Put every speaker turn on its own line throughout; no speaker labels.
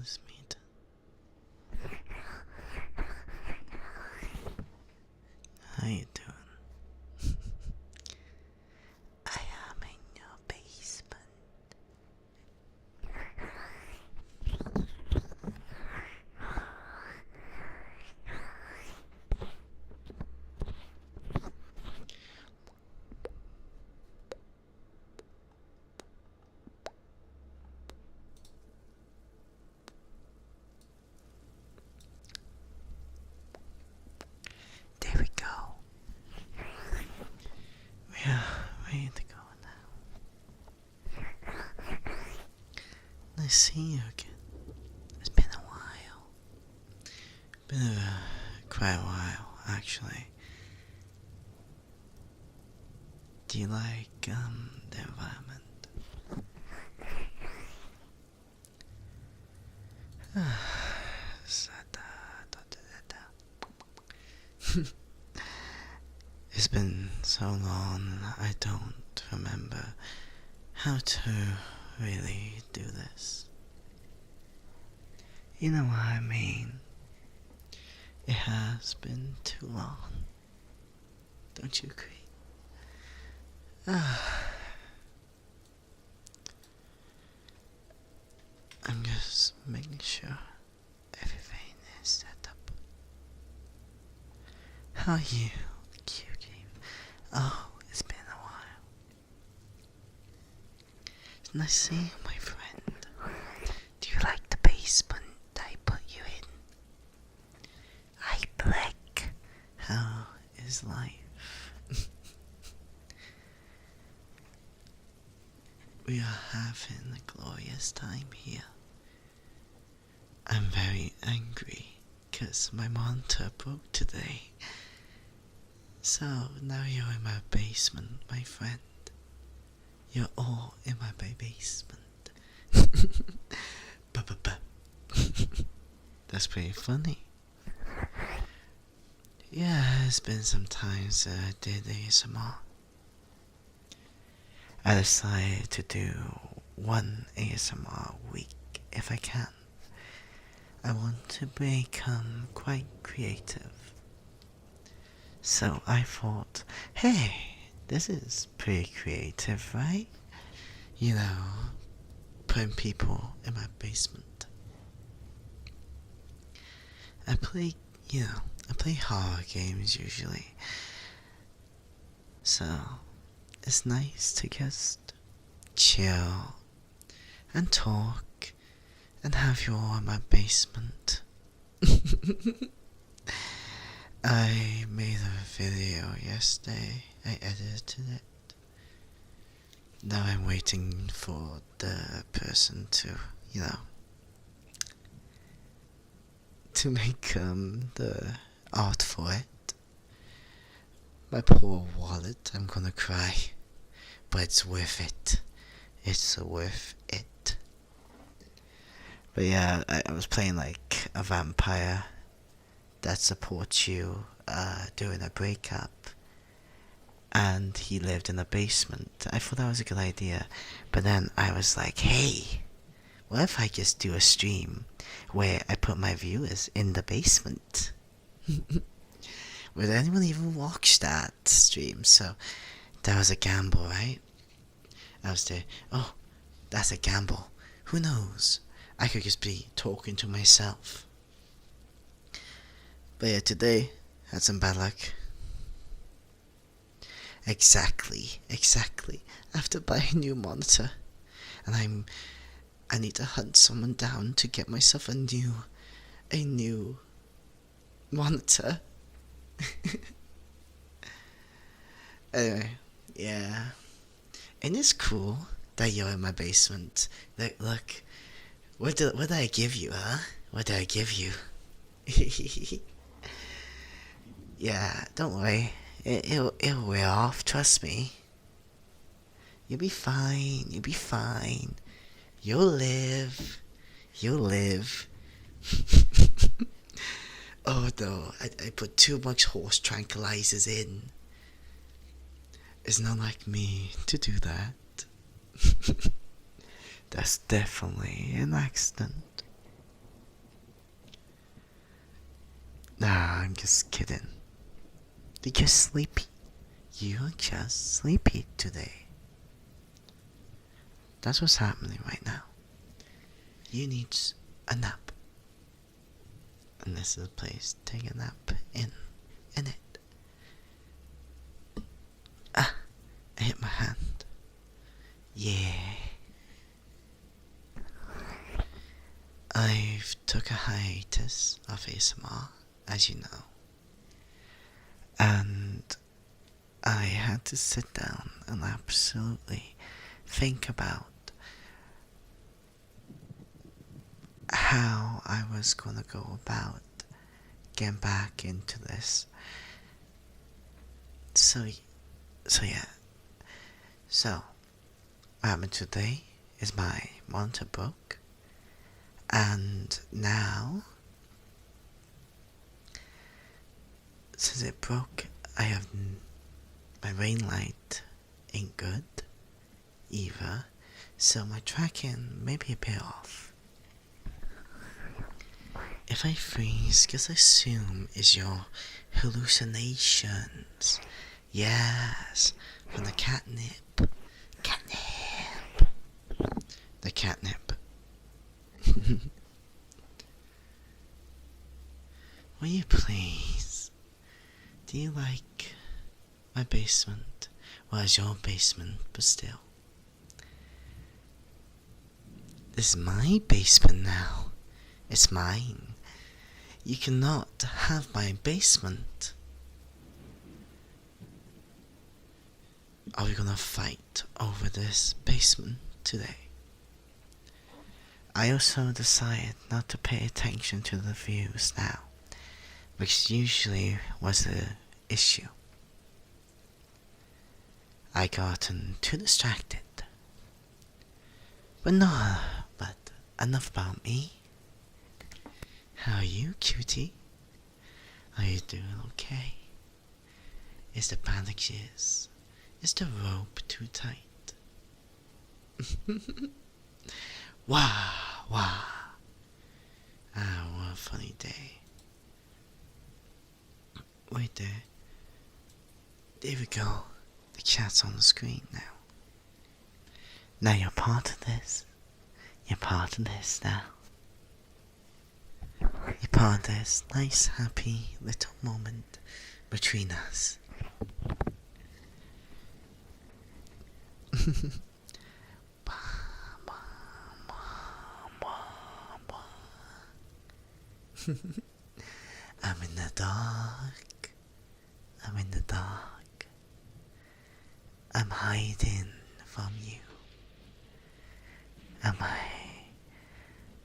this meat. How you doing? I am in your basement. There we go. We are ready to go now. Nice seeing you again. It's been a while. Been quite a while, actually. Do you like the environment? It's been so long, I don't remember how to really do this. You know what I mean? It has been too long. Don't you agree? I'm just making sure everything is set up. How are you, cutie? Oh, it's been a while. It's nice seeing you, my friend. Do you like the basement I put you in? Hi, Black. How is life? We are having a glorious time here. I'm very angry because my monitor broke today. So now you're in my basement, my friend. You're all in my basement. That's pretty funny. Yeah, it's been some time since I did ASMR. I decided to do one ASMR a week if I can. I want to become quite creative. So I thought, hey, this is pretty creative, right? You know, putting people in my basement. I play horror games usually. So it's nice to just chill and talk and have you all in my basement. I made a video yesterday. I edited it. Now I'm waiting for the person to, to make the art for it. My poor wallet, I'm gonna cry. But it's worth it. It's worth it. But yeah, I was playing like a vampire that supports you during a breakup. And he lived in a basement. I thought that was a good idea. But then I was like, hey, what if I just do a stream where I put my viewers in the basement? Would anyone even watch that stream? So that was a gamble, right? I was there, oh, that's a gamble. Who knows? I could just be talking to myself. But yeah, today, had some bad luck. Exactly. I have to buy a new monitor. And I need to hunt someone down to get myself a new monitor. Anyway, yeah. And it's cool that you're in my basement. Look, what did I give you, huh? What did I give you? Yeah, don't worry. It'll wear off, trust me. You'll be fine, You'll live. Oh no, I put too much horse tranquilizers in. It's not like me to do that. That's definitely an accident. Nah, I'm just kidding. You're just sleepy. You're just sleepy today. That's what's happening right now. You need a nap. And this is a place to take a nap in it. Ah, I hit my hand. Yeah. I've took a hiatus of ASMR, as you know. And I had to sit down and absolutely think about how I was gonna go about getting back into this. So yeah. So, what happened today is my monitor broke, and now, since it broke, I have my ring light ain't good either, so my tracking may be a bit off. If I freeze, just assume is your hallucinations. Yes, from the catnip. Catnip. The catnip. Will you please? Do you like my basement? Well, it's your basement, but still. This is my basement now. It's mine. You cannot have my basement. Are we gonna fight over this basement today? I also decided not to pay attention to the views now, which usually was the issue. I gotten too distracted. But enough about me. How are you, cutie? Are you doing okay? Is the bandages? Is the rope too tight? Wow, wow. Ah, what a funny day. Wait there. There we go. The chat's on the screen now. Now you're part of this. You're part of this now. You're part of this nice, happy little moment between us. I'm in the dark. I'm in the dark. I'm hiding from you. Am I?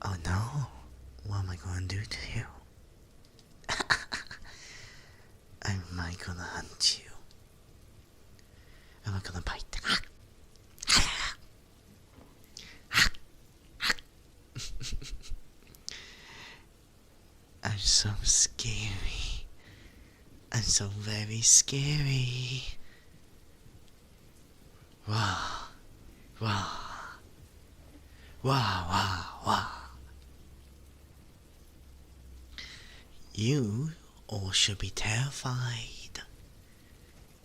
Oh no. What am I going to do to you? Am I going to hunt you? Am I going to bite? I'm so scary. I'm so very scary. Wow. Wow. Wow, wow, wow. You all should be terrified.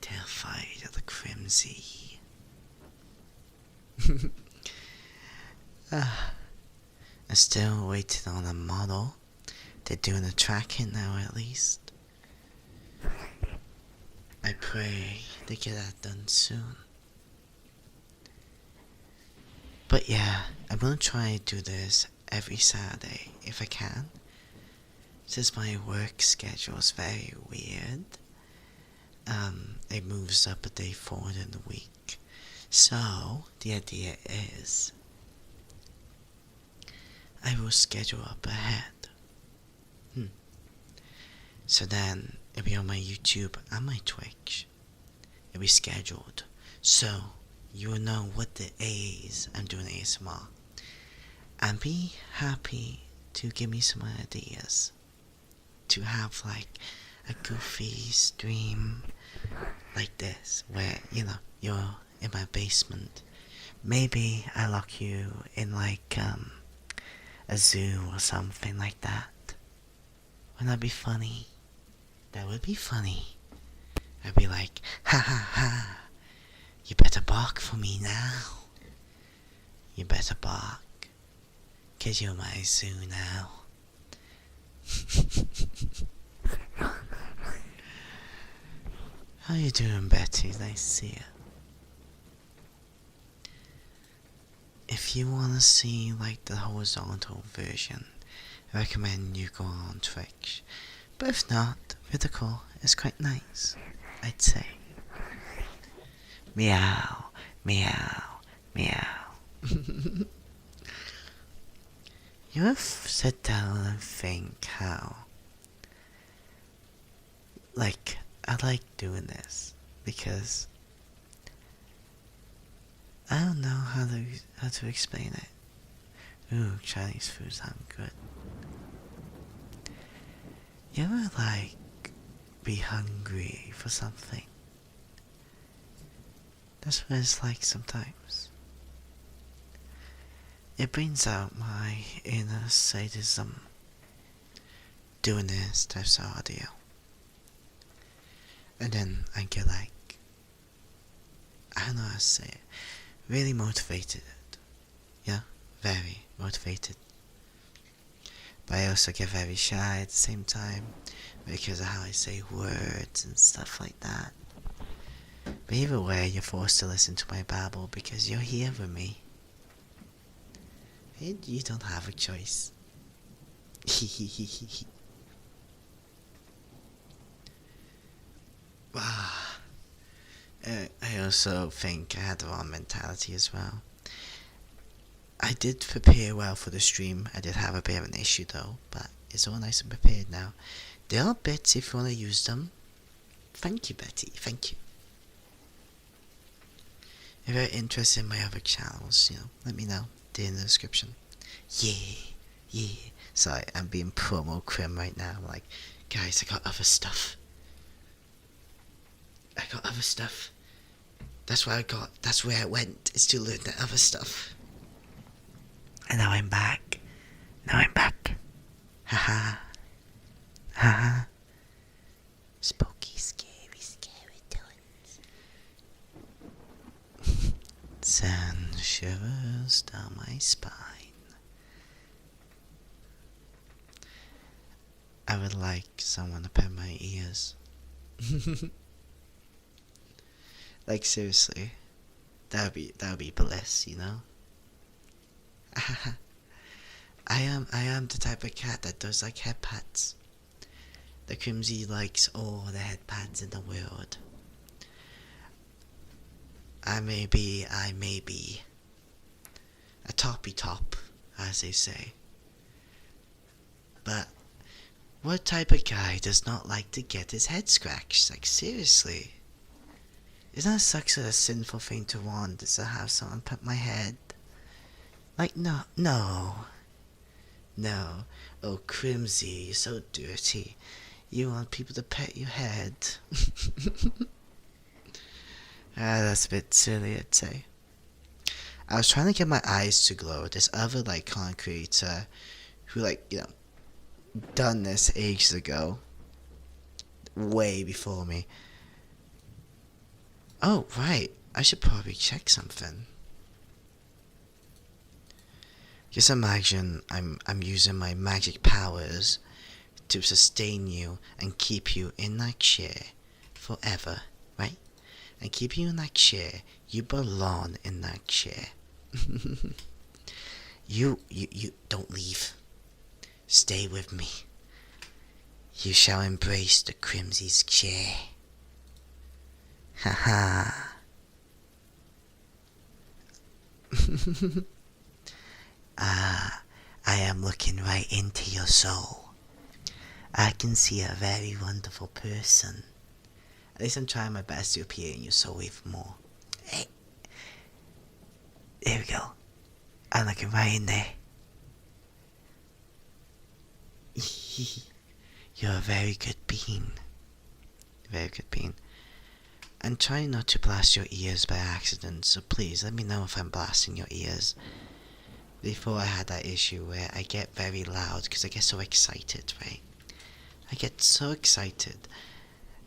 Terrified of the Crimsey. I'm still waiting on a model. They're doing the tracking now at least. I pray they get that done soon. But yeah, I'm gonna try to do this every Saturday if I can. Since my work schedule is very weird, it moves up a day forward in the week. So the idea is I will schedule up ahead. So then it'll be on my YouTube and my Twitch. It'll be scheduled. So you will know what the A's I'm doing ASMR. And be happy to give me some ideas. To have like a goofy stream like this, where, you know, you're in my basement. Maybe I lock you in like a zoo or something like that. Wouldn't that be funny? That would be funny. I'd be like, ha ha ha. You better bark for me now. You better bark. 'Cause you're my zoo now. How you doing, Betty? Nice to see you. If you want to see like the horizontal version, I recommend you go on Twitch. But if not, vertical is quite nice, I'd say. Meow, meow, meow. You ever sit down and think how, like, I like doing this because I don't know how to explain it. Ooh, Chinese food sound good. You ever like be hungry for something? That's what it's like sometimes. It brings out my inner sadism. Doing this types of audio. And then I get like, I don't know how to say it, really motivated. Yeah, very motivated. But I also get very shy at the same time because of how I say words and stuff like that. But either way, you're forced to listen to my babble because you're here with me. You don't have a choice. I also think I had the wrong mentality as well. I did prepare well for the stream. I did have a bit of an issue though, but it's all nice and prepared now. There are bits if you want to use them. Thank you, Betty. Thank you. If you're interested in my other channels, let me know. They're in the description. Yeah. Sorry, I'm being promo crim right now. I'm like, guys, I got other stuff. That's where I went, is to learn the other stuff. And now I'm back. Haha. Haha. Spooky, scary tones. Send shivers down my spine. I would like someone to pet my ears. Like seriously, that would be bliss, I am the type of cat that does like head pats. The Crimsey likes all the head pats in the world. I may be a toppy top, as they say. But what type of guy does not like to get his head scratched? Like seriously. Isn't that such a sinful thing to want, is to have someone pet my head? Like, no. Oh, Crimsey, you're so dirty. You want people to pet your head. That's a bit silly, I'd say. I was trying to get my eyes to glow. This other, like, content creator who, like, done this ages ago. Way before me. Oh, right. I should probably check something. Just imagine I'm using my magic powers to sustain you and keep you in that chair forever, right? And keep you in that chair. You belong in that chair. You don't leave. Stay with me. You shall embrace the Crimsey's chair. Haha. I am looking right into your soul. I can see a very wonderful person. At least I'm trying my best to appear in your soul even more. Hey. There we go. I'm looking right in there. You're a very good being. Very good being. I'm trying not to blast your ears by accident, so please let me know if I'm blasting your ears. Before I had that issue where I get very loud because I get so excited, right? I get so excited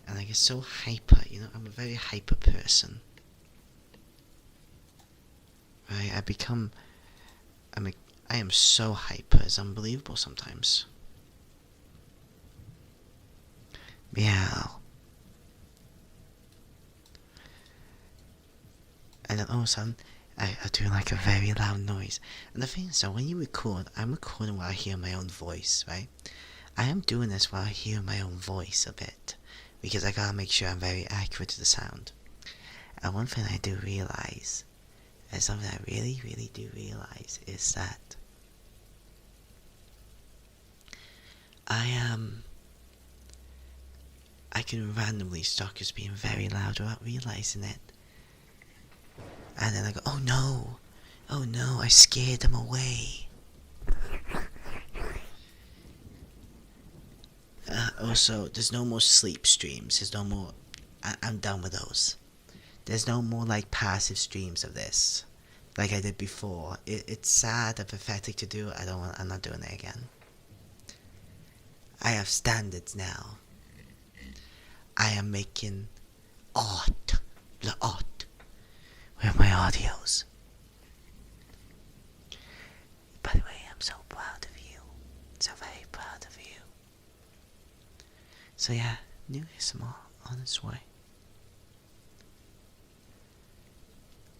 and I get so hyper, you know, I'm a very hyper person. Right? I am so hyper, it's unbelievable sometimes. Meow. And then all of a sudden, I do like a very loud noise. And the thing is, so when you record, I'm recording while I hear my own voice, right? I am doing this while I hear my own voice a bit, because I gotta make sure I'm very accurate to the sound. And one thing I do realize, and something I really, really do realize, is that I can randomly start just being very loud without realizing it. And then I go, oh no, I scared them away. Also, there's no more sleep streams, there's no more, I'm done with those. There's no more like passive streams of this, like I did before. It's sad and pathetic to do, I'm not doing it again. I have standards now. I am making art with my audios. By the way, I'm so proud of you. So very proud of you. So yeah, new ASMR on its way.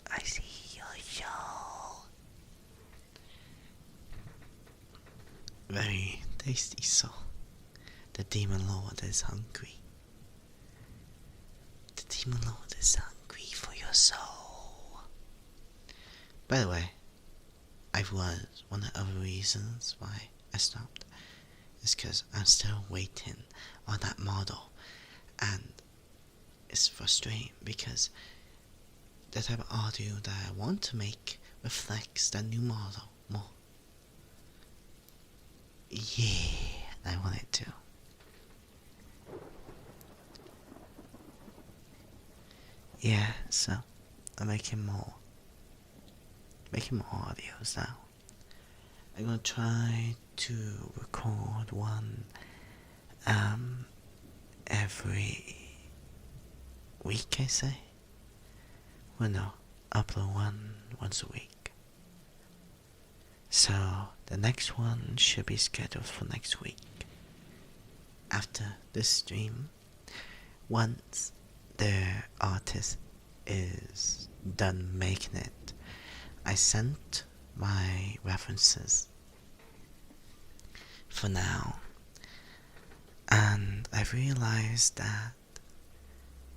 I see your show. Very tasty soul. The Demon Lord is hungry. The Demon Lord is hungry for your soul. By the way, one of the other reasons why I stopped is because I'm still waiting on that model, and it's frustrating because the type of audio that I want to make reflects that new model more. Yeah, I want it to. Yeah, so I'm making more audios now. I'm gonna try to record one every week, I say. Well, no, upload one once a week. So the next one should be scheduled for next week. After this stream, once the artist is done making it, I sent my references for now, and I've realized that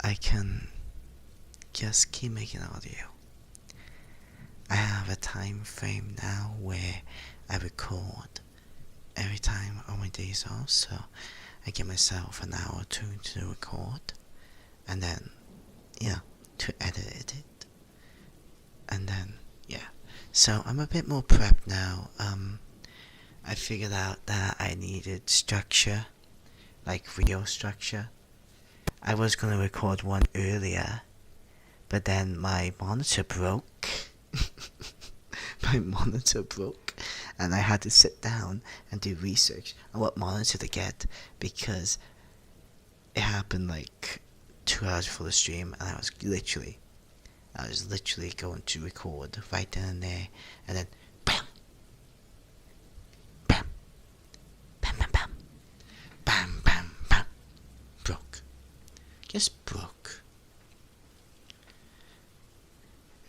I can just keep making audio. I have a time frame now where I record every time on my days off, so I give myself an hour or two to record, and then, to edit it, and then, so I'm a bit more prepped now. I figured out that I needed structure, like video structure. I was gonna record one earlier, but then my monitor broke. My monitor broke, and I had to sit down and do research on what monitor to get, because it happened like 2 hours before the stream, and I was literally going to record right then and there, and then bam, bam, bam, bam, bam, bam, bam, bam, broke. Just broke.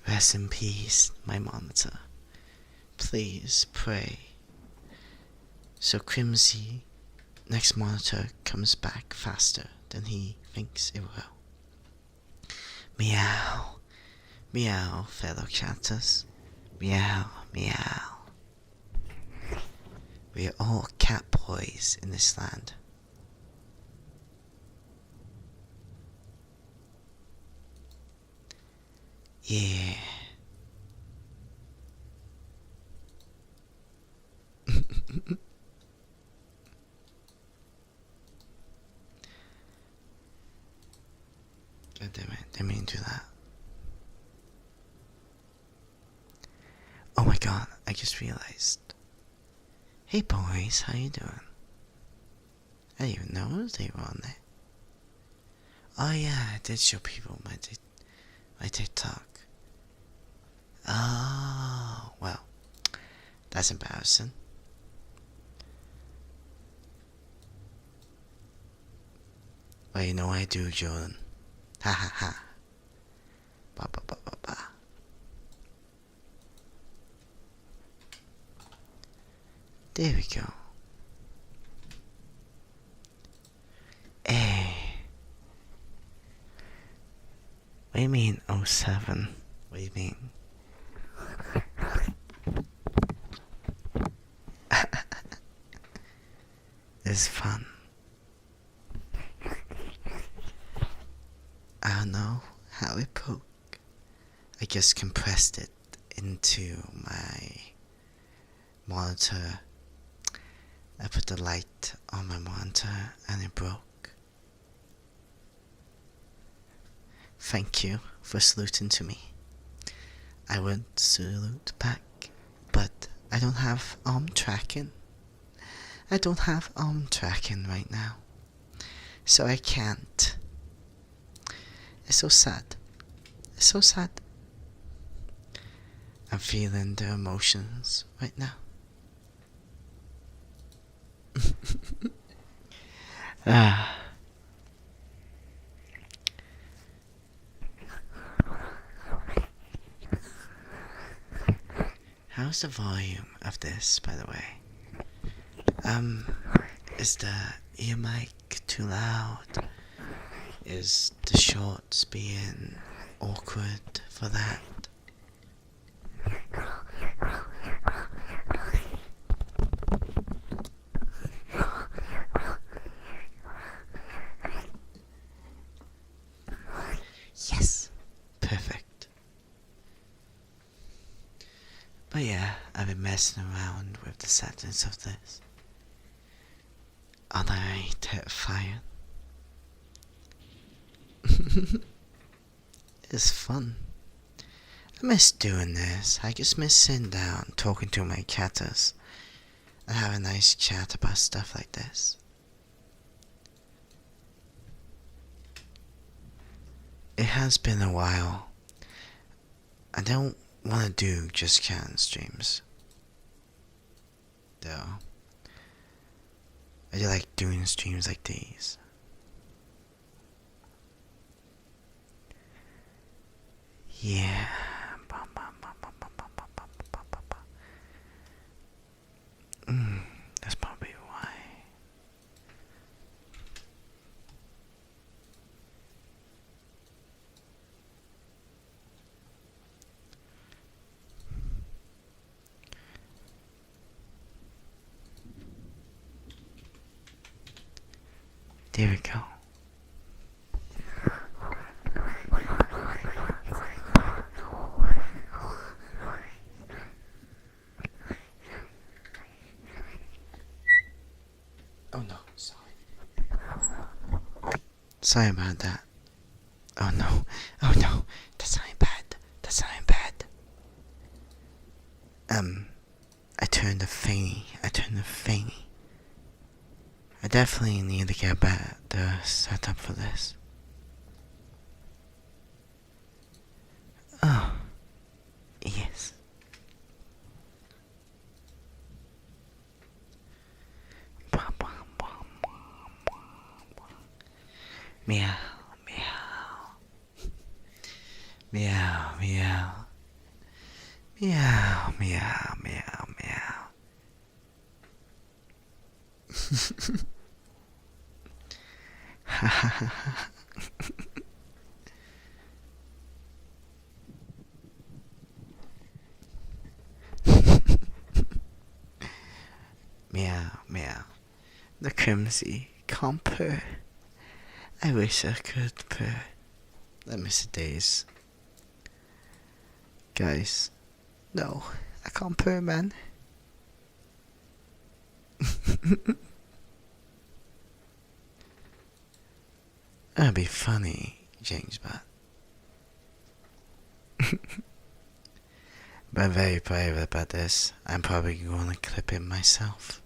Rest in peace, my monitor. Please pray so Crimsey next monitor comes back faster than he thinks it will. Meow. Meow, fellow chatters. Meow, meow. We are all cat boys in this land. Yeah. God damn it, didn't mean to do that. Oh my god, I just realized. Hey boys, how you doing? I didn't even know they were on there. Oh yeah, I did show people my TikTok. Oh, well, that's embarrassing. Well, you know what I do, Jordan. Ha ha ha. Ba ba ba ba ba. There we go. Hey. What do you mean, 07? What do you mean? It's fun. I don't know how it broke. I just compressed it into my monitor. I put the light on my monitor and it broke. Thank you for saluting to me. I would salute back, but I don't have arm tracking. I don't have arm tracking right now, so I can't. It's so sad. It's so sad. I'm feeling the emotions right now. Ah. How's the volume of this, by the way? Is the ear mic too loud? Is the shorts being awkward for that? Yes! Perfect. But yeah, I've been messing around with the settings of this. Aren't I terrifying? It's fun. I miss doing this. I just miss sitting down, talking to my catters, and have a nice chat about stuff like this. It has been a while. I don't want to do just chatting streams, though. I do like doing streams like these. Yeah. That's probably why. There we go. Oh no, sorry. Sorry about that. Oh no, oh no, that's not bad. That's not bad. I turned the thingy. I definitely need to get back the setup for this. Oh, yes. Meow, meow. Meow, meow. Meow, meow, meow, meow. Ha ha ha ha. Meow, meow. The Crimsey can't purr. I wish I could purr. I miss the days. Guys, no, I can't purr, man. That'd be funny, James, but but I'm very private about this. I'm probably gonna clip it myself.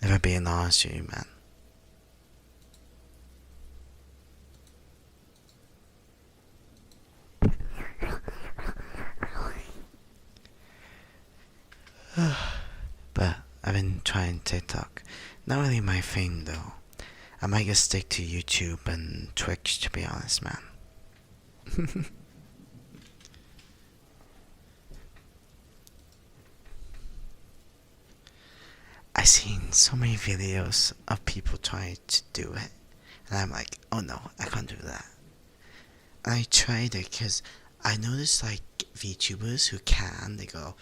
If I'm being honest with you, man. But I've been trying TikTok. Not really my thing though. I might just stick to YouTube and Twitch, to be honest, man. I've seen so many videos of people trying to do it, and I'm like, oh no, I can't do that. And I tried it because I noticed like Vtubers who can, they go,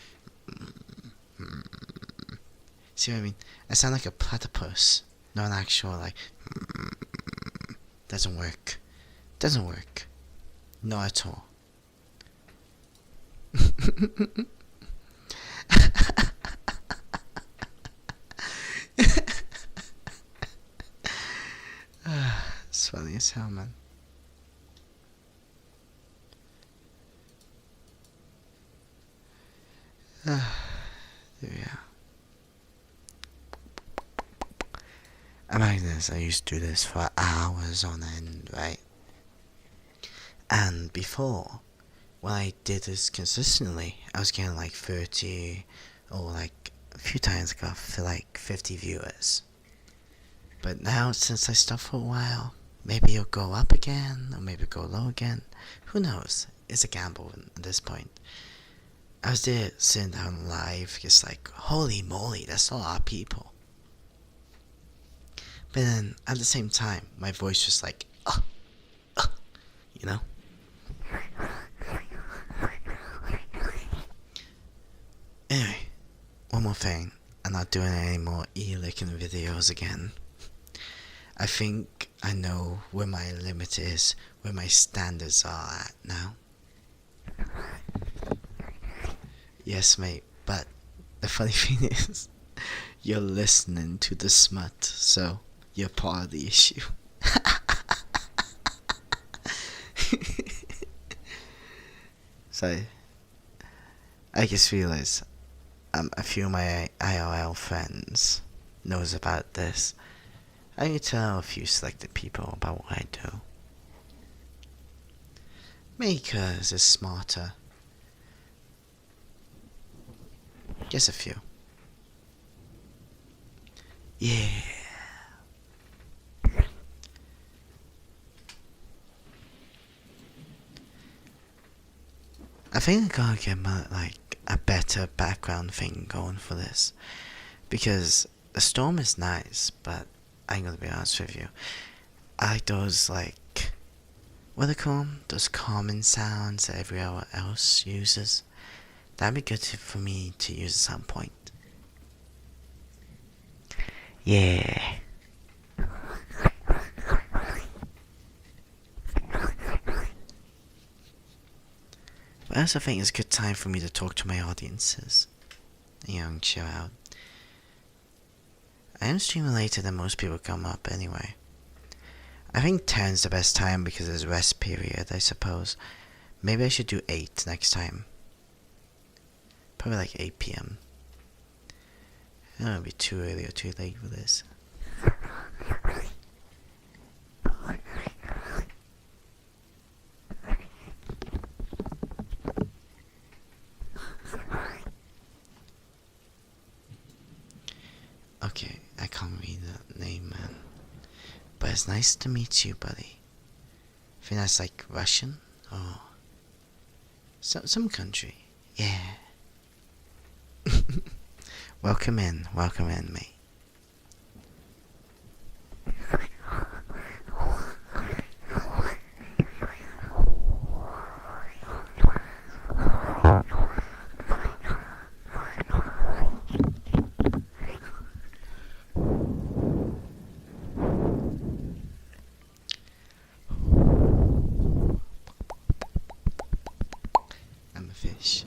see what I mean? I sound like a platypus, not an actual like, doesn't work. Doesn't work. Not at all. It's funny as hell, man. There we are. Imagine this, I used to do this for hours on end, right? And before, when I did this consistently, I was getting like 30 or like a few times I got for like 50 viewers. But now, since I stopped for a while, maybe it'll go up again, or maybe go low again. Who knows? It's a gamble at this point. I was there sitting down live, just like, holy moly, that's a lot of people. But then, at the same time, my voice was like, you know? Anyway, one more thing. I'm not doing any more e-licking videos again. I think I know where my limit is, where my standards are at now. Yes, mate, but the funny thing is, you're listening to the smut, so you're part of the issue. So, I just realized a few of my IRL friends knows about this. I need to tell a few selected people about what I do. Makers is smarter. Just a few. Yeah. I think I gotta get like a better background thing going for this, because the storm is nice, but I'm gonna be honest with you, I like those like, what do they call them? Those common sounds that everyone else uses. That'd be good for me to use at some point. Yeah. But I also think it's a good time for me to talk to my audiences. You know, and chill out. I am streaming later than most people come up anyway. I think 10's the best time because there's rest period, I suppose. Maybe I should do 8 next time. Probably like 8 PM. I don't want to be too early or too late for this. Okay, I can't read that name, man. But it's nice to meet you, buddy. I think that's like Russian or some country. Yeah. Welcome in, mate. I'm a fish.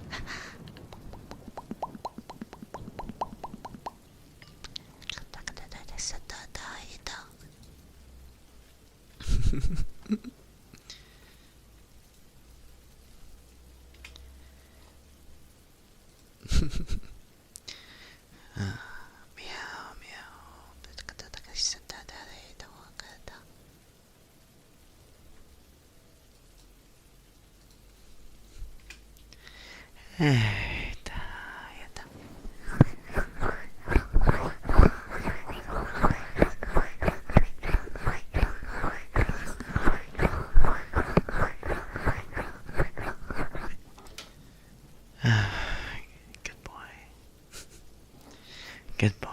Meow, meow. Good boy. Good boy.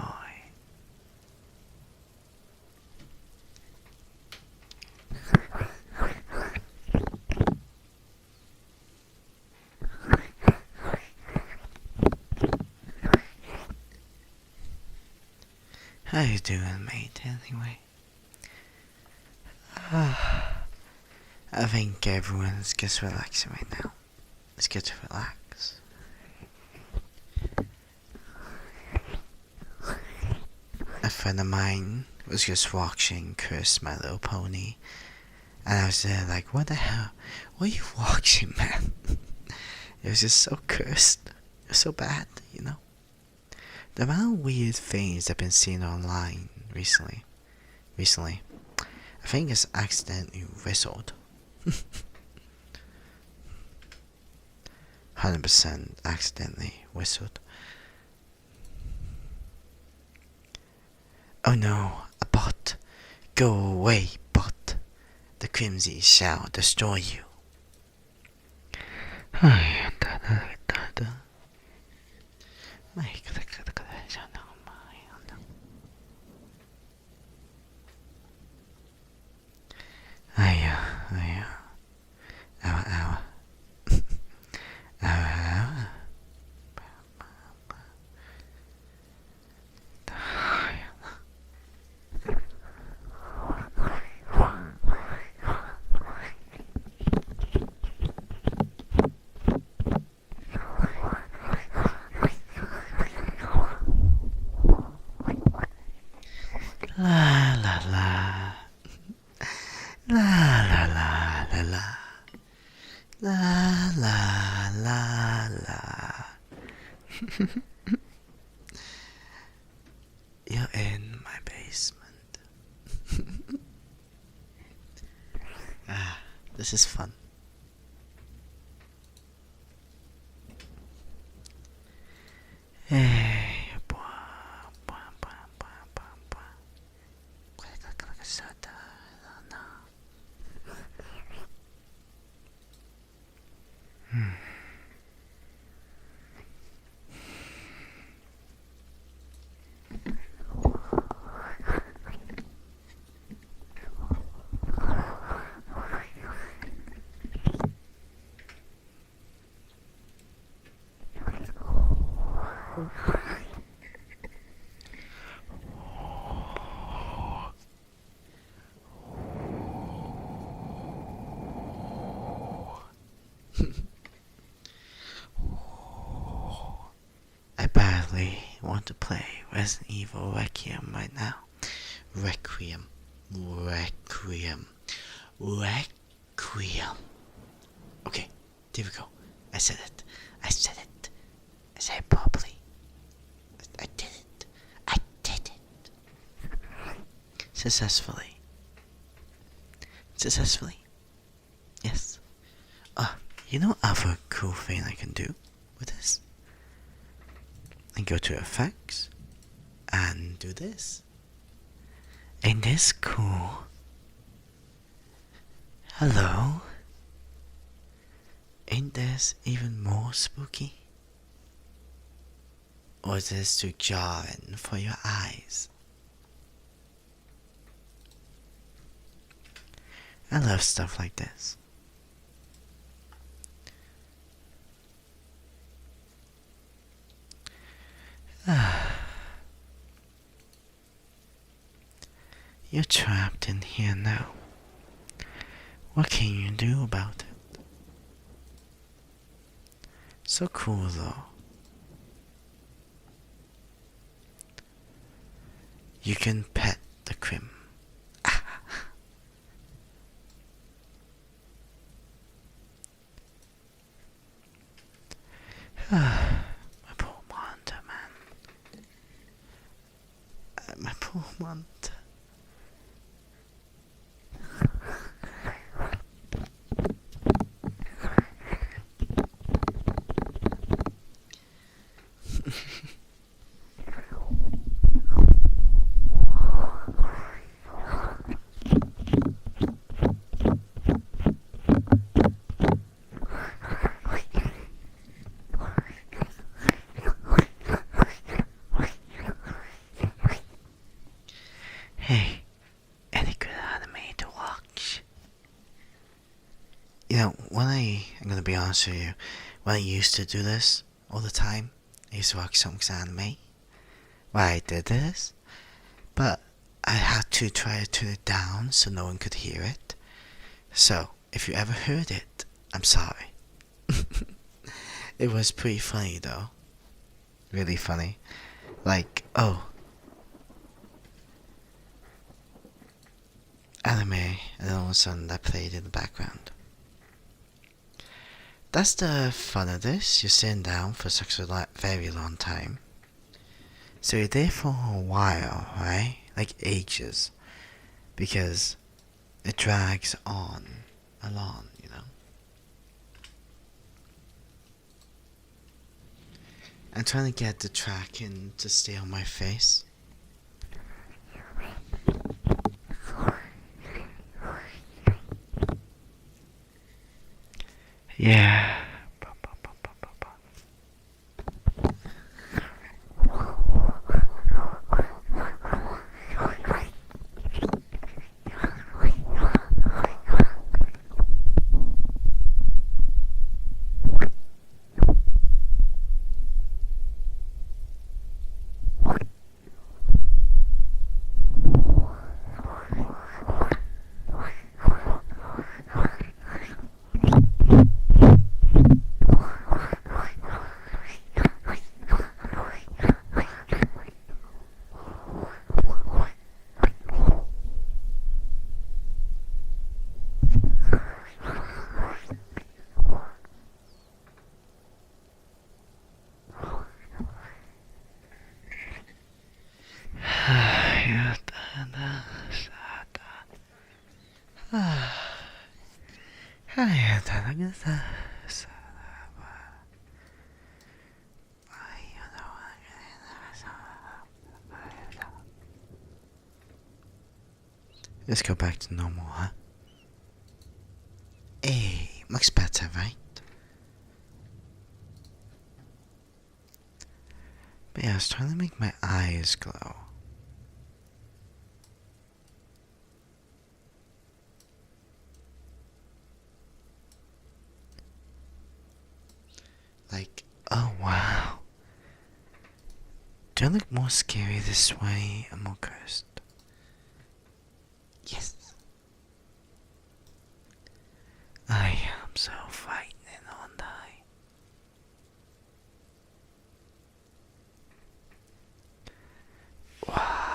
How you doing, mate, anyway? I think everyone's just relaxing right now. Let's get to relax. A friend of mine was just watching Curse My Little Pony, and I was there like, what the hell? What are you watching, man? It was just so cursed. It was so bad, you know? The amount of weird things I've been seeing online recently, I think it's accidentally whistled. 100% accidentally whistled. Oh no, a bot. Go away, bot. The Crimsey shall destroy you. La la la. La la la la la. La la la la. You're in my basement. This is fun. Hey. I badly want to play Resident Evil Requiem right now. Requiem. Okay, there we go. I said it. I said it properly. I did it. Successfully. Yes. You know other cool thing I can do with this? And go to effects and do this. Ain't this cool? Hello? Ain't this even more spooky? Or is this too jarring for your eyes? I love stuff like this. You're trapped in here now. What can you do about it? So cool though. You can pet the Crim. My poor Monta, man. My poor Monta. honest with you, when I used to do this all the time, I used to watch some anime, where I did this, but I had to try to turn it down so no one could hear it. So, if you ever heard it, I'm sorry. It was pretty funny though. Really funny. Like, oh, anime, and then all of a sudden that played in the background. That's the fun of this. You're sitting down for such a very long time. So you're there for a while, right? Like ages. Because it drags on along, you know? I'm trying to get the tracking to stay on my face. Yeah. Let's go back to normal, huh? Hey, much better, right? But yeah, I was trying to make my eyes glow. Like, oh wow. Do I look more scary this way or more cursed? Yes. I am so frightening, aren't I? Wow.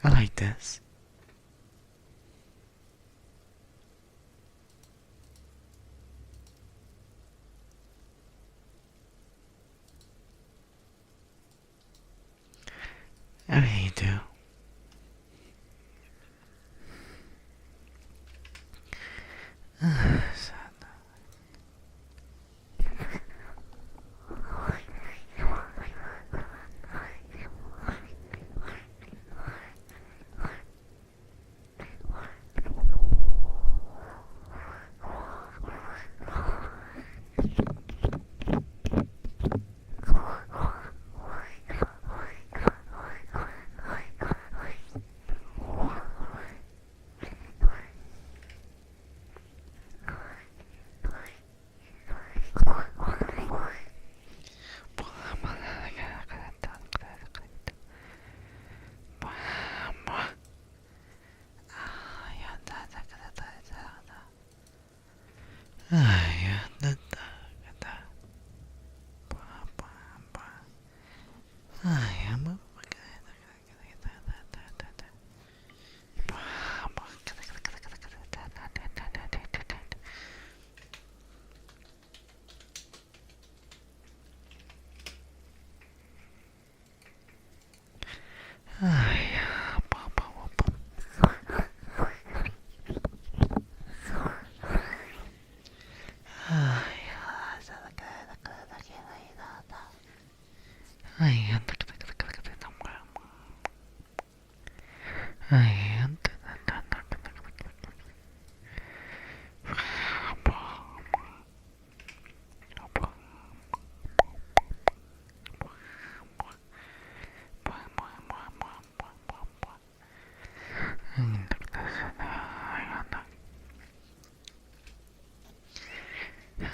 I like this. I really do.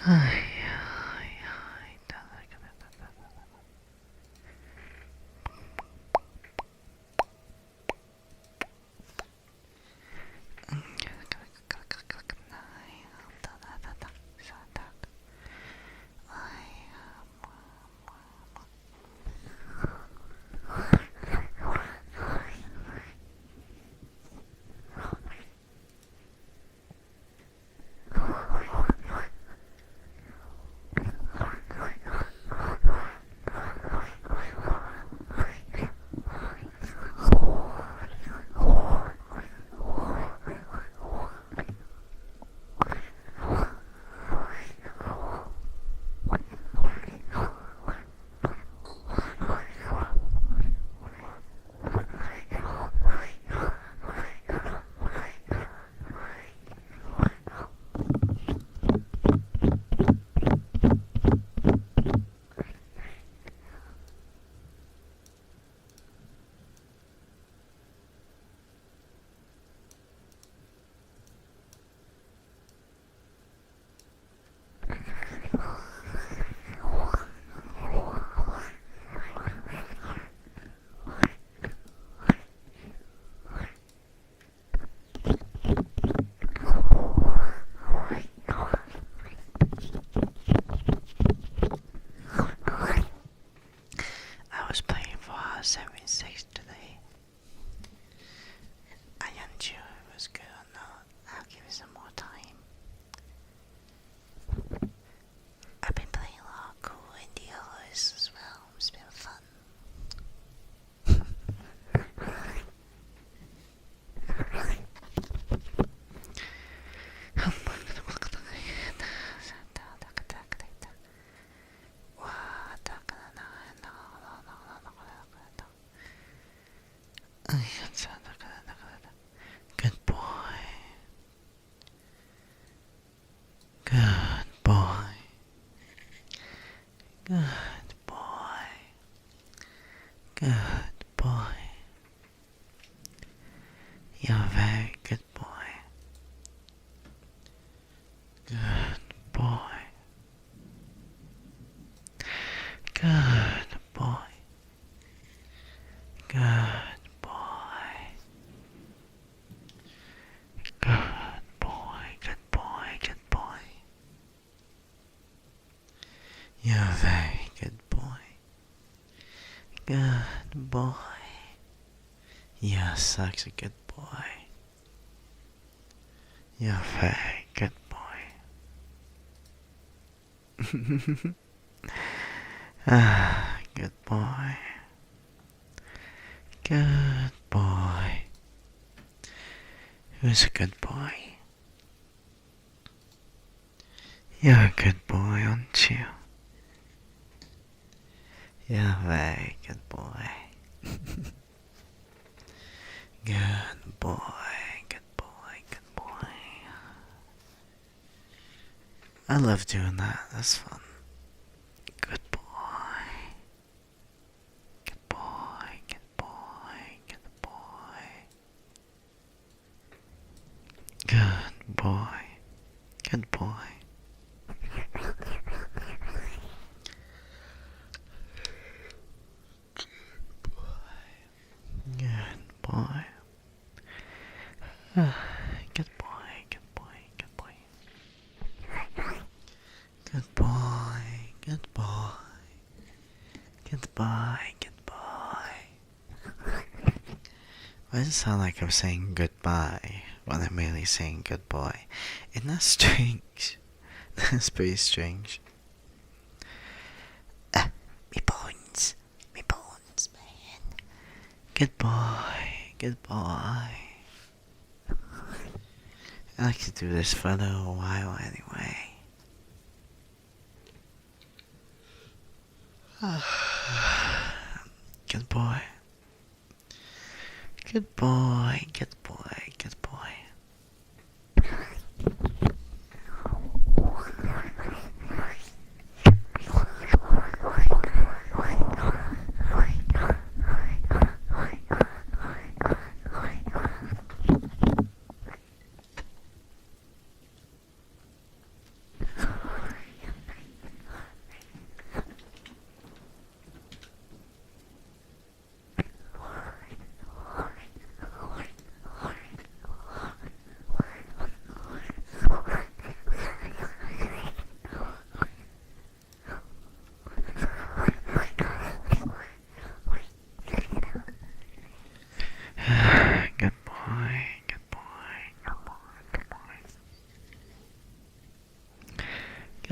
I was playing for our 76 today. I am sure it was good or not. I'll give it some more time. I've been playing a lot of cool indie horrors as well. It's been fun. Good boy. Good boy. Good boy. Good boy. You're a very good boy. Good boy. Good boy. Good boy. Good boy. Good boy. Good boy. You're a very good boy. Good boy. You're such a good boy. You're a very good boy. Ah, good boy. Good boy. Who's a good boy? You're a good boy, aren't you? You're a very good boy. Good boy, good boy, good boy. I love doing that, that's fun. Good boy. Good boy, good boy, good boy. Good boy, good boy. Good boy. Good boy, good boy, good boy. Good boy, good boy. Good boy, good boy. Why does it sound like I'm saying goodbye when I'm really saying good boy? Isn't that strange? That's pretty strange. Me bones, man. Good boy, good boy. I like to do this for a little while anyway. Good boy. Good boy, good boy, good boy.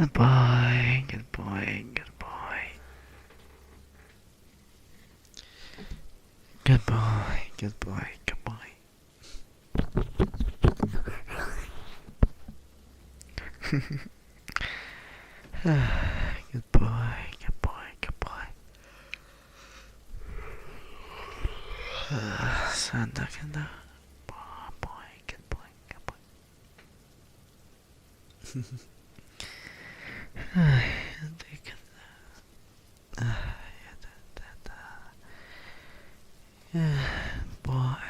Goodbye, goodbye, goodbye. Goodbye, goodbye, goodbye. Goodbye, goodbye, goodbye. Söndagen. Bye, goodbye, goodbye. Boy.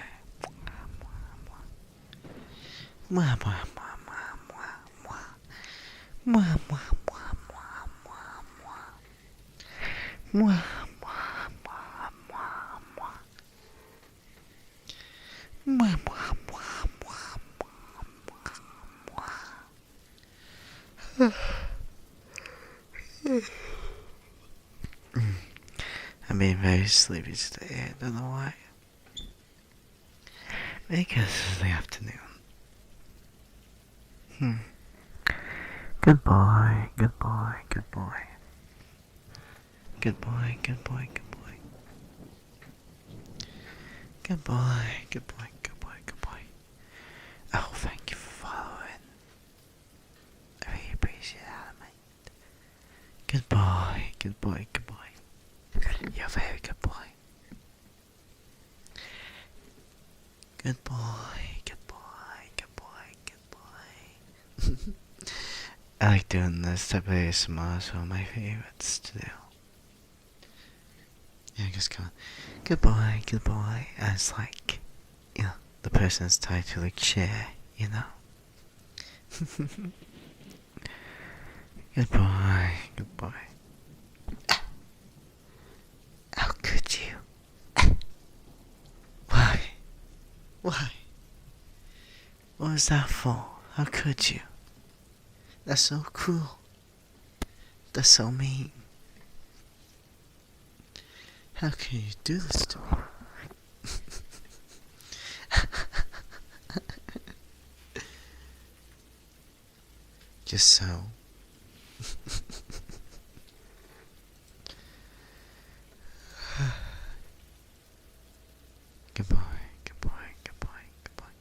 Mwah, mwah, mwah, mwah, mwah, mwah. Mwah, mwah, mwah, mwah, mwah, mwah. Mwah, mwah, mwah, mwah, mwah. Mwah, mwah, mwah, mwah, mwah, mwah. I'm being very sleepy today. I don't know why. Because it's the afternoon. Goodbye, goodbye, goodbye. Goodbye, goodbye, goodbye. Goodbye, goodbye, goodbye, goodbye. Oh, thank you for following. I really appreciate that, mate. Goodbye, goodbye, goodbye. You're a very good boy. Goodbye, goodbye, goodbye, goodbye. I like doing this type of ASMR, it's one of my favorites to do. Yeah, just kind of goodbye, goodbye, as like, you know, the person's tied to like chair, you know. Goodbye, goodbye. How could you? Why? Why? What was that for? How could you? That's so cruel. That's so mean. How can you do this to me? Just so. Goodbye, goodbye, goodbye, goodbye.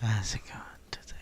How's it going today?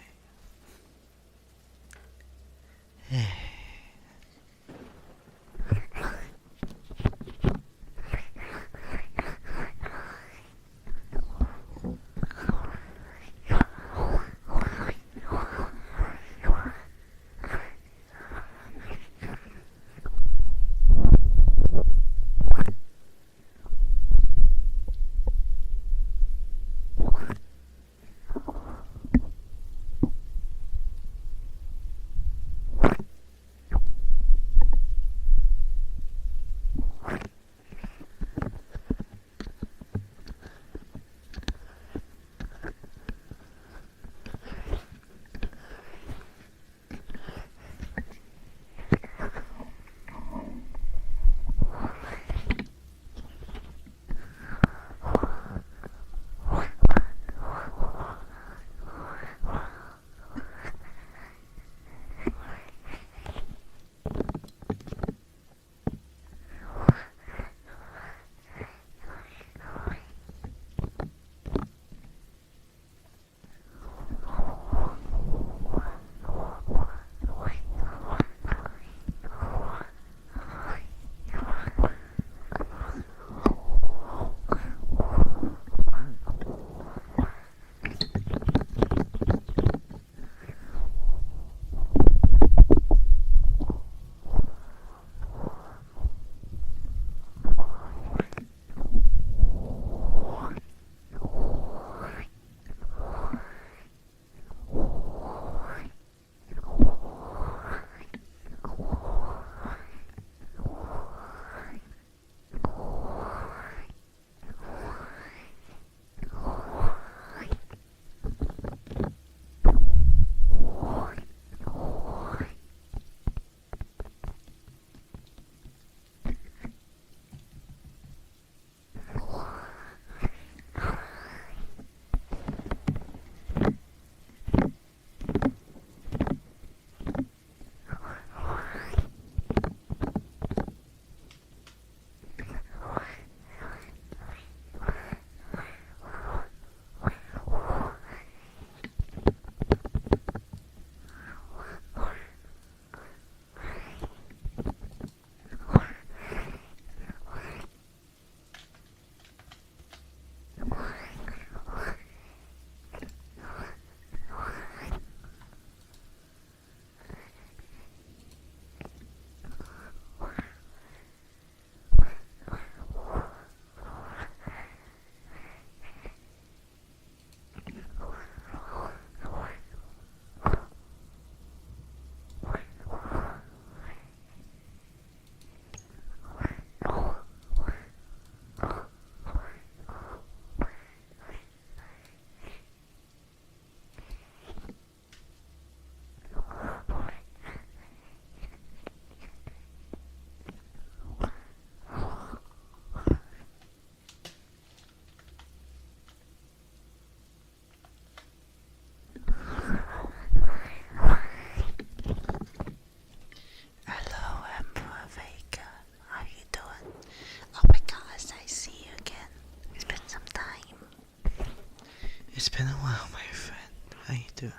how you doing?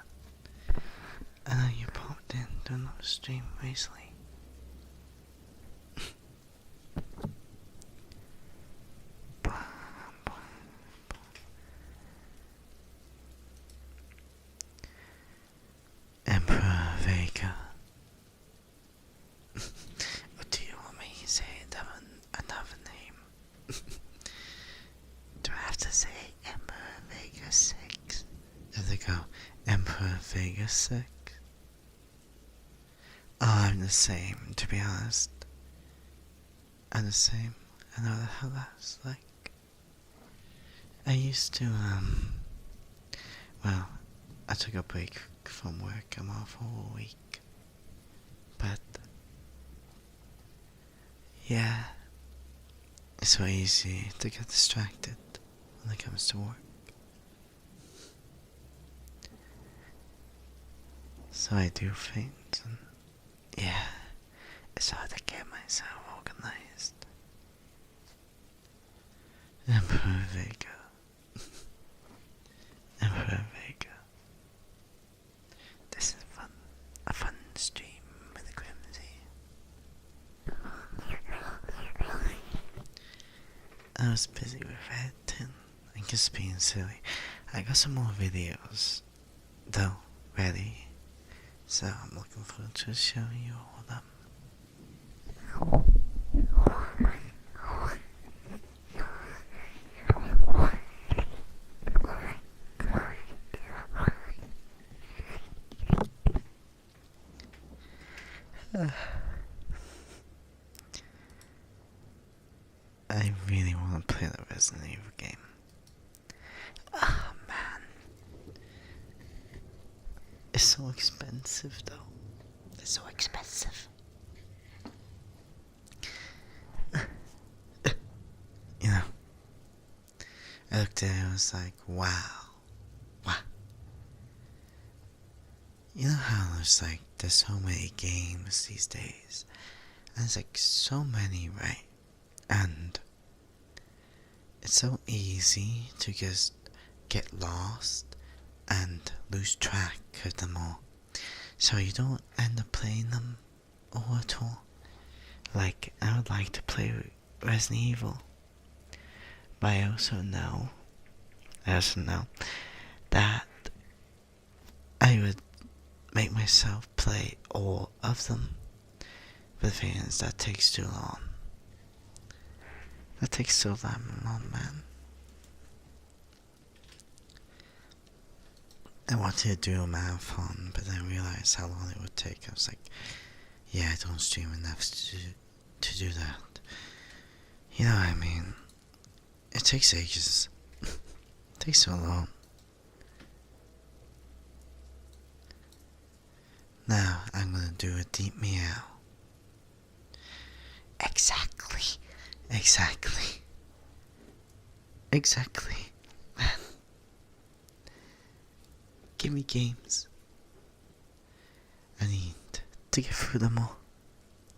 I know you popped in to another stream recently. Emperor Vega. Or do you want me to say another name? Do I have to say Emperor Vega 6? There they go. Emperor Vega 6. Oh, I'm the same, to be honest. I'm the same. I know how that's like. I used to, well, I took a break from work. I'm off for a week. But, yeah, it's so easy to get distracted when it comes to work. So I do things, and yeah, it's hard to get myself organized. Emperor Vega. Emperor Vega. This is fun. A fun stream with the Crimsey. I was busy with editing and just being silly. I got some more videos, though, ready. So I'm looking forward to showing you all of them. I really want to play the Resident Evil game. Ah, man. It's so expensive, though. It's so expensive. You know, I looked at it and I was like, wow. Wow. You know how there's so many games these days. And it's like so many, right? And it's so easy to just get lost and lose track of them all. So you don't end up playing them all at all. Like, I would like to play Resident Evil. But I also know that I would make myself play all of them. But the thing is, that takes too long. That takes so damn long, man. I wanted to do a marathon, but then I realized how long it would take. I was like, yeah, I don't stream enough to do that. You know what I mean? It takes ages. It takes so long. Now, I'm gonna do a deep meow. Exactly. Man. Give me games. I need to get through them all.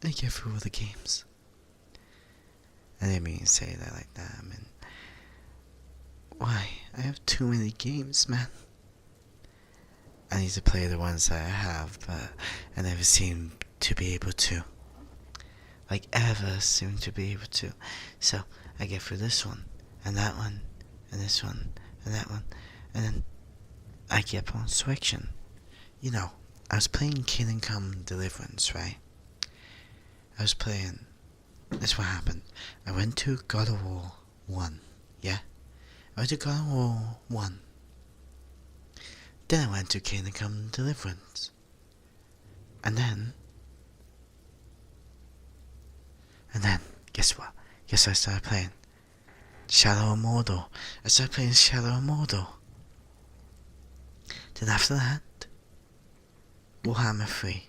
I get through all the games. I didn't mean to say that like that. I mean, why? I have too many games, man. I need to play the ones that I have, but I never seem to be able to. Like, ever seem to be able to. So, I get through this one, and that one, and this one, and that one, and then I get on selection. You know, I was playing Kingdom Come Deliverance, right? That's what happened. I went to God of War 1, yeah? I went to God of War 1. Then I went to Kingdom Come Deliverance. And then, guess what? Guess I started playing Shadow of Mordor. I started playing Shadow of Mordor. Then after that, Warhammer 3.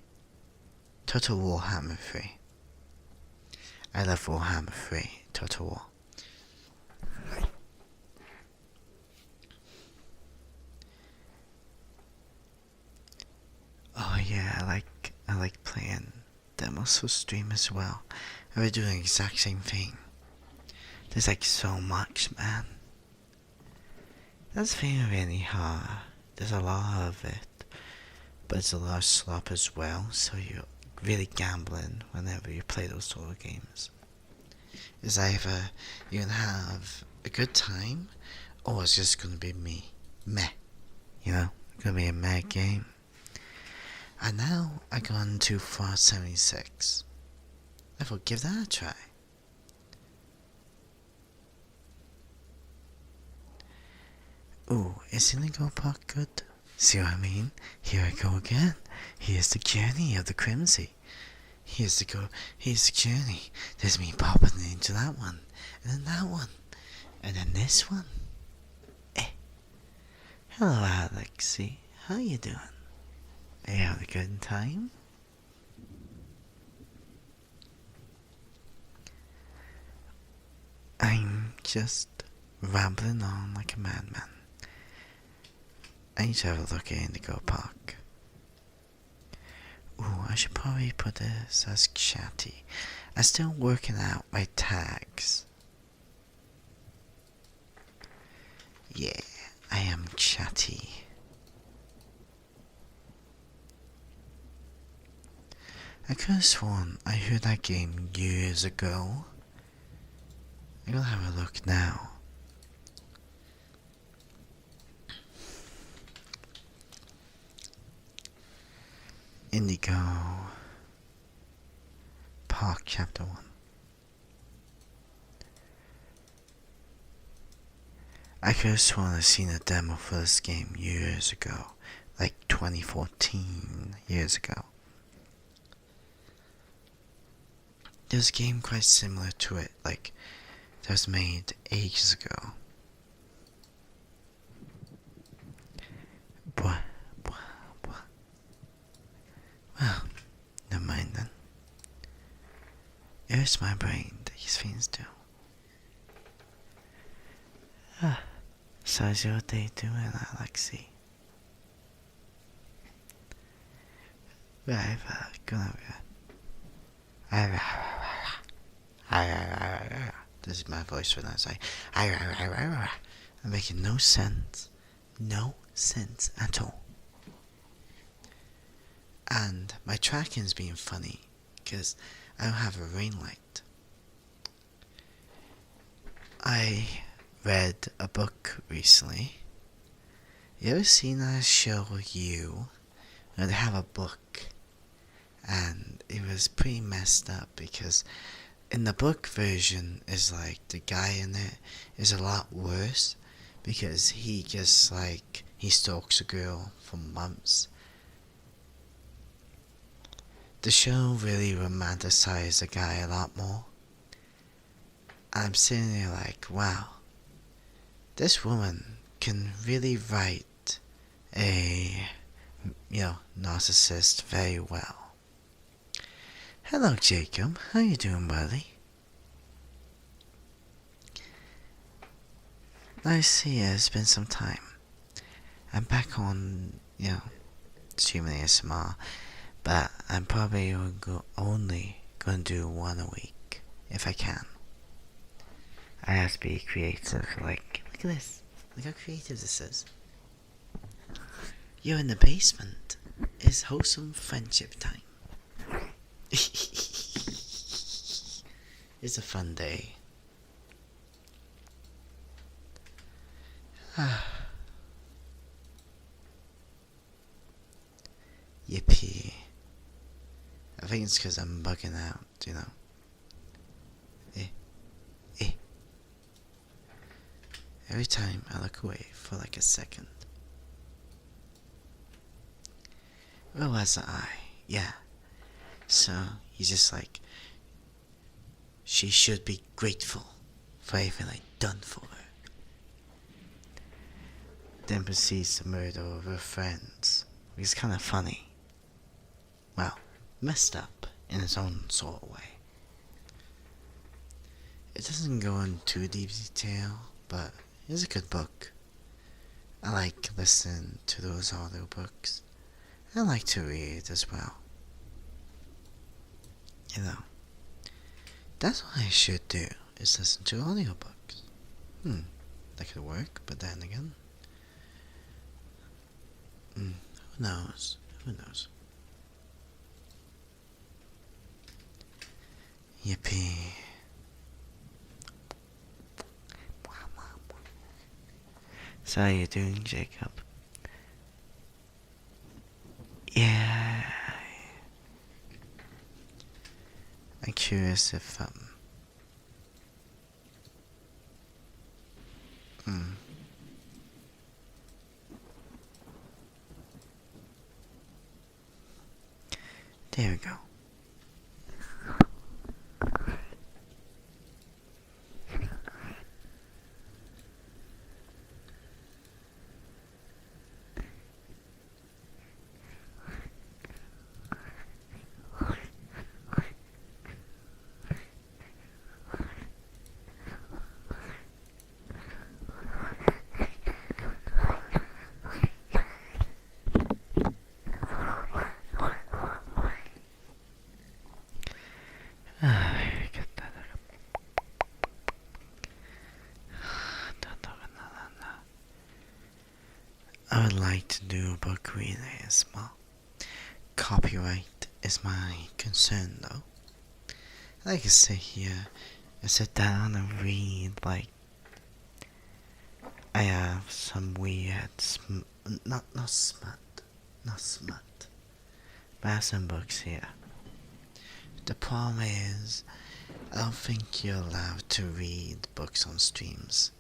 Total Warhammer 3. I love Warhammer 3. Total War. Oh yeah, I like playing demos for stream as well. I would do the exact same thing. There's like so much, man. That's very really hard there's a lot of it, but it's a lot of slop as well, so you're really gambling whenever you play those sort of games. It's either you're gonna have a good time, or it's just gonna be meh, you know, it's gonna be a meh game. And now I gone to Fallout 76. I thought, give that a try. Ooh, isn't the go park good? See what I mean? Here I go again. Here's the journey of the Crimsey. Here's the journey. There's me popping into that one, and then that one, and then this one. Hello, Alexi. How you doing? Are you having a good time? I'm just rambling on like a madman. I need to have a look at Indigo Park. Ooh, I should probably put this as chatty. I'm still working out my tags. Yeah, I am chatty. I could have sworn I heard that game years ago. I'm gonna have a look now. Indigo Park Chapter 1. I could have sworn I've seen a demo for this game years ago, like 2014 years ago. There's a game quite similar to it, like that was made ages ago. Well, never mind then. It hurts my brain, these things do. So how's your day doing, Alexi? Right, gonna this is my voice when I say I'm making no sense. No sense at all. And my tracking's being funny because I don't have a ring light. I read a book recently. You ever seen that show You? Where they have a book, and it was pretty messed up because in the book version is like the guy in it is a lot worse because he just like he stalks a girl for months. The show really romanticized the guy a lot more. I'm sitting there like, wow, this woman can really write a, narcissist very well. Hello, Jacob. How you doing, buddy? Nice to see you. It's been some time. I'm back on, streaming ASMR, but I'm probably only going to do one a week, if I can. I have to be creative, like, look at this. Look how creative this is. You're in the basement. It's wholesome friendship time. It's a fun day. Yippee. I think it's because I'm bugging out, Every time I look away for like a second. Where was I? Yeah. So, he's just like, she should be grateful for everything I've done for her. Then proceeds to murder all of her friends. It's kind of funny. Well, messed up in its own sort of way. It doesn't go into too deep detail, but it's a good book. I like listening to those audio books. I like to read as well. That's what I should do, is listen to audiobooks. That could work, but then again. Who knows? Who knows? Yippee. So how you doing, Jacob? Yeah. I'm curious if there we go. I would like to do a book reading ASMR. Copyright is my concern though. I can sit here and sit down and read like I have some weird not smut, but I have some books here. The problem is I don't think you're allowed to read books on streams.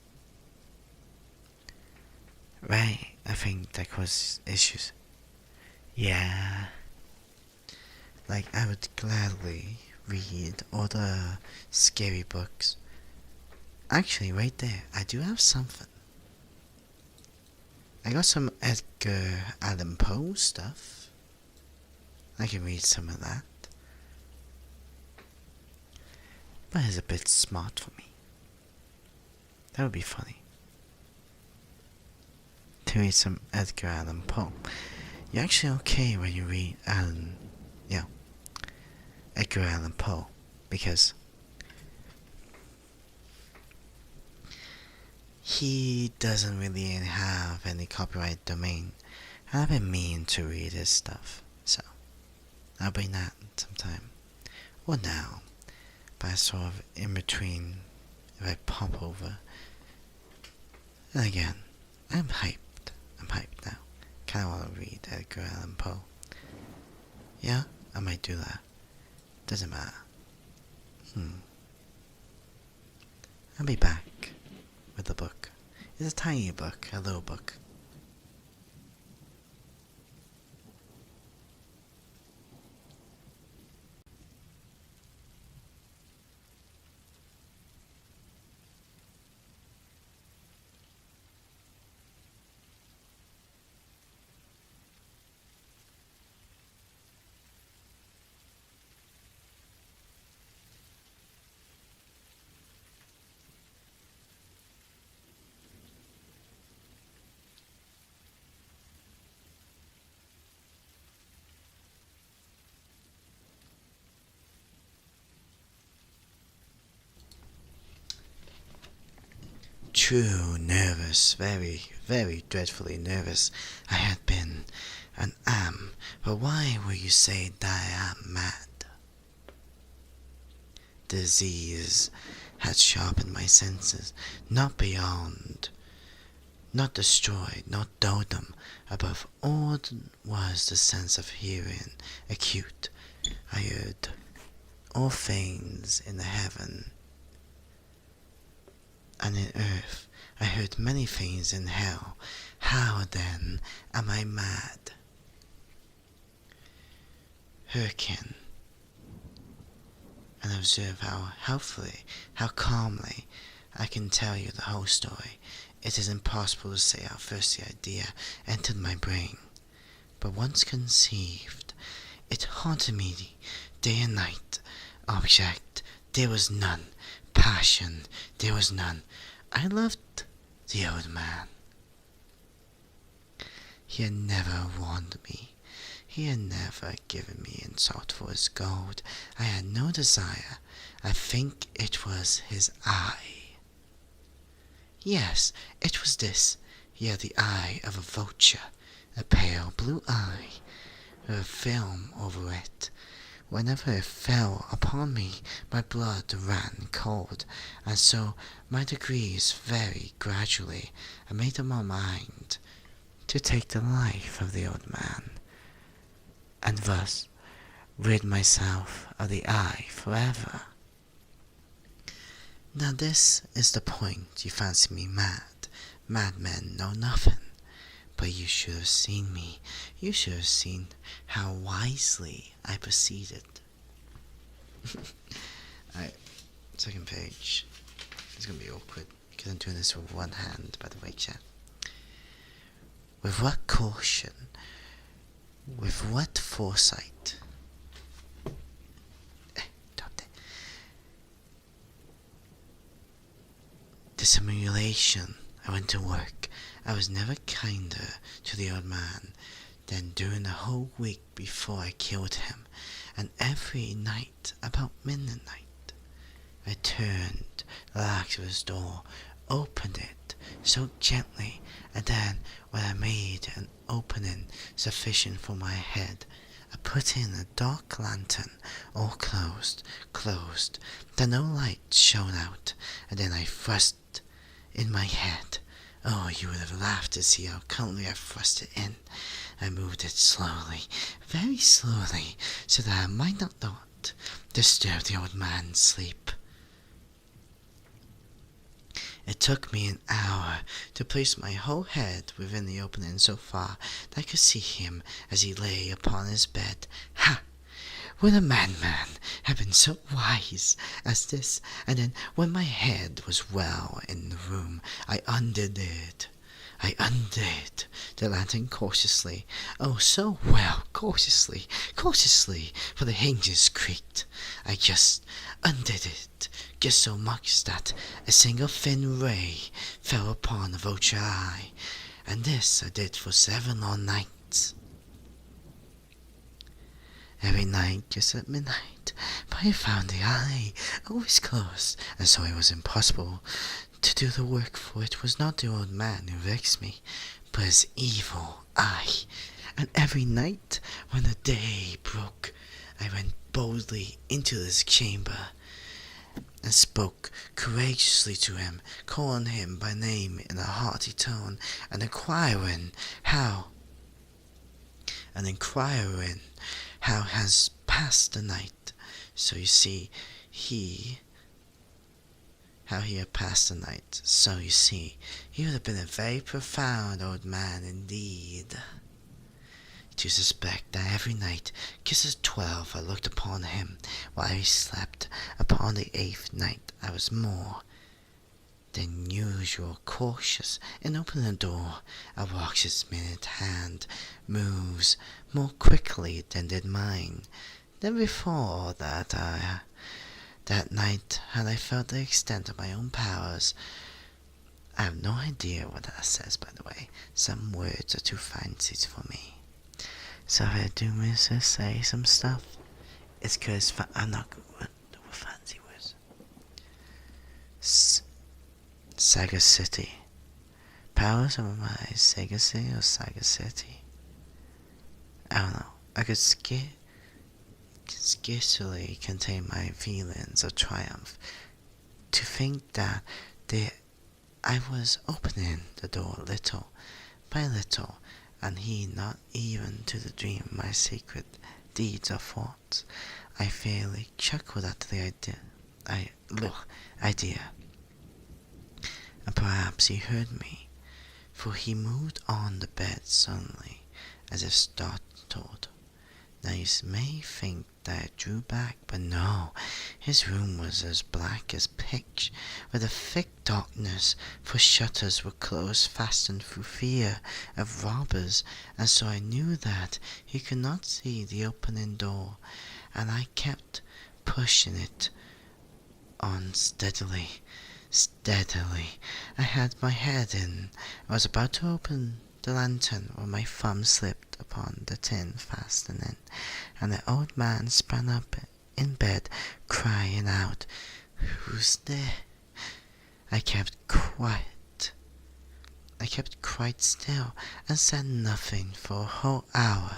Right, I think that causes issues. Yeah. Like, I would gladly read all the scary books. Actually, right there, I do have something. I got some Edgar Allan Poe stuff. I can read some of that. But it's a bit smart for me. That would be funny. To read some Edgar Allan Poe. You're actually okay when you read Edgar Allan Poe, because he doesn't really have any copyright domain. I've been meaning to read his stuff, so I'll bring that sometime. Or now, but sort of in between if I pop over. And again, I'm hyped now. Kinda wanna read Edgar Allan Poe. Yeah, I might do that. Doesn't matter. I'll be back with the book. It's a tiny book, a little book. True, nervous, very, very dreadfully nervous I had been and am, but why will you say that I am mad? Disease had sharpened my senses, not beyond, not destroyed, not dulled them. Above all was the sense of hearing, acute. I heard all things in the heaven and in earth. I heard many things in hell. How then am I mad? Hearken and observe how healthily, how calmly I can tell you the whole story. It is impossible to say how first the idea entered my brain, but once conceived, it haunted me day and night. Object, there was none. Passion, there was none. I loved the old man. He had never warned me. He had never given me insult for his gold. I had no desire. I think it was his eye. Yes, it was this. He had the eye of a vulture, a pale blue eye with a film over it. Whenever it fell upon me, my blood ran cold, and so my degrees very gradually. I made up my mind to take the life of the old man, and thus rid myself of the eye forever. Now this is the point. You fancy me mad. Madmen know nothing. But you should have seen me. You should have seen how wisely I proceeded. Alright, second page. It's gonna be awkward because I'm doing this with one hand, by the way, chat. With what caution, with what foresight. Dissimulation. I went to work. I was never kinder to the old man than during the whole week before I killed him, and every night about midnight I turned the latch of his door, opened it so gently, and then when I made an opening sufficient for my head, I put in a dark lantern, all closed, that no light shone out, and then I thrust in my head. Oh, you would have laughed to see how calmly I thrust it in. I moved it slowly, very slowly, so that I might not disturb the old man's sleep. It took me an hour to place my whole head within the opening so far that I could see him as he lay upon his bed. Ha! Would a madman have been so wise as this? And then, when my head was well in the room, I undid the lantern cautiously. Oh, so well, cautiously, for the hinges creaked. I just undid it, just so much that a single thin ray fell upon the vulture eye, and this I did for 7 long nights. Every night, just at midnight, but I found the eye always closed, and so it was impossible to do the work, for it was not the old man who vexed me, but his evil eye. And every night, when the day broke, I went boldly into his chamber, and spoke courageously to him, calling him by name in a hearty tone, and inquiring how has passed the night. So you see, how he had passed the night. So you see, he would have been a very profound old man indeed, to suspect that every night, just at 12, I looked upon him while he slept. Upon the 8th night, I was more than usual cautious in opening the door. I watched his minute hand moves more quickly than did mine. Then before that night had I felt the extent of my own powers. I have no idea what that says, by the way. Some words are too fancy for me. So if I do miss to say some stuff, it's because I'm not good with fancy words. Saga City. Powers over my Sega City or Saga City? I don't know. I could scarcely contain my feelings of triumph to think that I was opening the door little by little, and he not even to dream my secret deeds or thoughts. I fairly chuckled at the idea. And perhaps he heard me, for he moved on the bed suddenly, as if startled. Now you may think that I drew back, but no, his room was as black as pitch, with a thick darkness, for shutters were closed fastened through fear of robbers, and so I knew that he could not see the opening door, and I kept pushing it on steadily. I had my head in. I was about to open the lantern when my thumb slipped upon the tin fastening, and the old man sprang up in bed, crying out, "Who's there?" I kept quiet, I kept quite still and said nothing for a whole hour.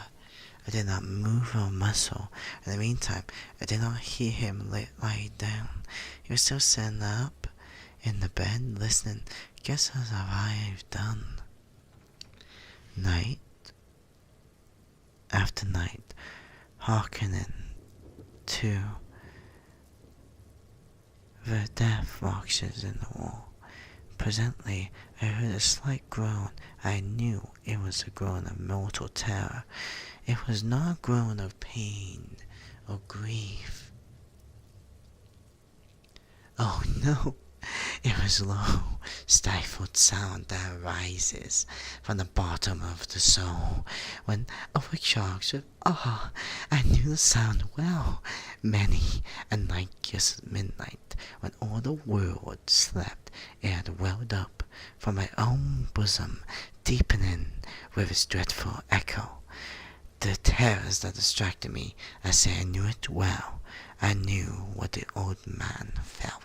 I did not move or muscle. In the meantime, I did not hear him lie down. He was still sitting up in the bed, listening. Guess what I've done? Night after night, hearkening to the death watches in the wall. Presently, I heard a slight groan. I knew it was a groan of mortal terror. It was not a groan of pain or grief. Oh no! It was low, stifled sound that rises from the bottom of the soul. When awake sharks with I knew the sound well. Many a night just at midnight, when all the world slept, it had welled up from my own bosom, deepening with its dreadful echo. The terrors that distracted me, I say I knew it well. I knew what the old man felt.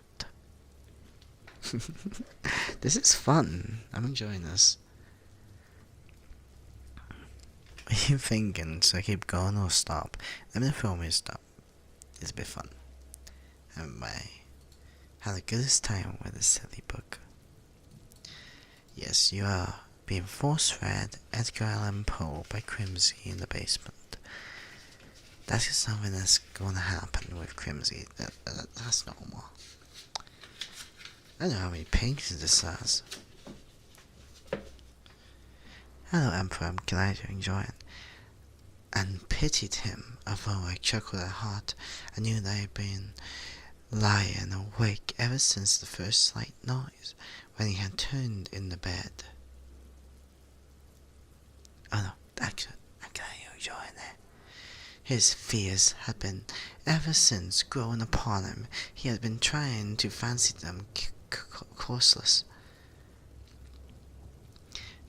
This is fun. I'm enjoying this. Are you thinking, should I keep going or stop? Let me know if you want me to stop. It's a bit fun. And I had the goodest time with this silly book. Yes, you are being force-fed Edgar Allan Poe by Crimsey in the basement. That's just something that's going to happen with Crimsey. That's normal. I don't know how many pages this has. Hello, Emperor, I'm glad you're enjoying. And pitied him, although I chuckled at heart. I knew that I had been lying awake ever since the first slight noise, when he had turned in the bed. Oh no, actually, I'm glad you're enjoying it. His fears had been ever since growing upon him. He had been trying to fancy them causeless,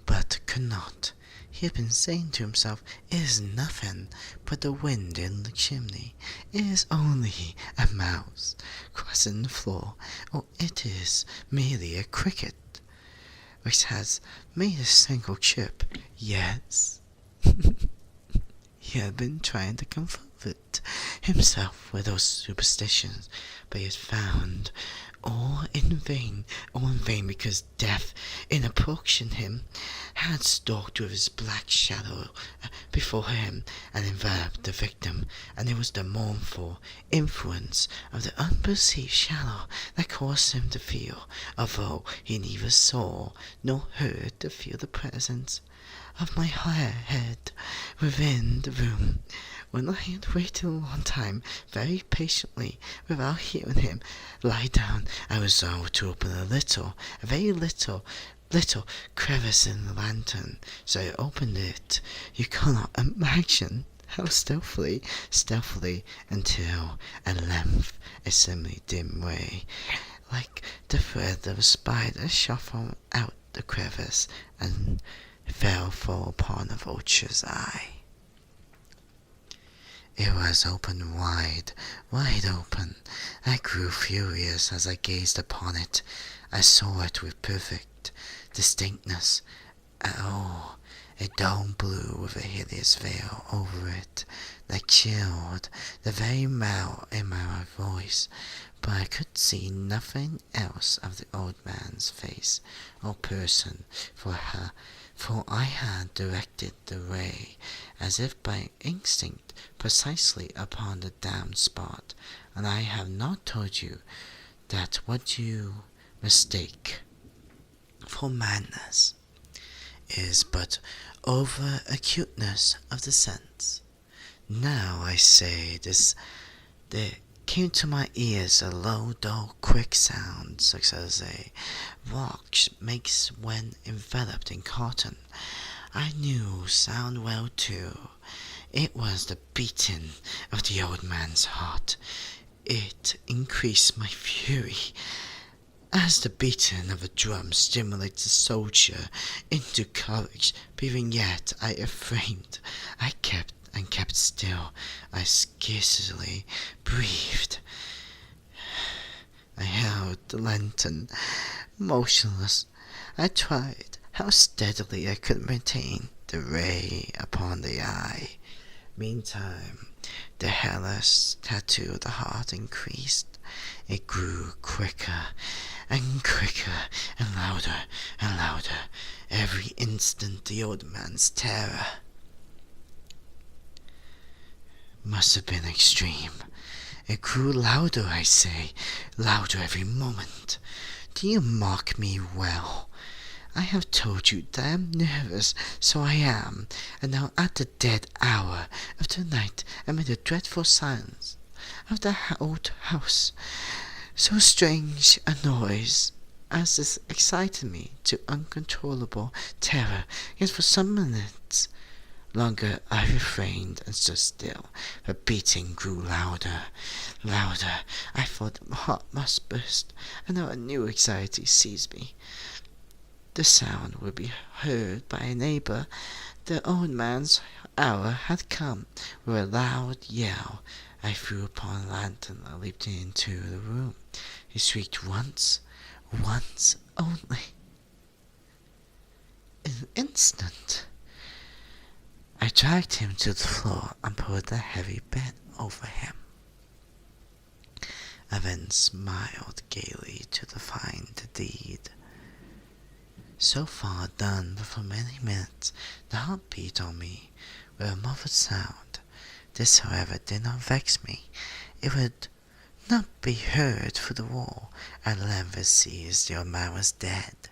but could not. He had been saying to himself, it is nothing but the wind in the chimney. It is only a mouse crossing the floor, or it is merely a cricket which has made a single chirp. Yes. He had been trying to comfort himself with those superstitions, but he had found all in vain, because death, in approaching him, had stalked with his black shadow before him and enveloped the victim, and it was the mournful influence of the unperceived shadow that caused him to feel, although he neither saw nor heard, to feel the presence of my head within the room. When I had waited a long time, very patiently, without hearing him lie down, I resolved to open a very little crevice in the lantern. So I opened it. You cannot imagine how stealthily, until at length a semi-dim ray, like the thread of a spider, shot from out the crevice and fell full upon a vulture's eye. It was open wide open. I grew furious as I gazed upon it. I saw it with perfect distinctness. Oh, a dull blue with a hideous veil over it that chilled the very marrow in my voice. But I could see nothing else of the old man's face or person, for I had directed the ray, as if by instinct, precisely upon the damned spot, and I have not told you that what you mistake for madness is but over acuteness of the sense. Now I say this, there came to my ears a low, dull, quick sound, such as a watch makes when enveloped in cotton. I knew sound well too. It was the beating of the old man's heart. It increased my fury, as the beating of a drum stimulates a soldier into courage. Being yet afraid, I kept still. I scarcely breathed. I held the lantern motionless. I tried how steadily I could maintain the ray upon the eye. Meantime, the hairless tattoo of the heart increased. It grew quicker and quicker and louder, every instant the old man's terror must have been extreme. It grew louder, I say, louder every moment. Do you mark me well? I have told you that I am nervous, so I am, and now at the dead hour of the night, amid the dreadful silence of the old house, so strange a noise as this excited me to uncontrollable terror, yet for some minutes longer I refrained and stood still. The beating grew louder. I thought my heart must burst, and now a new anxiety seized me. The sound would be heard by a neighbour. The old man's hour had come. With a loud yell, I threw upon a lantern and leaped into the room. He shrieked once only. In an instant, I dragged him to the floor and pulled the heavy bed over him. I then smiled gaily to find the deed so far done, but for many minutes the heart beat on me with a muffled sound. This, however, did not vex me. It would not be heard through the wall. At length it ceased. The old man was dead.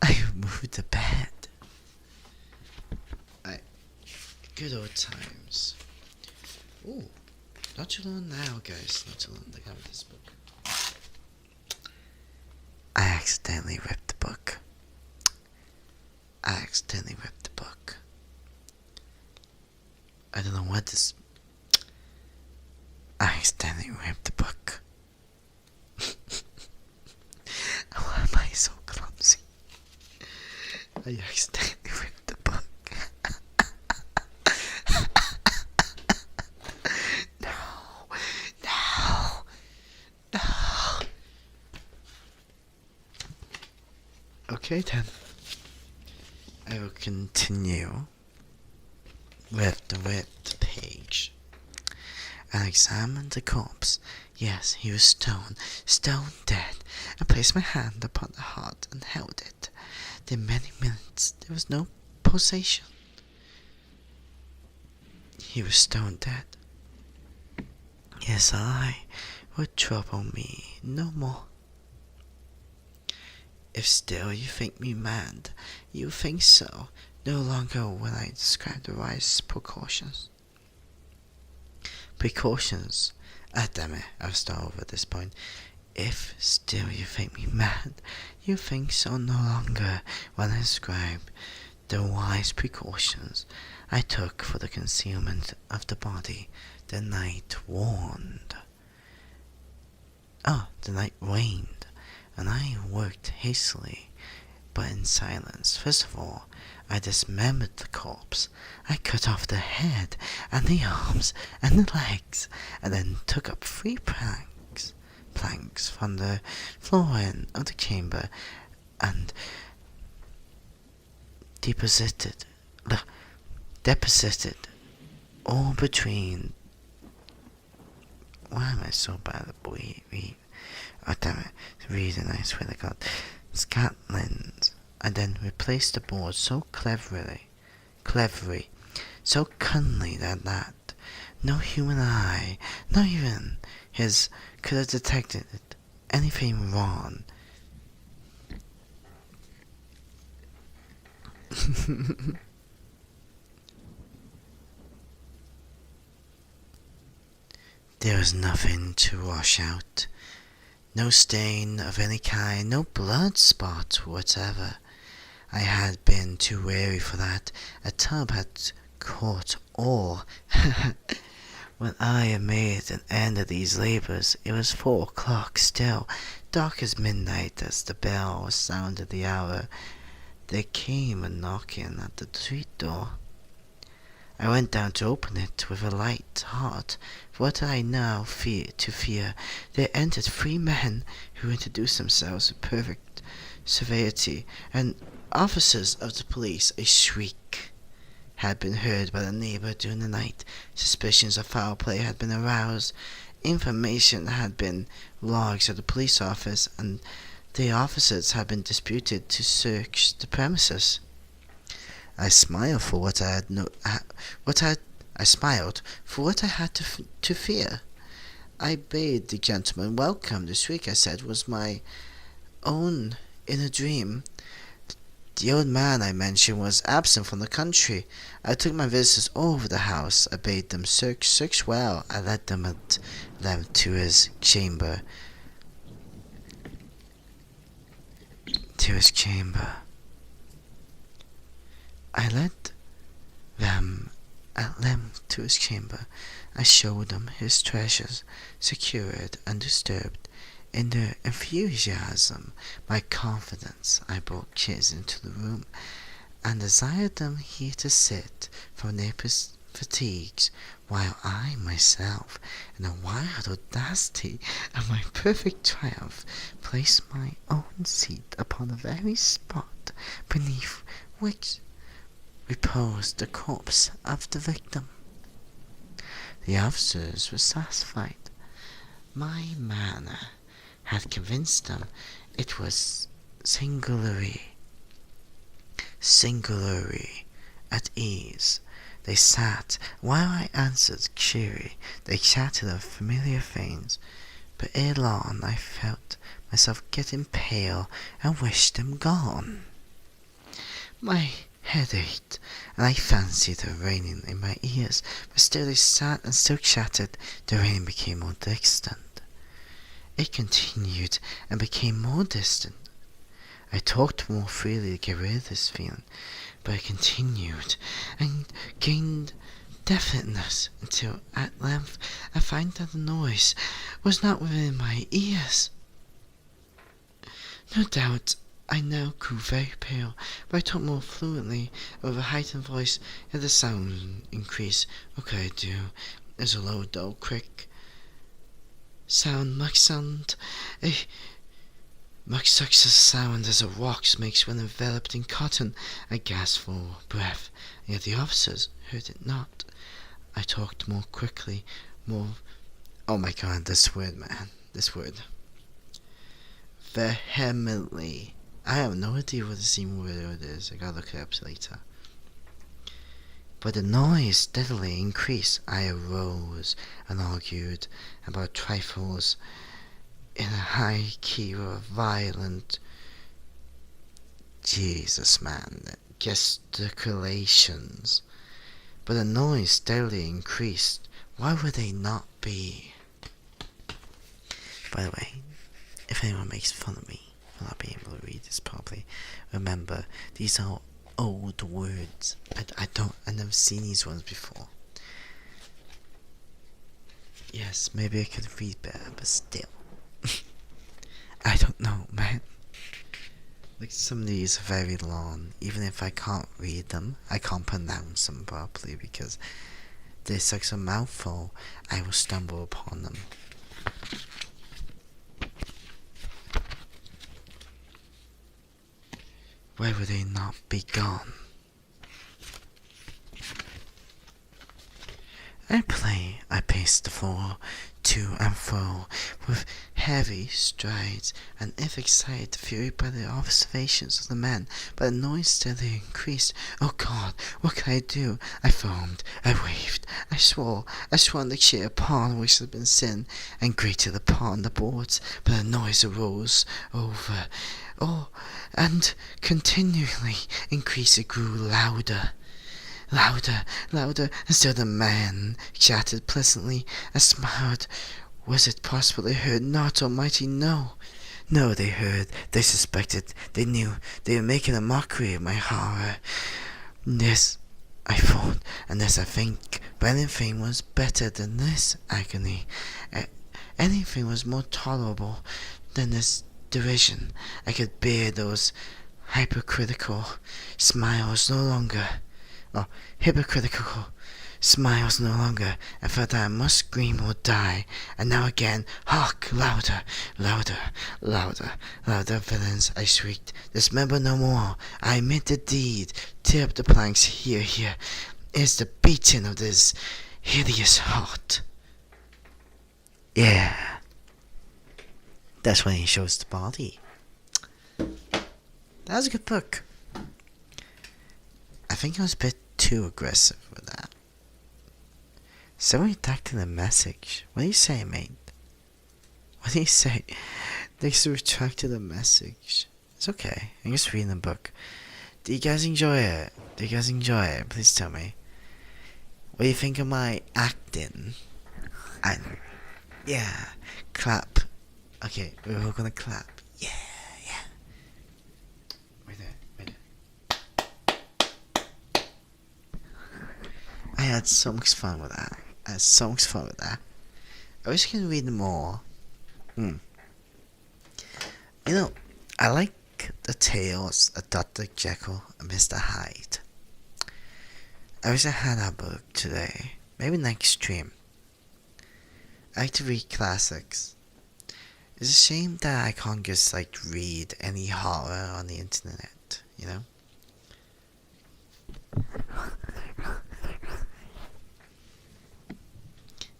I removed the bed. Good old times. Ooh, not too long now, guys. Not too long to have this book. I accidentally ripped the book. I don't know what this. I accidentally ripped the book. Why am I so clumsy? I accidentally ripped the book. No. Okay then. I will continue with the ripped page and examine the corpse. Yes, he was stone dead, and placed my hand upon the heart and held it. In many minutes there was no pulsation. He was stone dead. His eye would trouble me no more. If still you think me mad, you think so no longer when I describe the wise precautions. Damn it, I'll start over at this point. If still you think me mad, you think so no longer when I describe the wise precautions I took for the concealment of the body. The night rained, and I worked hastily, but in silence. First of all, I dismembered the corpse. I cut off the head, and the arms, and the legs, and then took up 3 planks from the floor end of the chamber, and deposited all between. Why am I so bad at read? Oh damn it, reading, I swear to God. Scatlins. I then replaced the board so cleverly, so cunningly that no human eye, not even his, could have detected anything wrong. There was nothing to wash out. No stain of any kind, no blood spot whatever. I had been too wary for that. A tub had caught all. When I had made an end of these labours, it was 4 o'clock still, dark as midnight. As the bell sounded the hour, there came a knocking at the street door. I went down to open it with a light heart. What did I now fear? There entered 3 men who introduced themselves with perfect severity, and officers of the police, a shriek had been heard by the neighbor during the night. Suspicions of foul play had been aroused. Information had been logged at the police office, and the officers had been disputed to search the premises. I smiled for what I had to fear. I bade the gentleman welcome. The shriek, I said, was my own in a dream. The old man I mentioned was absent from the country. I took my visitors over the house. I bade them search well. I led them to his chamber. I led them at length to his chamber. I showed them his treasures, secured, undisturbed. In their enthusiasm, my confidence, I brought kids into the room, and desired them here to sit from their fatigues, while I myself, in a wild audacity of my perfect triumph, placed my own seat upon the very spot beneath which reposed the corpse of the victim. The officers were satisfied. My manner had convinced them it was singularly at ease. They sat while I answered query. They chatted of familiar things, but ere long I felt myself getting pale and wished them gone. My head ached, and I fancied the raining in my ears, but still they sat and still chatted. The rain became more distant. It continued and became more distant. I talked more freely to get rid of this feeling, but it continued and gained definiteness until at length I found that the noise was not within my ears. No doubt I now grew very pale, but I talked more fluently with a heightened voice, yet the sound increased. What could I do? It was a low, dull, quick sound, much such a sound as a rock makes when enveloped in cotton. I gasped for breath, and yet the officers heard it not. I talked more quickly, more... Oh my god, this word, man. This word. Vehemently. I have no idea what the same word is. I gotta look it up later. But the noise steadily increased. I arose and argued about trifles in a high key of violent... Jesus, man. Gesticulations. But the noise steadily increased. Why would they not be? By the way, if anyone makes fun of me for not being able to read this properly, remember, these are old words. I've never seen these ones before. Yes, maybe I could read better, but still. I don't know, man. Like, some of these are very long. Even if I can't read them, I can't pronounce them properly because they're such a mouthful, I will stumble upon them. Why would they not be gone? I paced the floor to and fro with heavy strides, and if excited, fury by the observations of the men, but the noise steadily increased. Oh God, what could I do? I foamed, I waved, I swore on the chair upon which had been sitting, and grated upon the boards, but the noise arose over, and continually increased. It grew louder, and still the man chatted pleasantly. I smiled. Was it possible they heard not? Almighty, no. No, they heard, they suspected, they knew, they were making a mockery of my horror. This, I thought, and this I think, but anything was better than this agony. Anything was more tolerable than this derision. I could bear those hypocritical smiles no longer. Oh, hypocritical smiles no longer. I felt that I must scream or die. And now again, hark! Louder, louder, louder, louder, villains, I shrieked. Dismember no more. I admit the deed. Tear up the planks. Here, here is the beating of this hideous heart. Yeah. That's when he shows the body. That was a good book. I think I was a bit too aggressive with that. So retracting the message. What do you say, mate? What do you say? Thanks for retracting the message. It's okay. I'm just reading the book. Do you guys enjoy it? Do you guys enjoy it? Please tell me. What do you think of my acting? Yeah. Clap. Okay, we're all gonna clap. Yeah, yeah. Right there, right there. I had so much fun with that. I wish I could read more. You know, I like the tales of Dr. Jekyll and Mr. Hyde. I wish I had that book today. Maybe next stream. I like to read classics. It's a shame that I can't just read any horror on the internet, you know?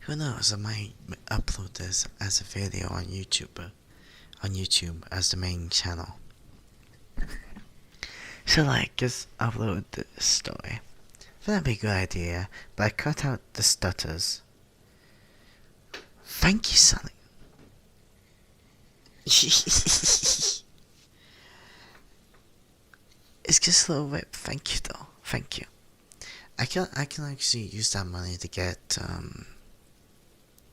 Who knows, I might upload this as a video on YouTube as the main channel. So just upload this story. That'd be a good idea, but I cut out the stutters. Thank you, Sonny. It's just a little bit. Thank you, though. Thank you. I can actually use that money to get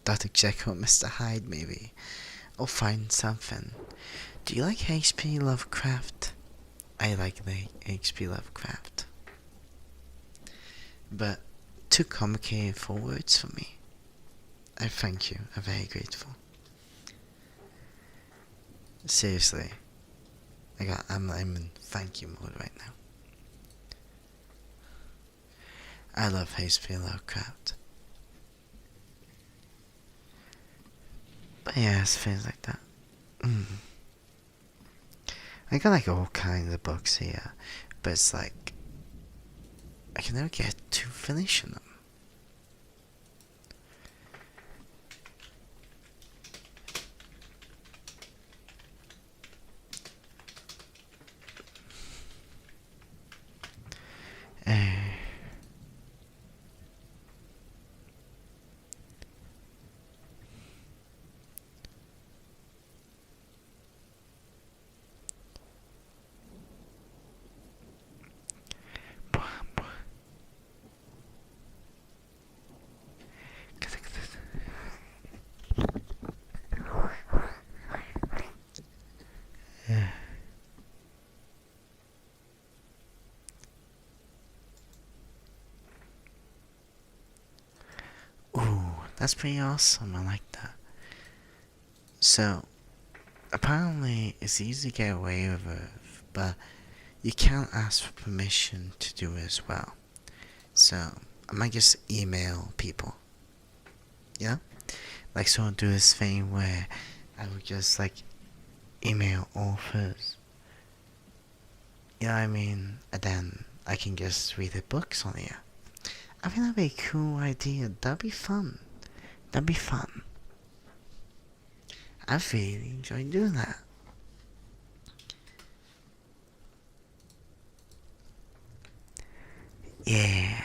Dr. Jekyll and Mr. Hyde, maybe, or find something. Do you like H.P. Lovecraft? I like the H.P. Lovecraft, but too complicated for words for me. I thank you. I'm very grateful. Seriously, I'm in thank you mode right now. I love H.P. Lovecraft. But yeah, it's things like that. I got all kinds of books here, but it's I can never get to finishing them. Ooh, that's pretty awesome. I like that. So, apparently it's easy to get away with it, but you can't ask for permission to do it as well. So, I might just email people. Yeah? So I'll do this thing where I would just email authors. You know what I mean? And then I can just read the books on here. I think that'd be a cool idea. That'd be fun. That'd be fun. I really enjoy doing that. Yeah.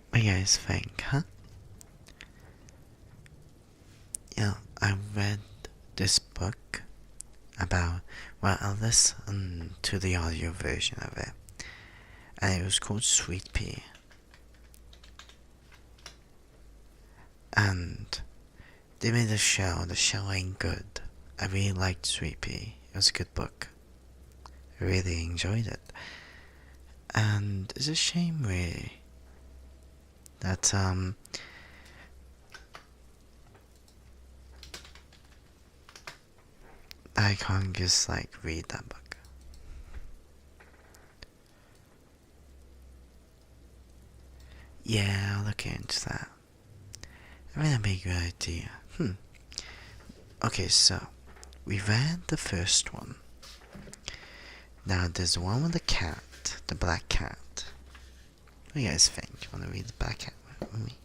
What do you guys think, huh? Yeah, I read this book about, I listened to the audio version of it, and it was called Sweet Pea. And they made a show. The show ain't good. I really liked Sweet Pea. It was a good book. I really enjoyed it. And it's a shame, really, that I can't just read that book. Yeah, I'll look into that. I think that'd be a good idea. Okay, so we read the first one. Now there's the one with the cat, the black cat. What do you guys think? Want to read the black cat with me?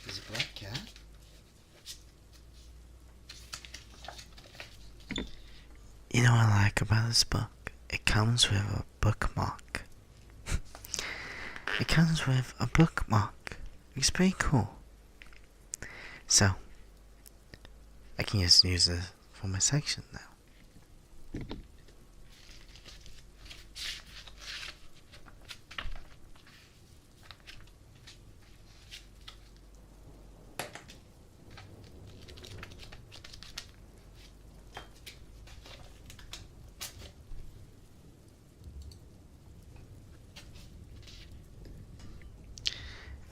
There's a black cat. You know what I like about this book? It comes with a bookmark. It comes with a bookmark. It's pretty cool. So, I can just use it for my section now.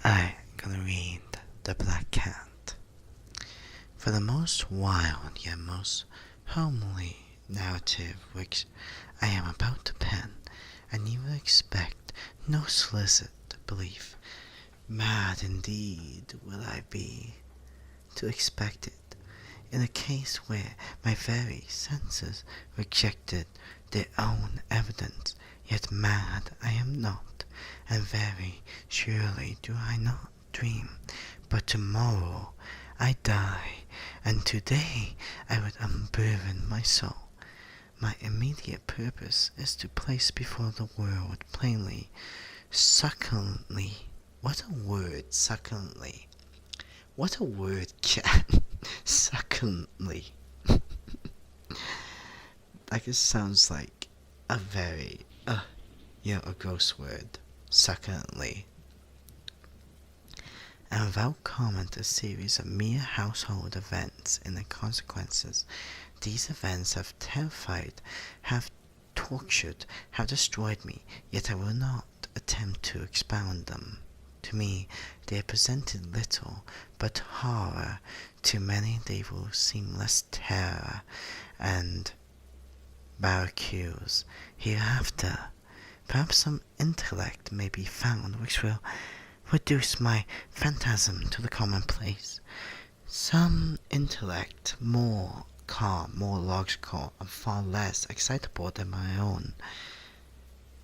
I'm gonna read The Black Cat. For the most wild yet most homely narrative which I am about to pen, I neither expect nor solicit belief. Mad indeed will I be to expect it, in a case where my very senses rejected their own evidence, yet mad I am not, and very surely do I not dream, but tomorrow I die, and today I would unburden my soul. My immediate purpose is to place before the world plainly, succulently. What a word, succulently. What a word, cat. Succulently. Like it sounds like a very, a gross word. Succulently. And without comment, a series of mere household events and their consequences. These events have terrified, have tortured, have destroyed me, yet I will not attempt to expound them. To me, they have presented little but horror. To many they will seem less terror and barbecues hereafter. Perhaps some intellect may be found which will reduce my phantasm to the commonplace. Some intellect more calm, more logical, and far less excitable than my own,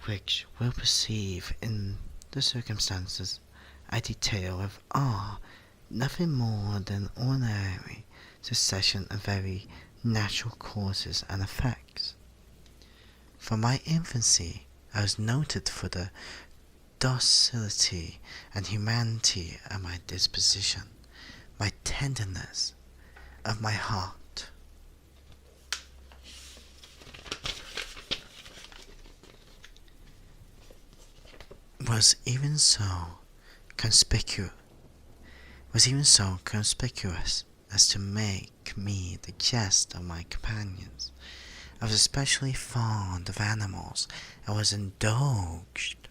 which will perceive in the circumstances I detail with awe nothing more than ordinary succession of very natural causes and effects. From my infancy I was noted for the docility and humanity of my disposition, my tenderness of my heart. Was even so conspicuous as to make me the jest of my companions. I was especially fond of animals, and was indulged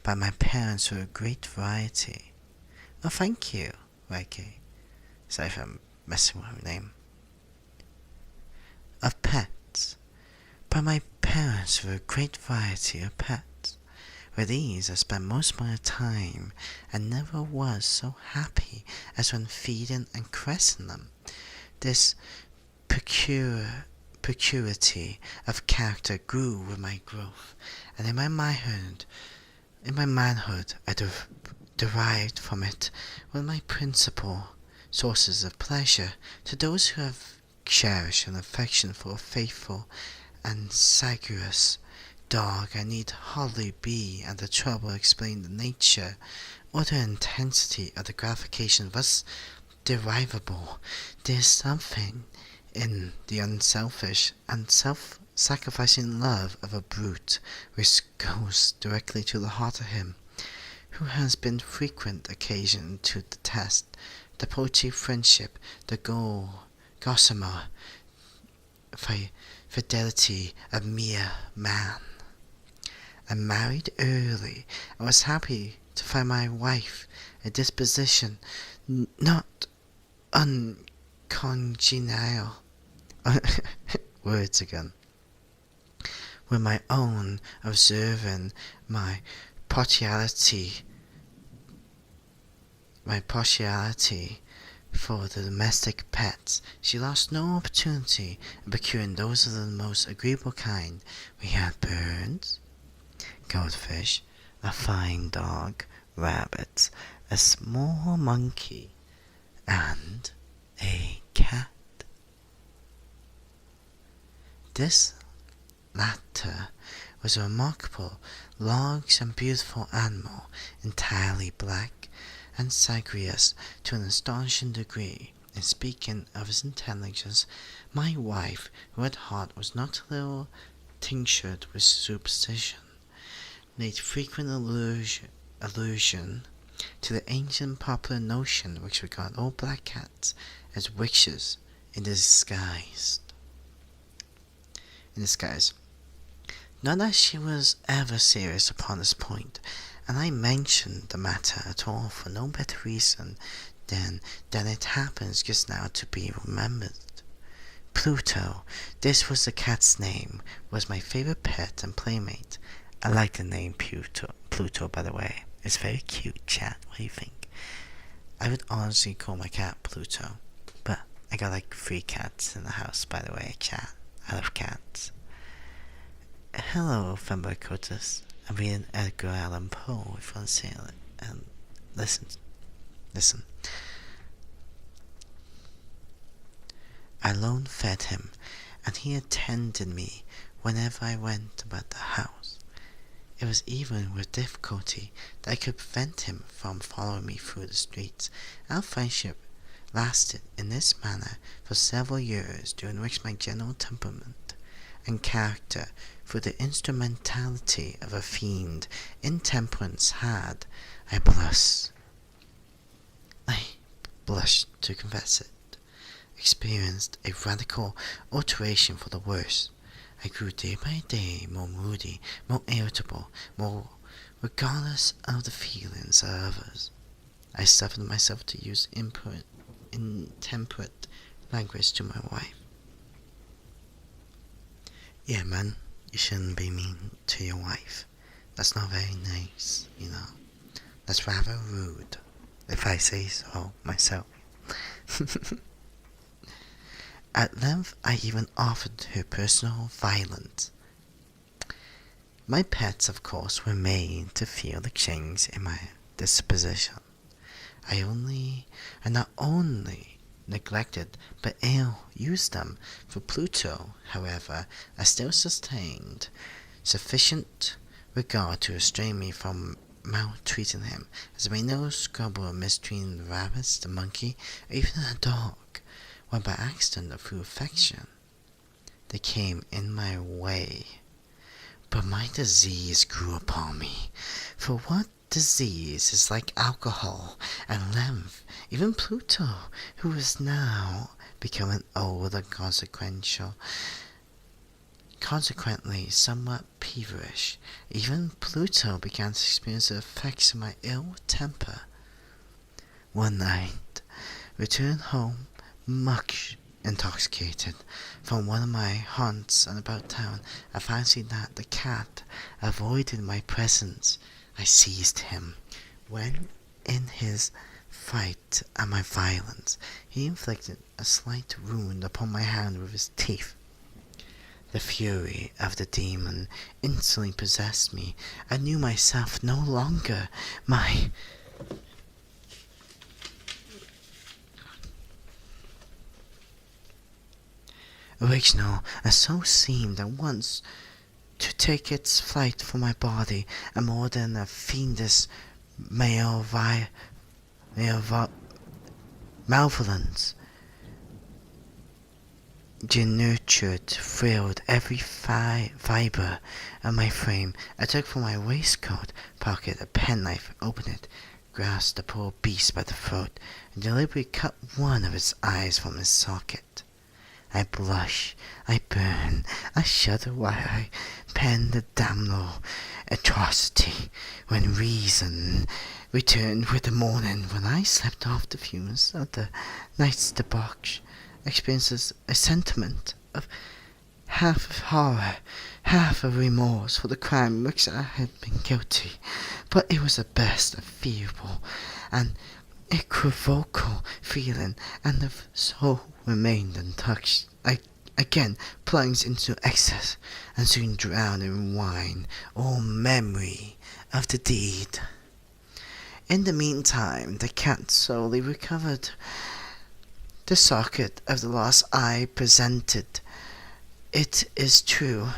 by my parents with a great variety. Oh, thank you, Reggie. Sorry if I'm messing with her name. Of pets. By my parents with a great variety of pets. With these I spent most of my time, and never was so happy as when feeding and caressing them. This peculiarity of character grew with my growth, and in my manhood I derived from it one of my principal sources of pleasure. To those who have cherished an affection for a faithful and sagacous dog, I need hardly be at the trouble to explain the nature or the intensity of the gratification thus derivable. There is something in the unselfish and self-sacrificing love of a brute which goes directly to the heart of him who has been frequent occasion to detest the poultry friendship, the gossamer fidelity of mere man. I married early, and was happy to find my wife a disposition not uncongenial words again, with my own observing my partiality for the domestic pets, she lost no opportunity in procuring those of the most agreeable kind. We had birds, goldfish, a fine dog, rabbits, a small monkey, and a cat. This latter was a remarkable, large and beautiful animal, entirely black, and sagrious to an astonishing degree. In speaking of his intelligence, my wife, who at heart was not a little tinctured with superstition, made frequent allusion to the ancient popular notion which regarded all black cats as witches in disguise. Not that she was ever serious upon this point, and I mentioned the matter at all for no better reason than that it happens just now to be remembered. Pluto, this was the cat's name, was my favorite pet and playmate. I like the name Pluto, by the way. It's very cute, chat. What do you think? I would honestly call my cat Pluto, but I got like 3 cats in the house, by the way, chat. I love cats. Hello, Femboy Cotus. I'm reading Edgar Allan Poe, if you want to say it. And listen. I alone fed him, and he attended me whenever I went about the house. It was even with difficulty that I could prevent him from following me through the streets. Our friendship lasted in this manner for several years, during which my general temperament and character, through the instrumentality of a fiend intemperance, had, I blush to confess it, experienced a radical alteration for the worse. I grew day by day more moody, more irritable, more regardless of the feelings of others. I suffered myself to use intemperate language to my wife. Yeah, man, you shouldn't be mean to your wife. That's not very nice, you know. That's rather rude, if I say so myself. At length, I even offered her personal violence. My pets, of course, were made to feel the change in my disposition. I not only neglected but ill-used them. For Pluto, however, I still sustained sufficient regard to restrain me from maltreating him, as I made no scruple of mistreating the rabbits, the monkey, or even the dog, when by accident or through affection they came in my way. But my disease grew upon me, for what disease is like alcohol? At length, even Pluto, who was now becoming old and consequently somewhat peevish, even Pluto began to experience the effects of my ill temper. One night, returned home much intoxicated from one of my haunts and about town, I fancied that the cat avoided my presence. I seized him, when in his fright at my violence, he inflicted a slight wound upon my hand with his teeth. The fury of the demon instantly possessed me. I knew myself no longer. My original, and so seemed at once to take its flight from my body, and more than a fiendish malevolence denatured, thrilled every fibre of my frame. I took from my waistcoat pocket a penknife, opened it, grasped the poor beast by the throat, and deliberately cut one of its eyes from its socket. I blush, I burn, I shudder while I pen the damnable atrocity, when reason returned with the morning. When I slept off the fumes of the night's debauch, experiences a sentiment of half of horror, half of remorse for the crime which I had been guilty, but it was at best a feeble and equivocal feeling, and the soul remained untouched. I again plunged into excess, and soon drowned in wine all memory of the deed. In the meantime, the cat slowly recovered. The socket of the lost eye presented, it is true,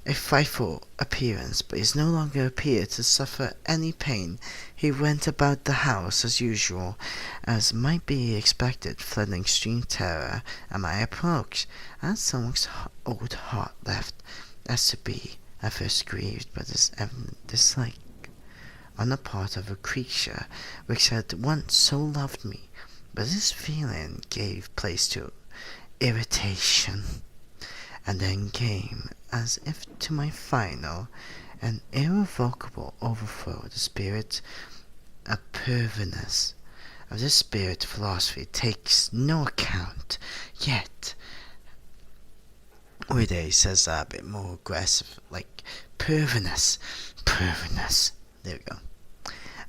a frightful appearance, but he no longer appeared to suffer any pain. He went about the house as usual, as might be expected, fled in extreme terror at my approach, and so much old heart left as to be at first grieved by this evident dislike on the part of a creature which had once so loved me. But this feeling gave place to irritation, and then came, as if to my final and irrevocable overthrow, the spirit of perverness. Of this spirit philosophy takes no account, yet Uday says that a bit more aggressive, like perverness, there we go.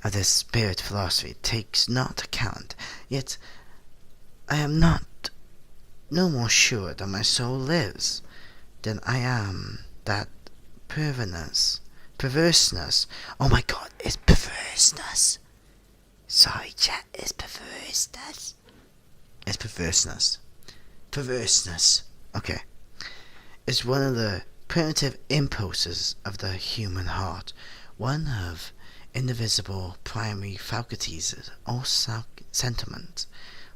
Of this spirit philosophy takes not account, yet I am not no more sure that my soul lives than I am that perverseness. Oh my god, it's perverseness. Sorry, chat, it's perverseness. It's perverseness. Perverseness. Okay. It's one of the primitive impulses of the human heart, one of indivisible primary faculties, or sentiments,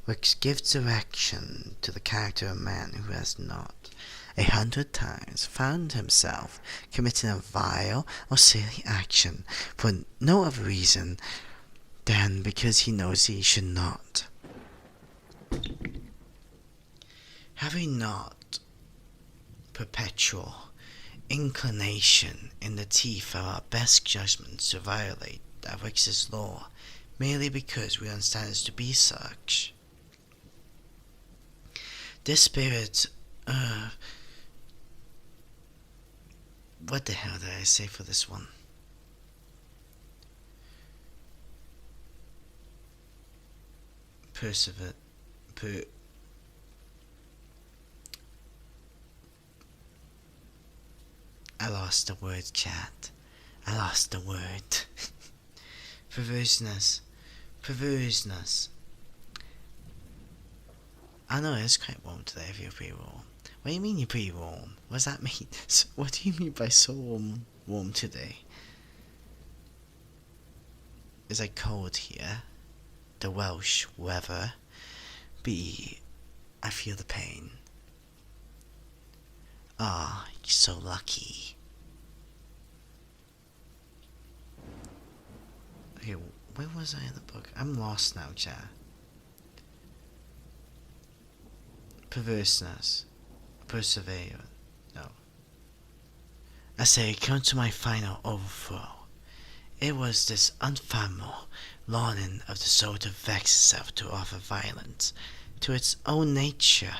which gives direction to the character of man who has not 100 times found himself committing a vile or silly action for no other reason than because he knows he should not. Having not perpetual inclination in the teeth of our best judgments to violate that which is law, merely because we understand it to be such. This spirit, what the hell did I say for this one? I lost the word, chat. I lost the word. Perverseness. I know it's quite warm today if you're pretty warm. What do you mean you're pretty warm? What does that mean? What do you mean by so warm today? It's like cold here. The Welsh weather. B, I feel the pain. Ah, you're so lucky. Okay, where was I in the book? I'm lost now, chat. Perverseness. Persevere. No. I say, come to my final overthrow. It was this unfathomable longing of the soul to vex itself, to offer violence to its own nature,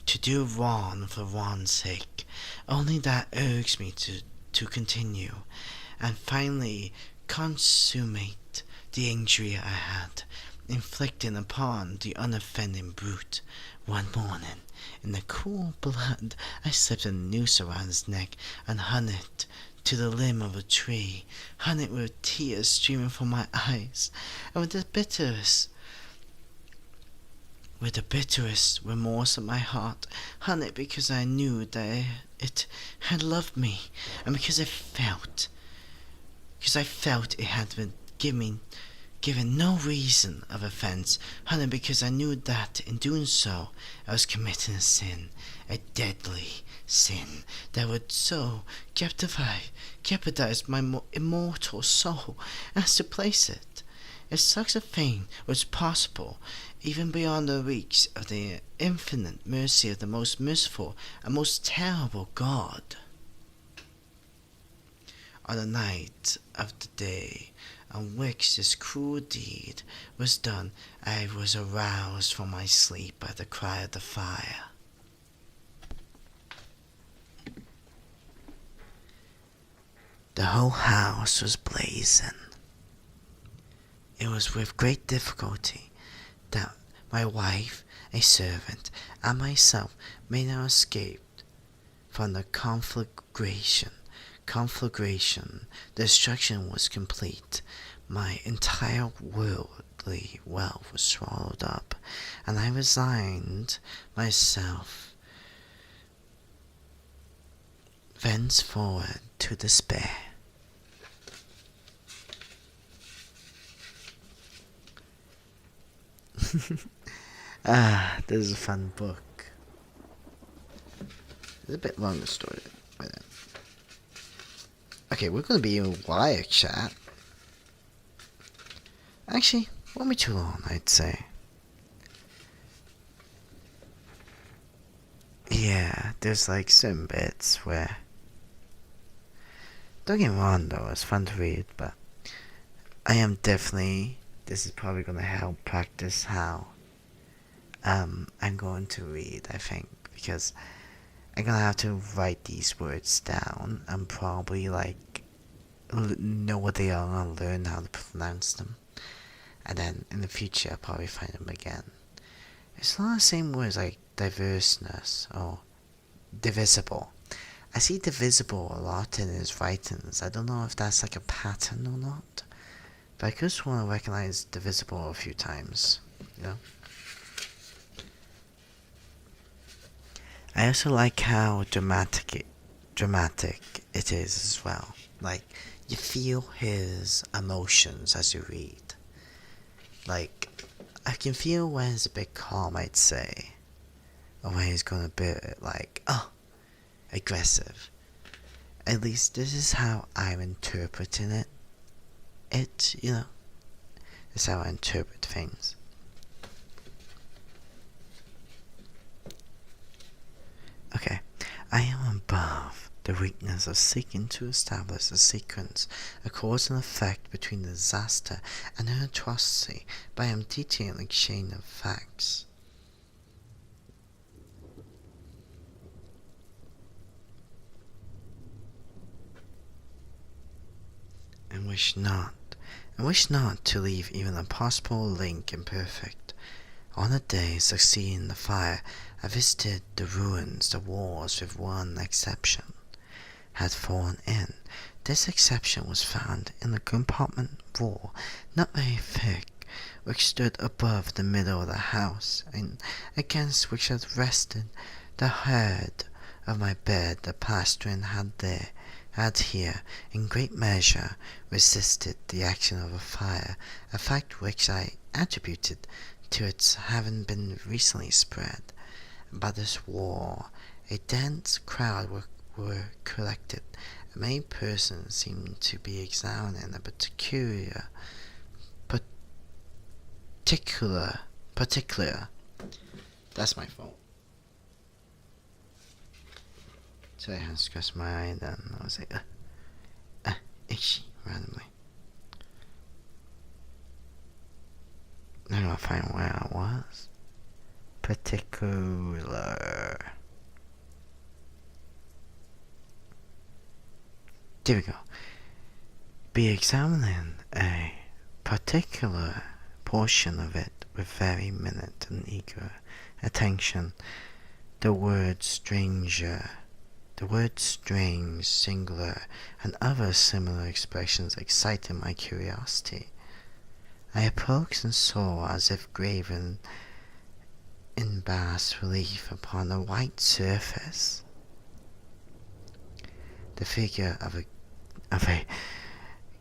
to do wrong for wrong's sake, only that urged me to continue, and finally consummate the injury I had inflicted upon the unoffending brute. One morning, in the cool blood, I slipped a noose around his neck and hung it to the limb of a tree, hung it with tears streaming from my eyes, and with the bitterest remorse of my heart, hung it because I knew that it had loved me, and because I felt it had been given no reason of offense, hung it because I knew that in doing so I was committing a sin, a deadly sin that would so jeopardize my immortal soul as to place it, if such a thing was possible, even beyond the reach of the infinite mercy of the most merciful and most terrible God. On the night of the day on which this cruel deed was done, I was aroused from my sleep by the cry of the fire. The whole house was blazing. It was with great difficulty that my wife, a servant, and myself made our escape from the conflagration. Destruction was complete. My entire worldly wealth was swallowed up, and I resigned myself thenceforward to despair. This is a fun book. It's a bit longer story, but okay, we're gonna be in wire chat. Actually, won't be too long, I'd say. Yeah, there's like certain bits where, don't get me wrong though, it's fun to read, but I am definitely, this is probably gonna help practice how I'm going to read, I think, because I'm gonna have to write these words down and probably like know what they are and learn how to pronounce them, and then in the future I'll probably find them again. It's not the same words like diverseness or divisible. I see divisible a lot in his writings. I don't know if that's like a pattern or not, but I just want to recognize divisible a few times, you know? I also like how dramatic it is as well. Like, you feel his emotions as you read. Like, I can feel when he's a bit calm, I'd say, or when he's going a bit like, aggressive. At least this is how I'm interpreting it. You know, this is how I interpret things. Okay, I am above the weakness of seeking to establish a sequence, a cause and effect between the disaster and an atrocity, but I am detailing a chain of facts. And wish not to leave even a possible link imperfect. On the day succeeding the fire, I visited the ruins. The walls, with one exception, had fallen in. This exception was found in the compartment wall, not very thick, which stood above the middle of the house, and against which had rested the head of my bed. The plastering had here, in great measure, resisted the action of a fire, a fact which I attributed to its having been recently spread. By this wall, a dense crowd were collected, and many persons seemed to be examining a particular. That's my fault. So I had scratched my eye, then I was like, itchy, randomly. I'm gonna find where I was. Particular. There we go. Be examining a particular portion of it with very minute and eager attention. The word stranger, the word strange, singular, and other similar expressions excited my curiosity. I approached and saw, as if graven in bas relief upon a white surface, the figure of a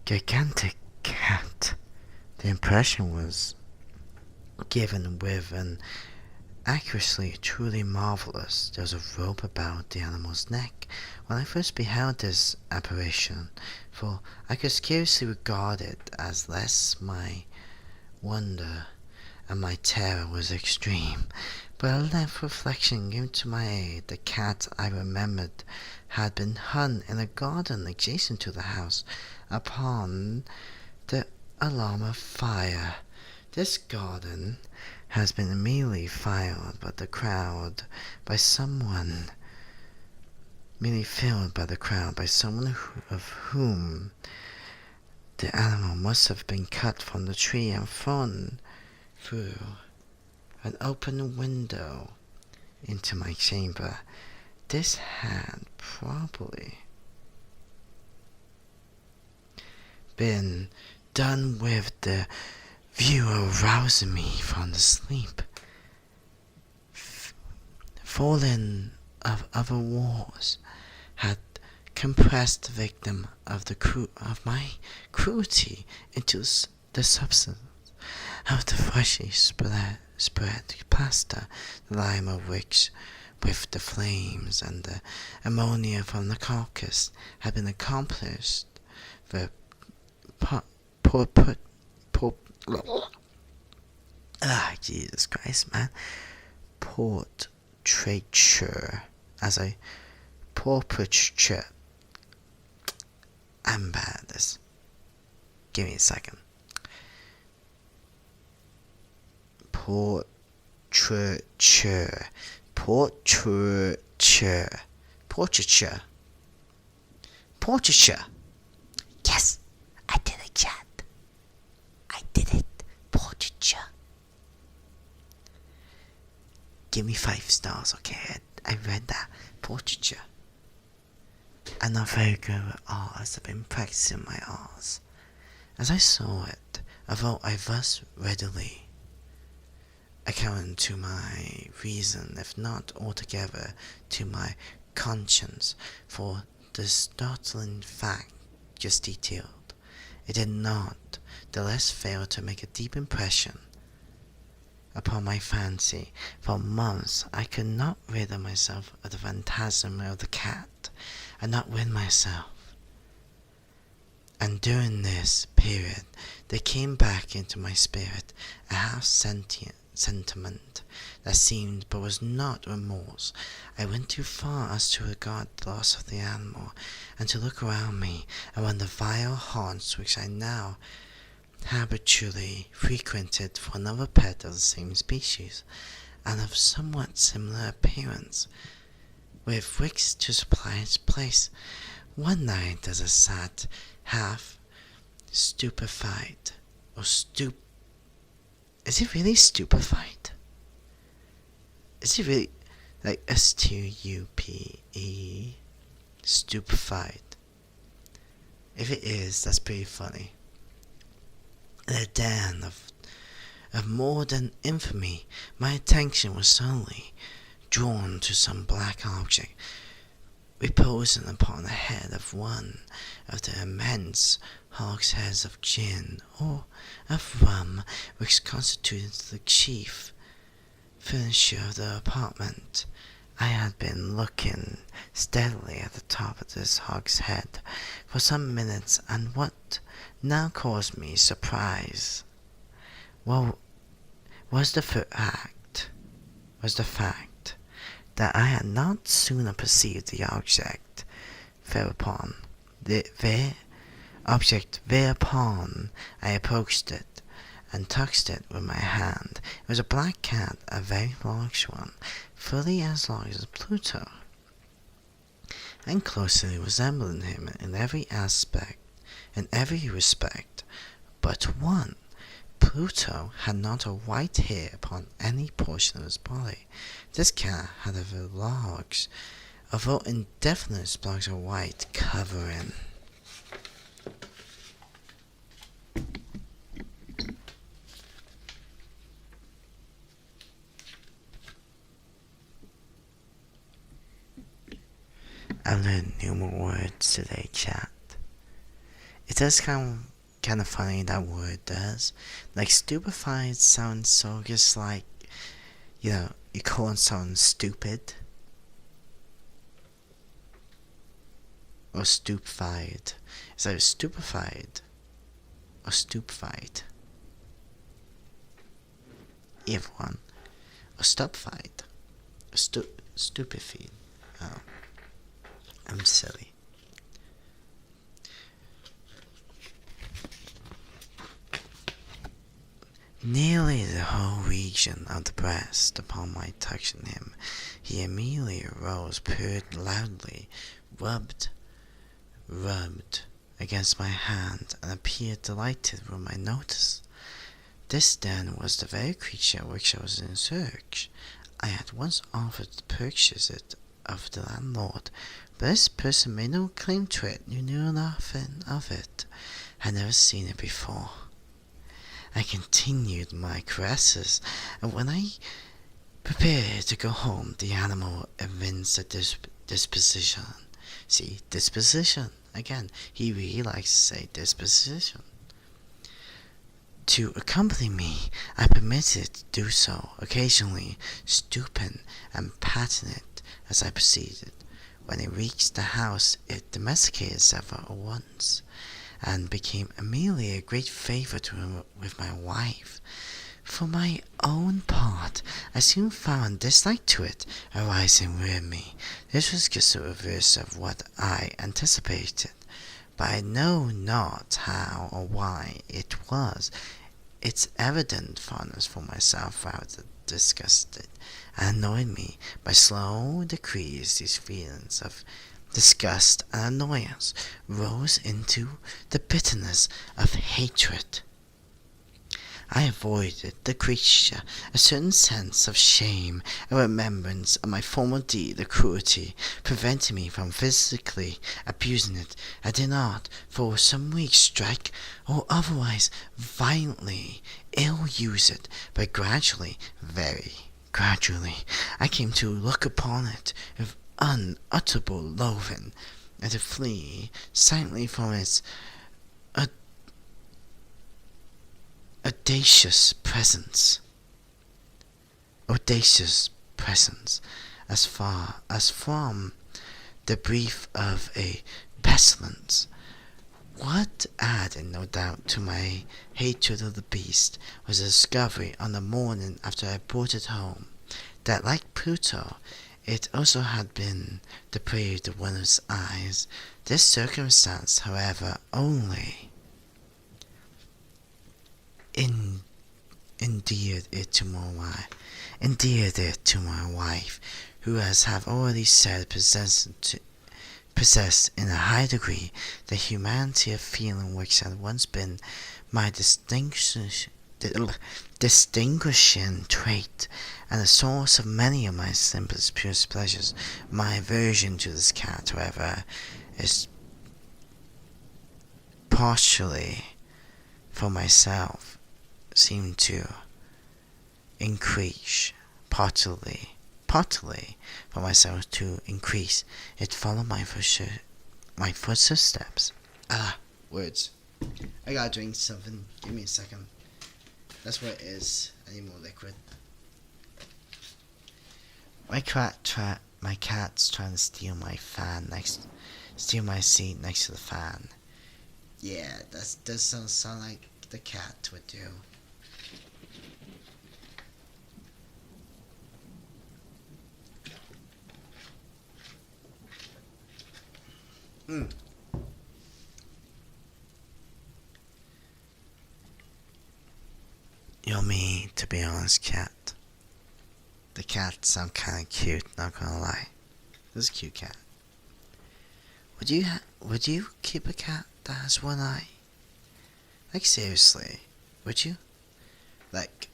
gigantic cat. The impression was given with an accuracy truly marvelous. There was a rope about the animal's neck. When I first beheld this apparition, for I could scarcely regard it as less, my wonder and my terror was extreme, but at length reflection came to my aid. The cat, I remembered, had been hung in a garden adjacent to the house. Upon the alarm of fire. This garden has been immediately filled by the crowd by someone of whom the animal must have been cut from the tree and thrown through an open window into my chamber. This had probably been done with the view of rousing me from the sleep, fallen of other wars, had compressed the victim of my cruelty into the substance of the freshly spread pasta, the lime of which, with the flames and the ammonia from the carcass, had been accomplished the Jesus Christ, man. Portraiture. Portraiture. I'm bad at this. Give me a second. Portraiture. Portraiture. Portraiture. Portraiture. Yes, I did it, chat. I did it. Portraiture. Give me 5 stars, okay? I read that. Portraiture. I'm not very good with R's. I've been practicing my R's. As I saw it, although I thus readily account to my reason, if not altogether to my conscience, for the startling fact just detailed, it did not the less fail to make a deep impression upon my fancy. For months I could not rid of myself of the phantasm of the cat, and not win myself. And during this period there came back into my spirit a half sentiment that seemed but was not remorse. I went too far as to regard the loss of the animal, and to look around me among the vile haunts which I now habitually frequented for another pet of the same species, and of somewhat similar appearance, with which to supply its place. One night, as I sat half stupefied, is it really stupefied? Is it really like S-T-U-P-E? Stupefied. If it is, that's pretty funny. In a den of more than infamy, my attention was suddenly drawn to some black object reposing upon the head of one of the immense hogsheads of gin or of rum which constituted the chief furniture of the apartment. I had been looking steadily at the top of this hogshead for some minutes, and what now caused me surprise was the fact that I had not sooner perceived the object thereupon I approached it and touched it with my hand. It was a black cat, a very large one, fully as large as Pluto, and closely resembling him in every respect but one. Pluto had not a white hair upon any portion of his body. This cat had a very large, although indefinite splotch of white covering. I learned new more words today, chat. It does kind of funny, that word does. Like, stupefied sounds so just like, you calling someone stupid. Or stupefied. Is that stupefied? Or stupefied? Either one. Or stupefied. Or stupefied. Oh. I'm silly. nearly the whole region of the breast. Upon my touching him, he immediately arose, purred loudly, rubbed against my hand, and appeared delighted with my notice. This then was the very creature which I was in search. I had once offered to purchase it of the landlord, but this person made no claim to it, knew nothing of it, had never seen it before. I continued my caresses, and when I prepared to go home, the animal evinced a disposition. See, disposition. Again, he really likes to say disposition. To accompany me, I permitted it to do so, occasionally stooping and patting it as I proceeded. When it reached the house, it domesticated itself at once, and became immediately a great favourite with my wife. For my own part, I soon found dislike to it arising within me. This was just the reverse of what I anticipated, but I know not how or why it was. Its evident fondness for myself rather disgusted and annoyed me. By slow degrees, these feelings of disgust and annoyance rose into the bitterness of hatred. I avoided the creature. A certain sense of shame, a remembrance of my former deed of cruelty, prevented me from physically abusing it. I did not, for some weeks, strike or otherwise violently ill-use it, but gradually, very gradually, I came to look upon it with unutterable loathing, and to flee silently from its audacious presence, as far as from the brief of a pestilence. What added, no doubt, to my hatred of the beast was the discovery on the morning after I brought it home, that, like Pluto, it also had been depraved of one of its eyes. This circumstance, however, only endeared it to my wife, who, as have already said, possessed in a high degree the humanity of feeling which had once been my distinguishing trait, and the source of many of my simplest, purest pleasures. My aversion to this cat, however, is partially for myself, seemed to increase, partly for myself to increase. It followed my footsteps. Words. I gotta drink something. Give me a second. That's what it is. I need more liquid. My cat's trying to steal my seat next to the fan. Yeah, that does sound like the cat would do. You're me, to be honest, cat. The cat sound kinda cute, not gonna lie. This is a cute cat. Would you keep a cat that has one eye? Like, seriously, would you? Like,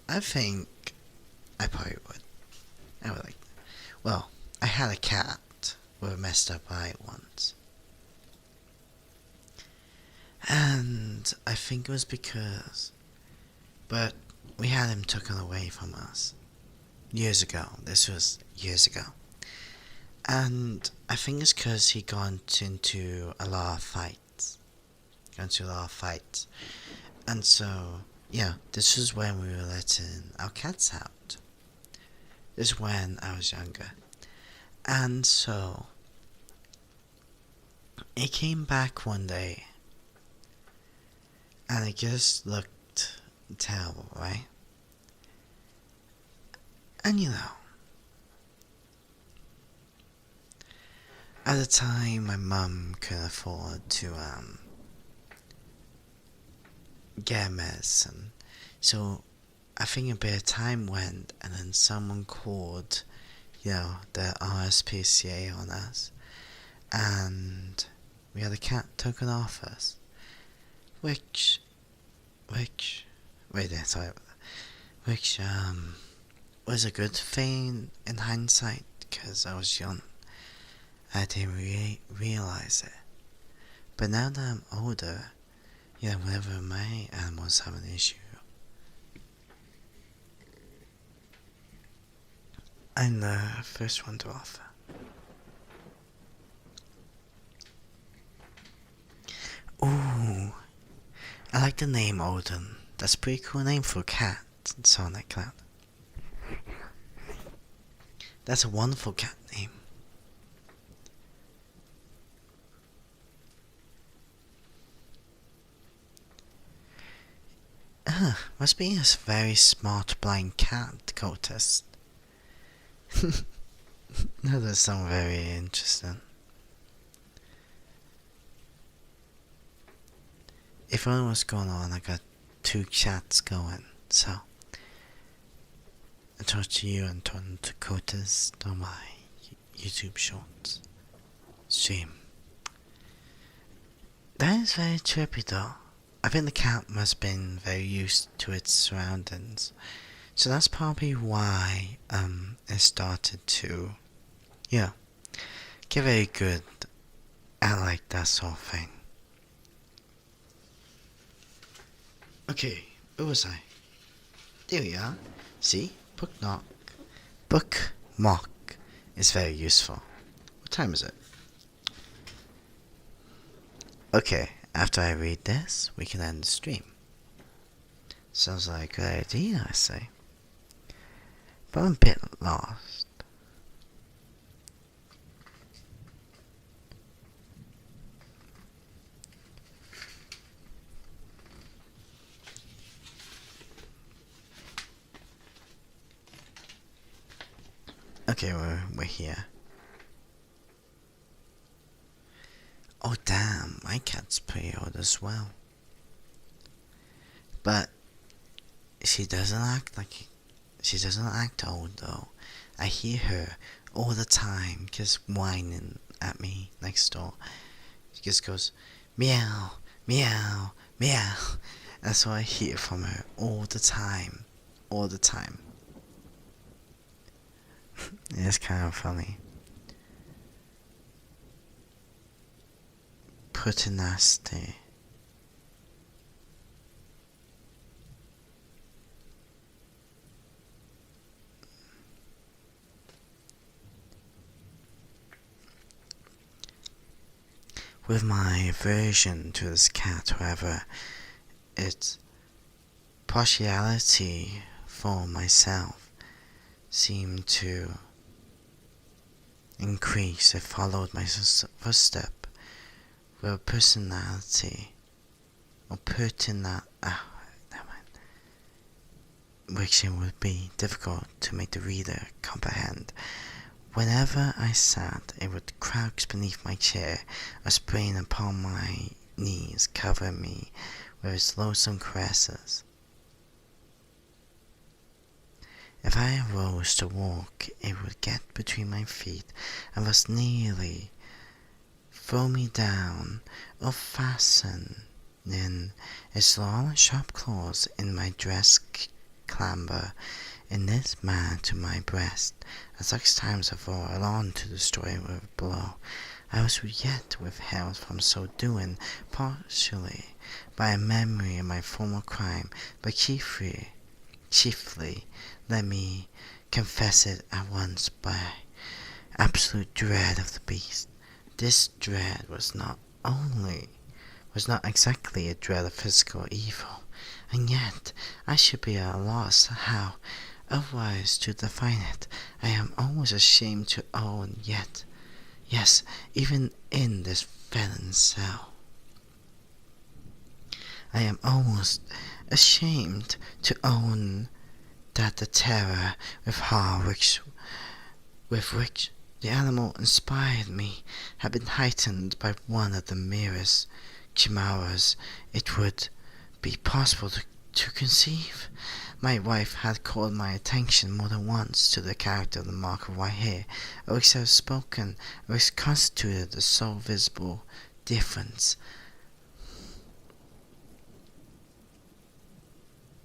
I think I probably would. I would like that. Well, I had a cat with a messed up eye once. And I think it was but we had him taken away from us. Years ago. This was years ago. And I think it's because he got into a lot of fights. And so, yeah, this was when we were letting our cats out. This is when I was younger. And so, he came back one day, and it just looked terrible, right? And you know, at the time my mum couldn't afford to get medicine, So I think a bit of time went, and then someone called, the RSPCA on us, and we had a cat taken off us, which, which was a good thing in hindsight, because I was young. I didn't realize it. But now that I'm older, whenever my animals have an issue, I'm the first one to offer. Ooh, I like the name Odin. That's a pretty cool name for a cat in Sonic Cloud. That's a wonderful cat name. Must be a very smart blind cat cultist. That does sound very interesting. If only what's going on, I got 2 chats going, so I talk to you and turn to cultist on my YouTube Shorts stream. That is very trippy though. I think the cat must have been very used to its surroundings. So that's probably why it started to, get very good at like that sort of thing. Okay, where was I? There we are. See? Bookmark is very useful. What time is it? Okay, after I read this, we can end the stream. Sounds like a good idea, I say. But I'm a bit lost. Okay, we're here. Oh damn, my cat's pretty old as well. But she doesn't act old though. I hear her all the time just whining at me next door. She just goes meow, meow, meow. That's what I hear from her all the time. It's kind of funny. Pretty nasty. With my aversion to this cat, however, its partiality for myself seemed to increase. It followed my footstep with a personality or which it would be difficult to make the reader comprehend. Whenever I sat, it would crouch beneath my chair or spring upon my knees, covering me with its loathsome caresses. If I arose to walk, it would get between my feet and thus nearly throw me down or fasten in its long sharp claws in my dress, clamber in this manner to my breast. At such times I fall on to destroy with a blow. I was yet withheld from so doing, partially by a memory of my former crime, but chiefly, let me confess it at once, by absolute dread of the beast. This dread was not exactly a dread of physical evil, and yet I should be at a loss how otherwise to define it. I am almost ashamed to own, yet, yes, even in this felon's cell, I am almost ashamed to own that the terror with which the animal inspired me had been heightened by one of the merest chimeras it would be possible to to conceive. My wife had called my attention more than once to the character of the mark of white hair, which I have spoken, which constituted the sole visible difference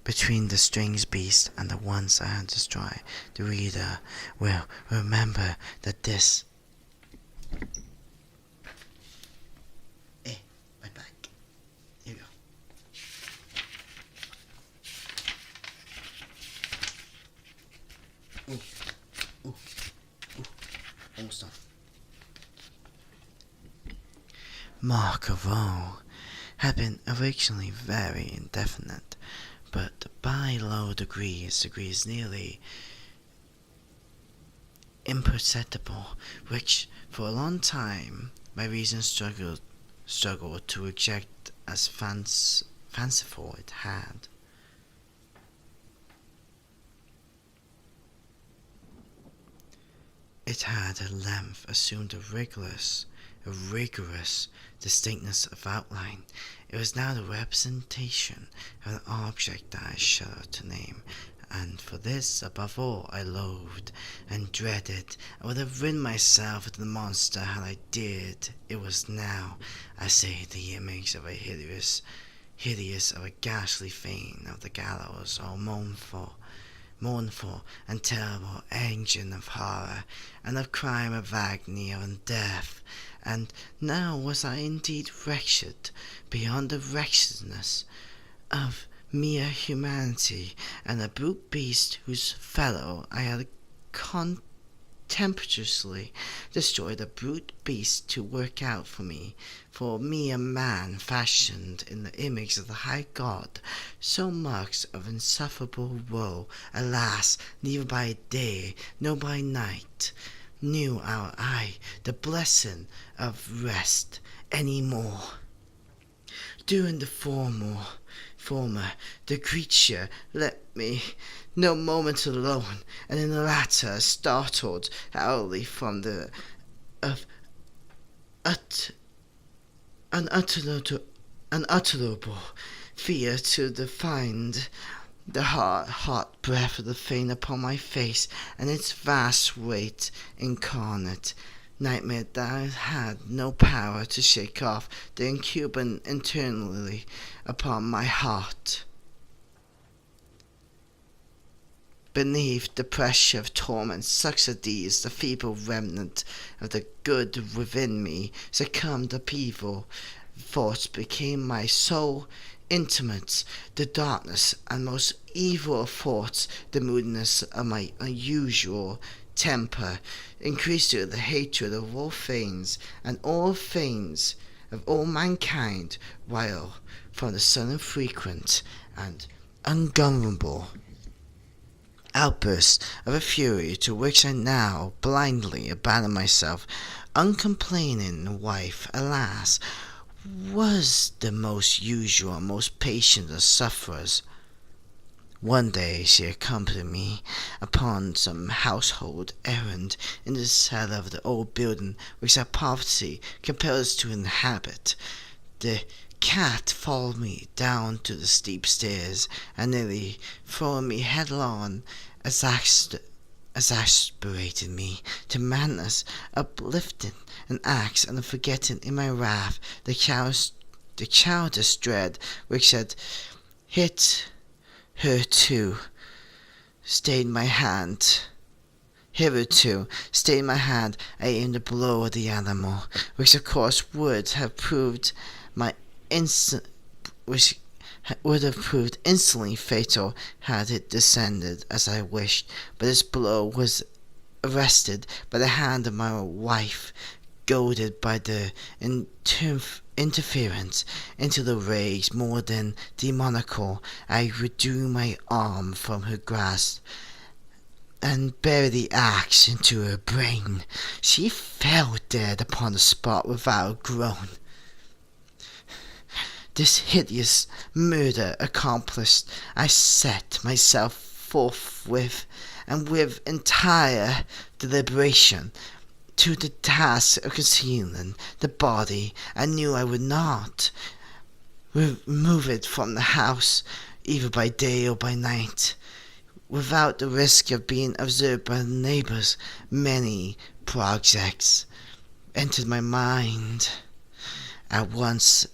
between the strange beast and the ones I had destroyed. The reader will remember that this... my back. Here we go. Ooh. Almost done. Mark of woe had been originally very indefinite, but by low degrees nearly imperceptible, which for a long time my reason struggled to reject as fanciful it had. It had at length assumed a rigorous distinctness of outline. It was now the representation of an object that I shudder to name, and for this, above all, I loathed and dreaded. I would have rid myself of the monster had I dared. It was now, I say, the image of a hideous of a ghastly fiend of the gallows, or mournful and terrible engine of horror, and of crime, of agony, and death. And now was I indeed wretched beyond the wretchedness of mere humanity, and a brute beast whose fellow I had contemptuously destroyed, a brute beast to work out for me a man fashioned in the image of the high God, so much of insufferable woe. Alas, neither by day nor by night knew our eye the blessing of rest any more. During the former, the creature let me no moment alone, and in the latter startled hourly from the unutterable fear to find the hot breath of the fiend upon my face, and its vast weight incarnate. Nightmare that I had no power to shake off, the incubant internally upon my heart. Beneath the pressure of torment such as these, the feeble remnant of the good within me succumbed. The evil thoughts became my sole intimates. The darkness and most evil of thoughts, the moodiness of my unusual temper, increased to the hatred of all things and all things of all mankind, while from the sudden frequent and ungovernable outbursts of a fury to which I now blindly abandoned myself, uncomplaining wife, alas, was the most usual and most patient of sufferers. One day she accompanied me upon some household errand in the cellar of the old building which our poverty compelled us to inhabit. The cat followed me down to the steep stairs, and nearly throwing me headlong, exasperated me to madness, uplifting an axe and forgetting in my wrath the childish dread which had hitherto stayed my hand. I aimed a blow at the animal, which of course would have proved instantly fatal had it descended as I wished, but this blow was arrested by the hand of my wife, goaded by the interference into the rage more than demoniacal. I withdrew my arm from her grasp and buried the axe into her brain. She fell dead upon the spot without a groan. This hideous murder accomplished, I set myself forthwith, and with entire deliberation, to the task of concealing the body. I knew I would not remove it from the house, either by day or by night, without the risk of being observed by the neighbors. Many projects entered my mind at once.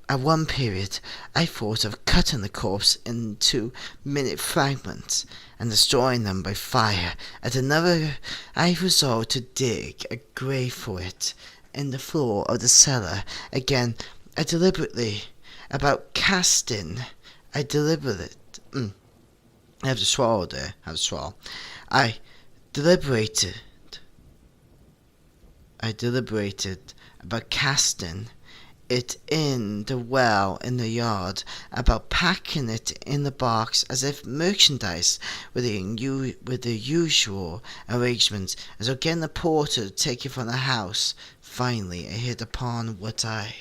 At one period, I thought of cutting the corpse into minute fragments and destroying them by fire. At another, I resolved to dig a grave for it in the floor of the cellar. Again, I deliberated about casting. I deliberated. I have to swallow there. I have to swallow. I deliberated about casting it in the well in the yard, about packing it in the box as if merchandise with the usual arrangements, as though getting the porter to take it from the house. Finally, I hit upon what I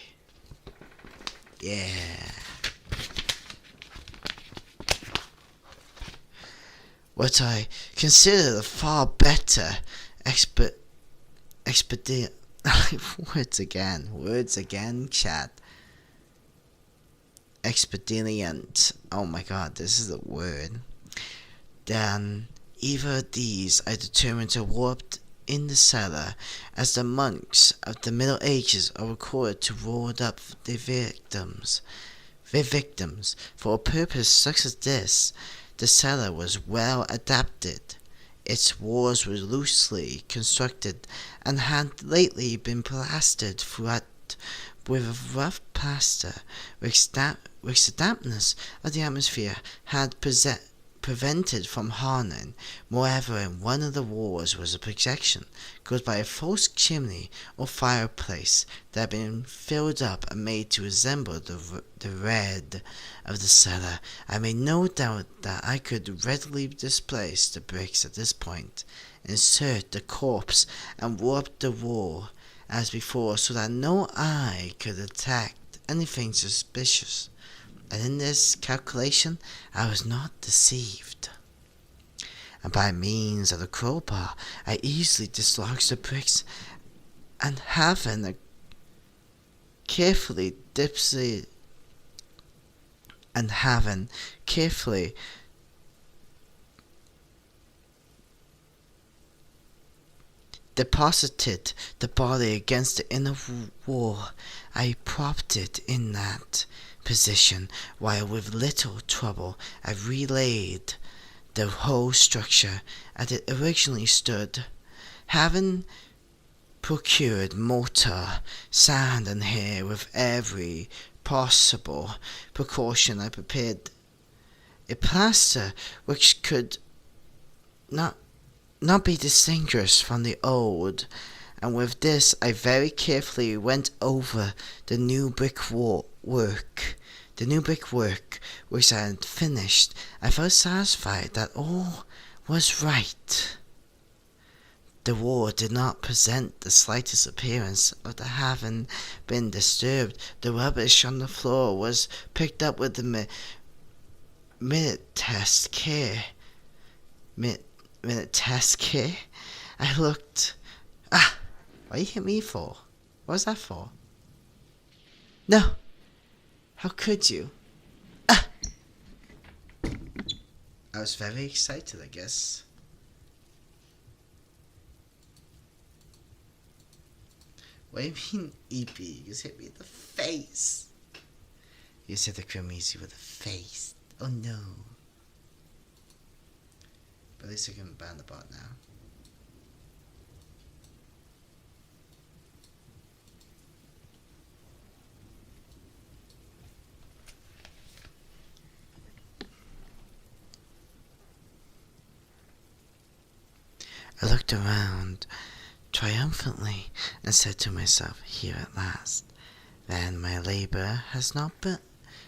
considered a far better expedient. Words again, chat. Expedient. Oh my god, this is a word. Than either of these, I determined to warp in the cellar, as the monks of the Middle Ages are recorded to ward up their victims. For a purpose such as this, the cellar was well adapted. Its walls were loosely constructed, and had lately been plastered throughout with a rough plaster, which the dampness of the atmosphere had prevented from hardening. Moreover, in one of the walls was a projection caused by a false chimney or fireplace that had been filled up and made to resemble the red of the cellar. I made no doubt that I could readily displace the bricks at this point, insert the corpse, and warp the wall as before, so that no eye could detect anything suspicious. And in this calculation I was not deceived. And by means of the crowbar I easily dislodged the bricks, and having carefully deposited the body against the inner wall, I propped it in that position, while with little trouble I relaid the whole structure as it originally stood. Having procured mortar, sand, and hair with every possible precaution, I prepared a plaster which could not be distinguished from the old, and with this I very carefully went over the new brickwork which I had finished. I felt satisfied that all was right. The wall did not present the slightest appearance of the having been disturbed. The rubbish on the floor was picked up with the minutest care. I looked. What you hit me for? What was that for? No. How could you? I was very excited, I guess. What do you mean, EP? You just hit me in the face. You said the Crimsey with a face. Oh no. But at least I can ban the bot now. I looked around triumphantly and said to myself, here at last, then my labour has not been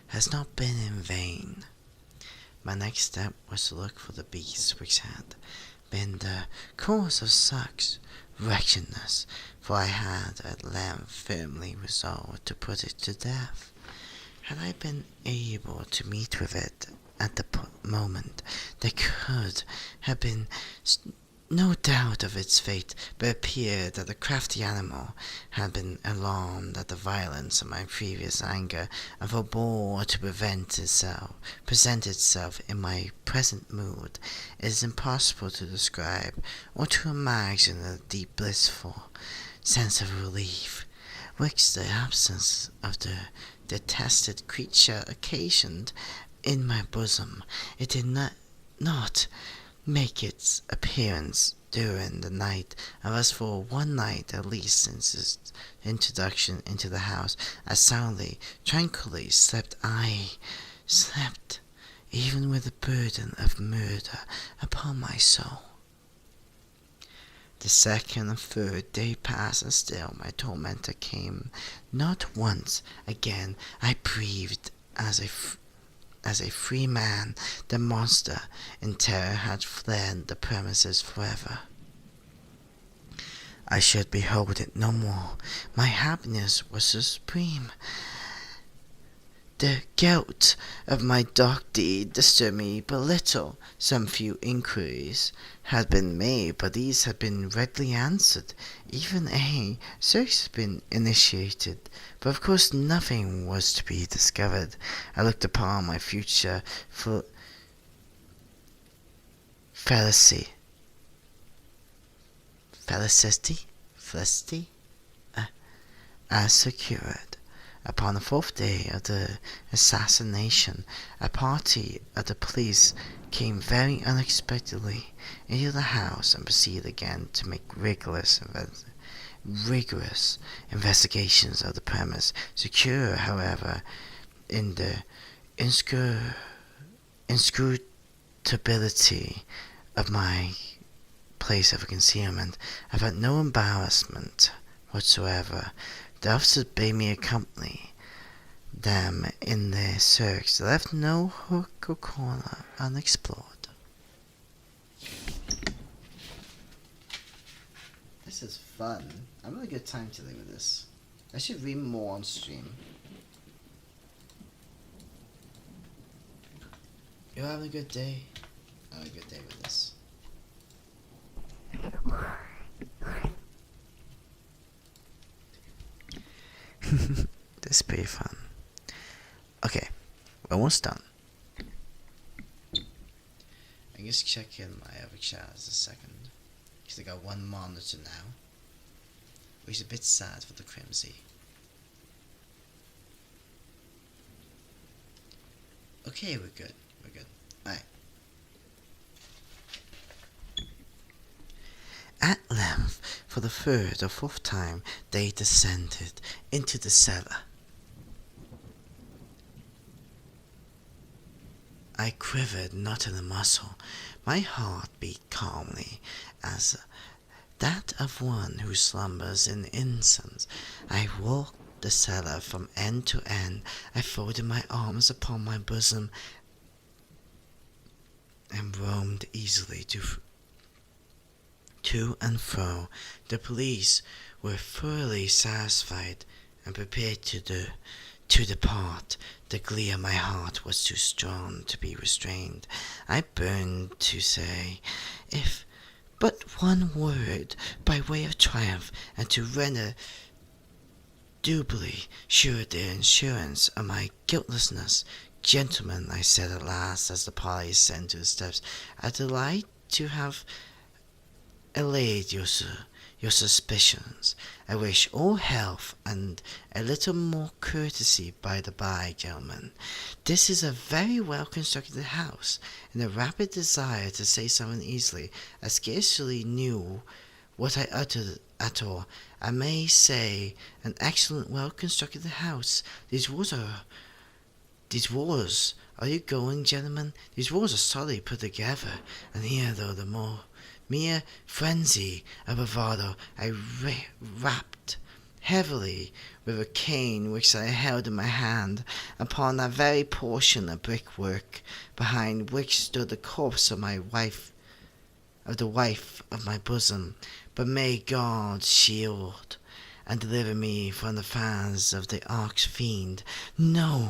in vain. My next step was to look for the beast which had been the cause of such wretchedness, for I had at length firmly resolved to put it to death. Had I been able to meet with it at the moment, there could have been no doubt of its fate, but it appeared that the crafty animal had been alarmed at the violence of my previous anger, and forbore to present itself in my present mood. It is impossible to describe or to imagine the deep blissful sense of relief which the absence of the detested creature occasioned in my bosom. It did not make its appearance during the night, and thus for one night at least since its introduction into the house, as soundly, tranquilly slept even with the burden of murder upon my soul. The second and third day passed, and still my tormentor came not once. Again I breathed as a free man. The monster in terror had fled the premises forever. I should behold it no more. My happiness was supreme. The guilt of my dark deed disturbed me but little. Some few inquiries had been made, but these had been readily answered. Even a search had been initiated, but of course nothing was to be discovered. I looked upon my future felicity as secured. Upon the fourth day of the assassination, a party of the police came very unexpectedly into the house and proceeded again to make rigorous investigations of the premise, secure, however, in the inscrutability of my place of concealment. I felt no embarrassment whatsoever. The officers bade me accompany them in their search. They left no hook or corner unexplored. This is fun. I'm having a good time today with this. I should read more on stream. You're having a good day? I'm having a good day with this. This is pretty fun. Okay, we're almost done. I'm just checking my other channels a second, because I got one monitor now, which is a bit sad for the Crimsey. Okay, we're good. Alright. At length, for the third or fourth time, they descended into the cellar. I quivered not in a muscle. My heart beat calmly as that of one who slumbers in innocence. I walked the cellar from end to end. I folded my arms upon my bosom and roamed easily to and fro. The police were thoroughly satisfied and prepared to depart. The glee of my heart was too strong to be restrained. I burned to say, if but one word, by way of triumph, and to render doubly sure their assurance of my guiltlessness. Gentlemen, I said at last, as the party ascended to the steps, I delight to have allayed your suspicions. I wish all health and a little more courtesy by the by, gentlemen. This is a very well constructed house. In a rapid desire to say something easily, I scarcely knew what I uttered at all. I may say an excellent, well constructed house. These walls, are you going, gentlemen? These walls are solidly put together, and here, though the mere frenzy of bravado, I rapped heavily with a cane which I held in my hand upon that very portion of brickwork behind which stood the corpse of the wife of my bosom. But may God shield and deliver me from the fangs of the arch fiend. No!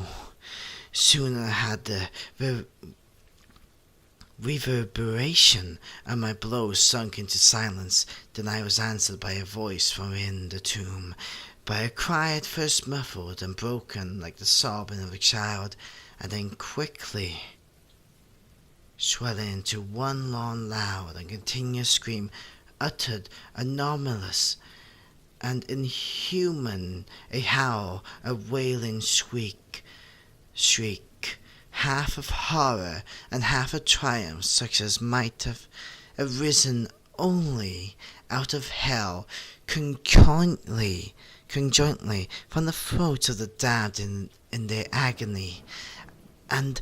Sooner had the reverberation, and my blows sunk into silence. Then I was answered by a voice from in the tomb, by a cry at first muffled and broken like the sobbing of a child, and then quickly swelling into one long, loud, and continuous scream, uttered anomalous and inhuman, a howl, a wailing shriek, half of horror and half of triumph, such as might have arisen only out of hell, conjointly from the throats of the damned in their agony, and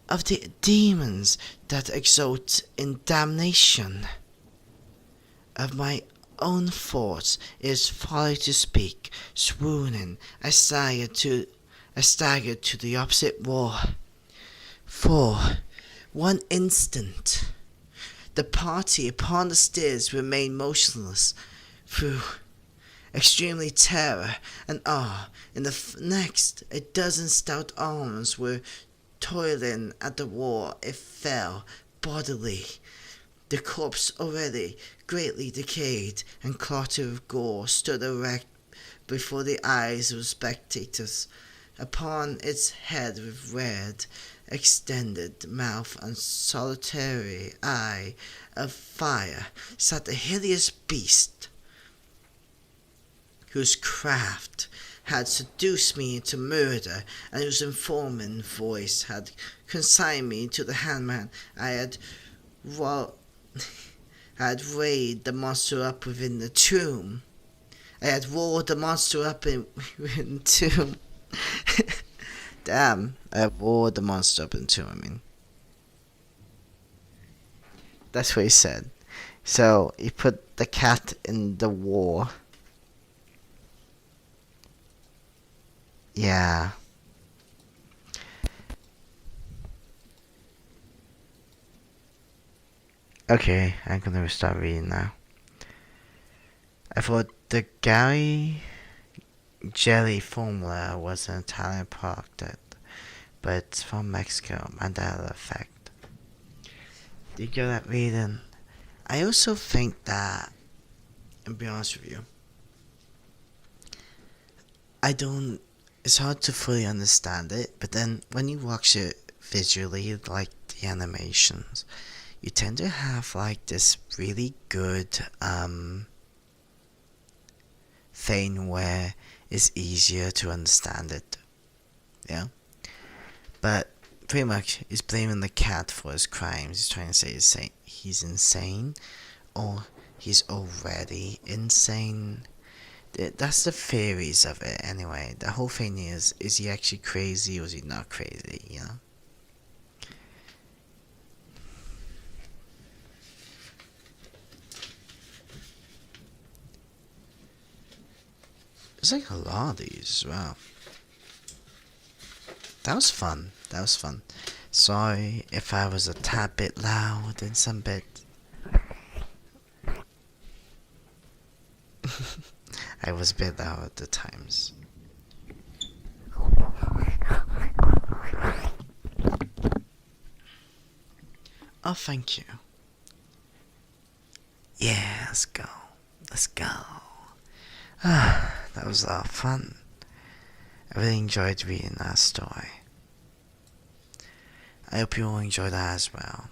of the demons that exult in damnation. Of my own thoughts it is folly to speak. Swooning, I staggered to the opposite wall. For one instant, the party upon the stairs remained motionless through extremely terror and awe. In the next, a dozen stout arms were toiling at the wall. It fell bodily. The corpse, already greatly decayed and clotted with gore, stood erect before the eyes of spectators. Upon its head, with red, extended mouth and solitary eye of fire, sat a hideous beast, whose craft had seduced me into murder, and whose informing voice had consigned me to the hangman. I had raised the monster up within the tomb. I had rolled the monster up within the tomb. Damn, I rolled the monster up in the tomb, I mean. That's what he said. So, he put the cat in the wall. Yeah. Okay, I'm gonna start reading now. I thought the Gary jelly formula was an Italian product, but it's from Mexico. Mandela effect. You get that reading? I also think that, and be honest with you, it's hard to fully understand it, but then when you watch it visually, like the animations, you tend to have like this really good thing where it's easier to understand it. Yeah? But pretty much he's blaming the cat for his crimes. He's trying to say he's insane, or he's already insane. That's the theories of it anyway. The whole thing is he actually crazy or is he not crazy, you know? There's like a lot of these as well. That was fun. Sorry if I was a tad bit loud in some bit. I was a bit loud at the times. Oh, thank you. Yeah, let's go. That was a lot of fun. I really enjoyed reading that story. I hope you all enjoy that as well.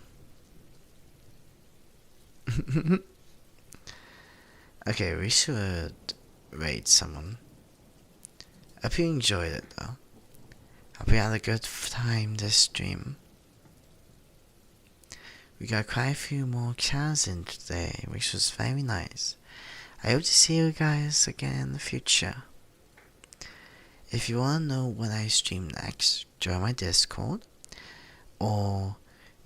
Okay, we should rate someone. Hope you enjoyed it though. Hope you had a good time this stream. We got quite a few more chats in today, which was very nice. I hope to see you guys again in the future. If you want to know when I stream next, join my Discord, or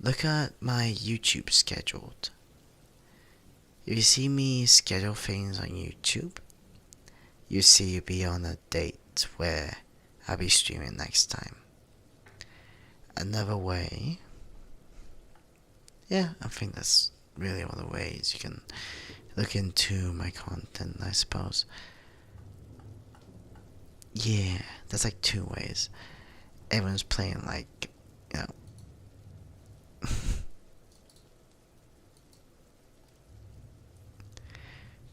look at my YouTube scheduled. If you see me schedule things on YouTube, you see you'll be on a date where I'll be streaming next time. Another way, yeah, I think that's really one of the ways you can look into my content, I suppose. Yeah, that's like 2 ways. Everyone's playing like, you know.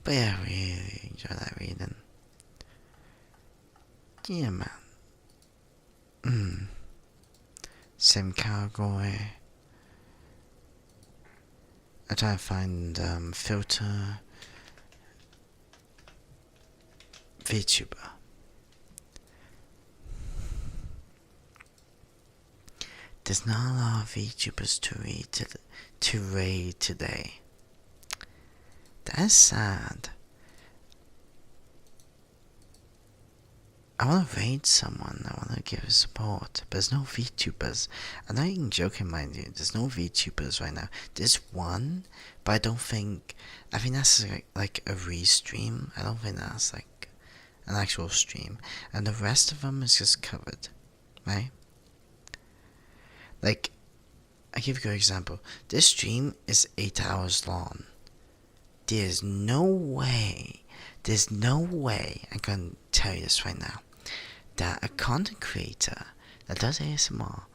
But yeah, I really enjoy that reading. Yeah, man. Same category. I try to find filter VTuber. There's not a lot of VTubers to raid today. That's sad. I want to raid someone, I want to give a support, but there's no VTubers. I'm not even joking, mind you, there's no VTubers right now. There's one, but I think that's like a restream. I don't think that's like an actual stream. And the rest of them is just covered, right? Like, I give you a good example. This stream is 8 hours long. There's no way, I'm gonna tell you this right now, that a content creator that does ASMR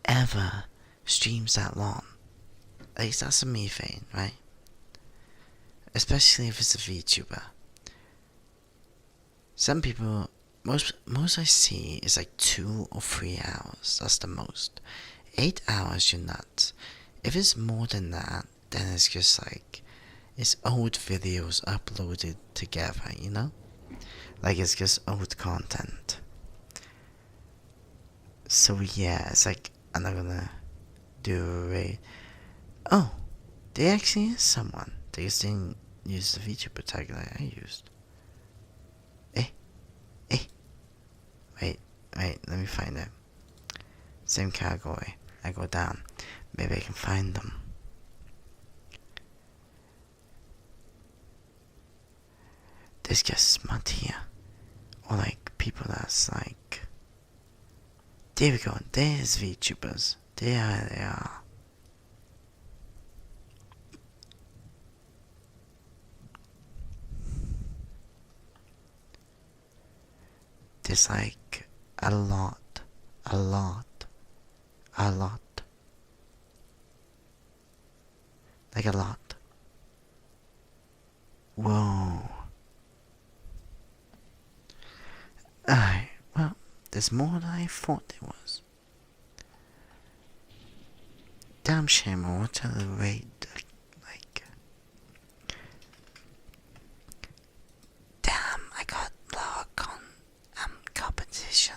ever streams that long. At least that's a me thing, right? Especially if it's a VTuber. Some people, most I see is like 2 or 3 hours. That's the most. 8 hours, you're nuts. If it's more than that, then it's just like, it's old videos uploaded together, you know? Like, it's just old content. So yeah, it's like, I'm not gonna do a raid. Oh, there actually is someone. They just didn't use the VTuber tag that I used. Wait, let me find it. Same category. I go down. Maybe I can find them. There's just smut here. Or like people that's like... There we go. There's VTubers. There they are. There's like a lot. Like a lot. Whoa. Well, there's more than I thought there was. Damn shame, I want to rate, like... Damn, I got lower competition.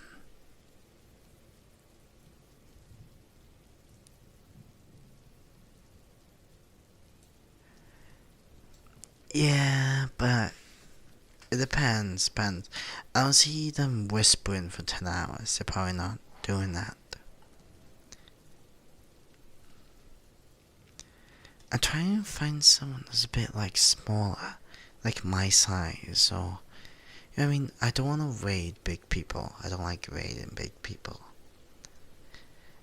Yeah, but it depends. I don't see them whispering for 10 hours. They're probably not doing that. I'm trying to find someone that's a bit like smaller, like my size, or... You know what I mean? I don't want to raid big people. I don't like raiding big people.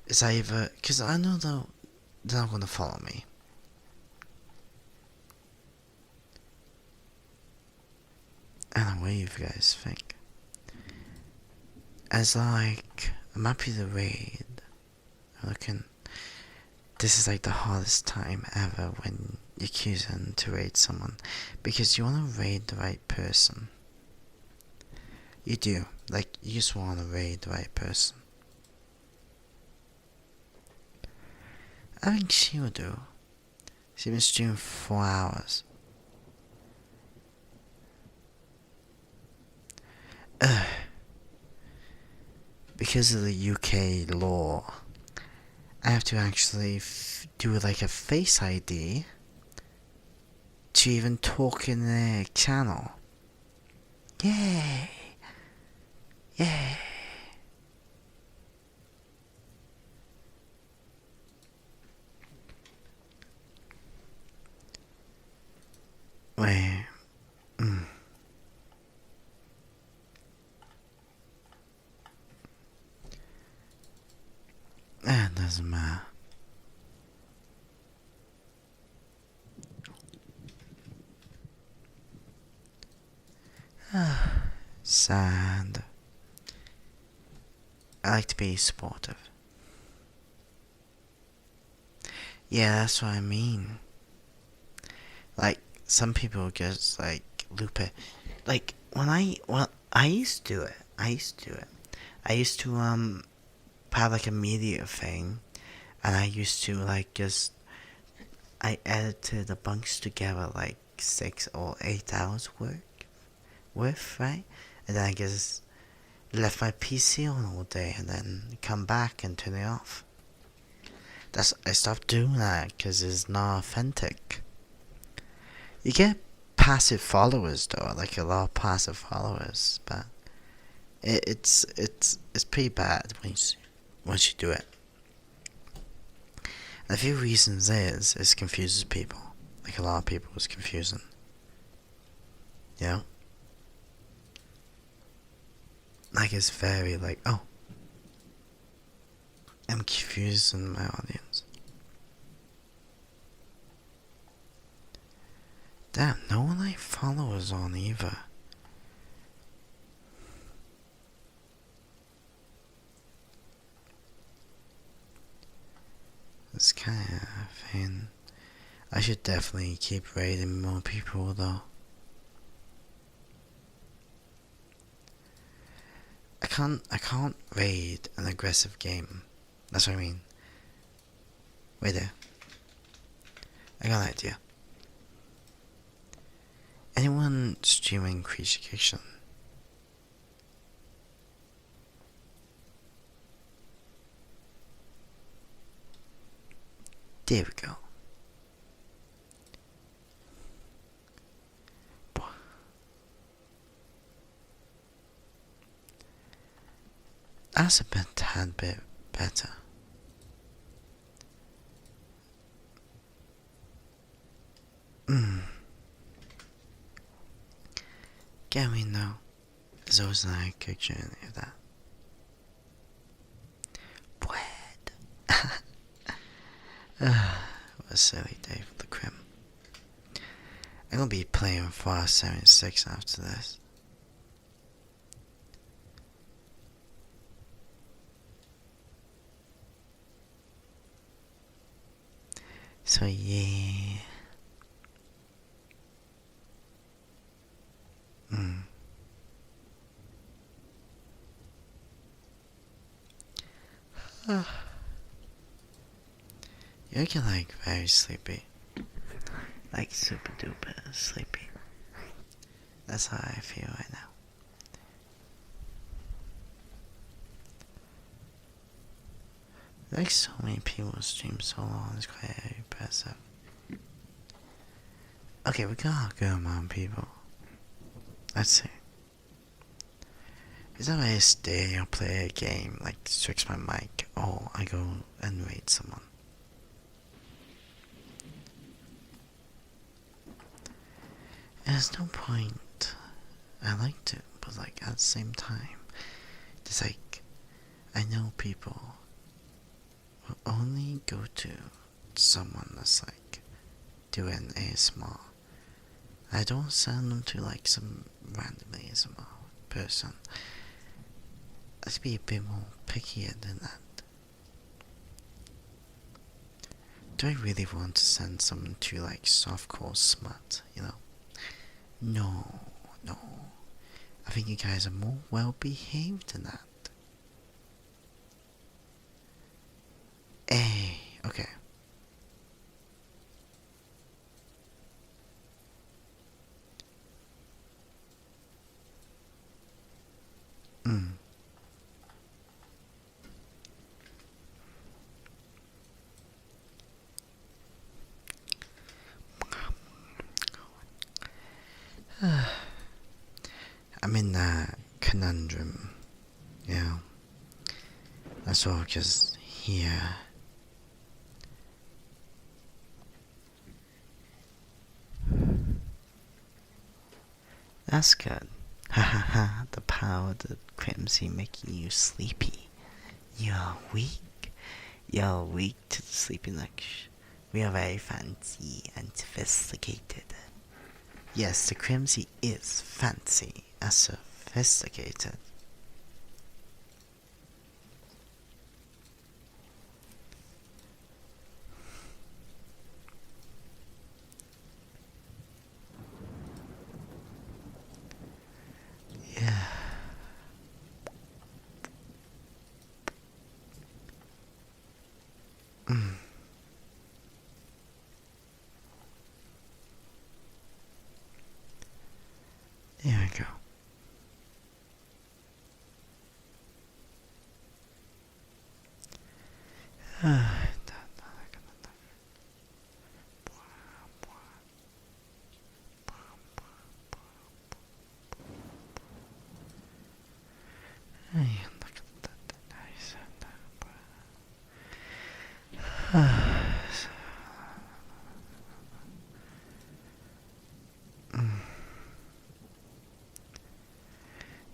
It's either... Because I know they're not going to follow me. I don't know what you guys think. As like, I'm happy to raid. I'm looking... This is like the hardest time ever when you're choosing to raid someone. Because you want to raid the right person. You do. Like, you just want to raid the right person. I think she will do. She's been streaming for 4 hours. Because of the UK law, I have to actually do like a face ID to even talk in their channel. Yay! Yay! Wait. That doesn't matter. Sad. I like to be supportive. Yeah, that's what I mean. Like, some people just like loop it. Like I used to do it. I used to have like a media thing, and I used to like just I edited a bunch together like 6 or 8 hours worth, right? And then I just left my PC on all day and then come back and turn it off. I stopped doing that because it's not authentic. You get passive followers though, like a lot of passive followers, but it's pretty bad once you do it. And a few reasons is it confuses people. Like a lot of people, it's confusing. You know? Like it's very like, oh, I'm confusing my audience. Damn, no one I follow is on either. It's kind of thing. I should definitely keep raiding more people though. I can't raid an aggressive game. That's what I mean. Wait there. I got an idea. Anyone streaming Creature Kitchen? There we go. That's a tad bit better. Get me now. There's always an eye picture in any of that. Bread. What a silly day for the Crim. I'm gonna be playing Fallout 76 after this. So yeah. You get like very sleepy. Like super duper sleepy. That's how I feel right now. Like so many people stream so long, it's quite impressive. Okay, we got a good amount of people. Let's see. Is that I stay or play a game, like switch my mic, or I go and raid someone? There's no point. I like to, but like at the same time, it's like I know people will only go to someone that's like doing ASMR. I don't send them to like some random ASMR person. Let's be a bit more pickier than that. Do I really want to send someone to like softcore smut, you know? No. I think you guys are more well behaved than that. Hey, okay. I'm in that conundrum, you know. That's all just here. That's good. Ha ha ha, the power of the Crimsey making you sleepy. You're weak. You're weak to the sleepiness. We are very fancy and sophisticated. Yes, the Crimsey is fancy and sophisticated. Here we go.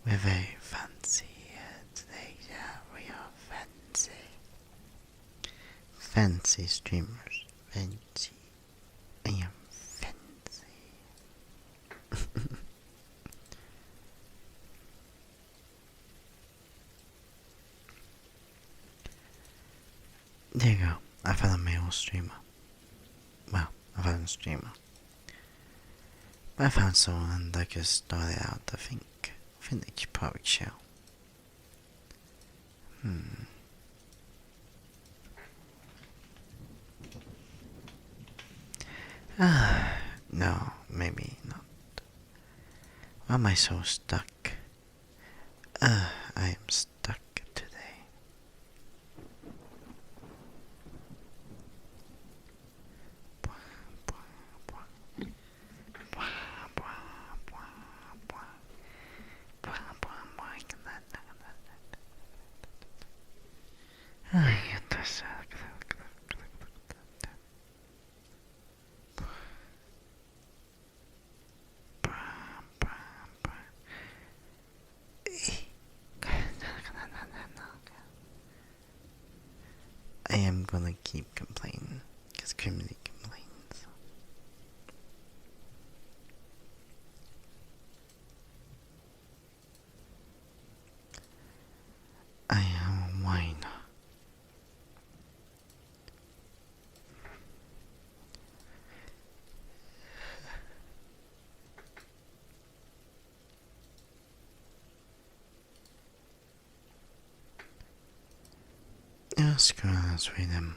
We're very fancy here today, yeah, we are fancy. Fancy streamers. Fancy. I am fancy. There you go. I found a male streamer. Well, I found a streamer. But I found someone that could start it out, I think they could probably chill. No, maybe not. Why am I so stuck? I am stuck today. I am gonna keep complaining, because Crimsey complains. I am a whiner. Screw on, let's read them.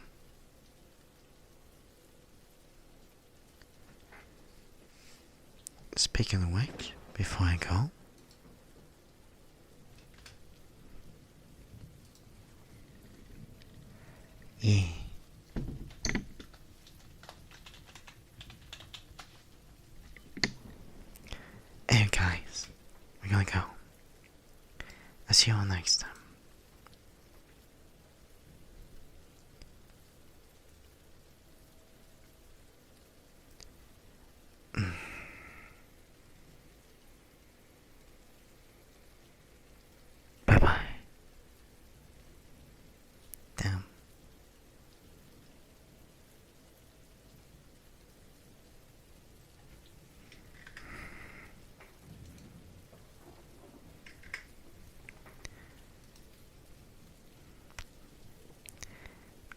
Speaking of which, before I go, yeah. Hey guys, we're gonna go. I'll see you all next time. Bye bye. Damn.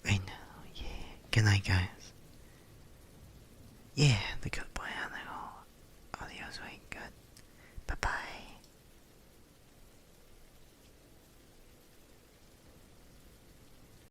I know, yeah. Good night, guys. Yeah, the good boy.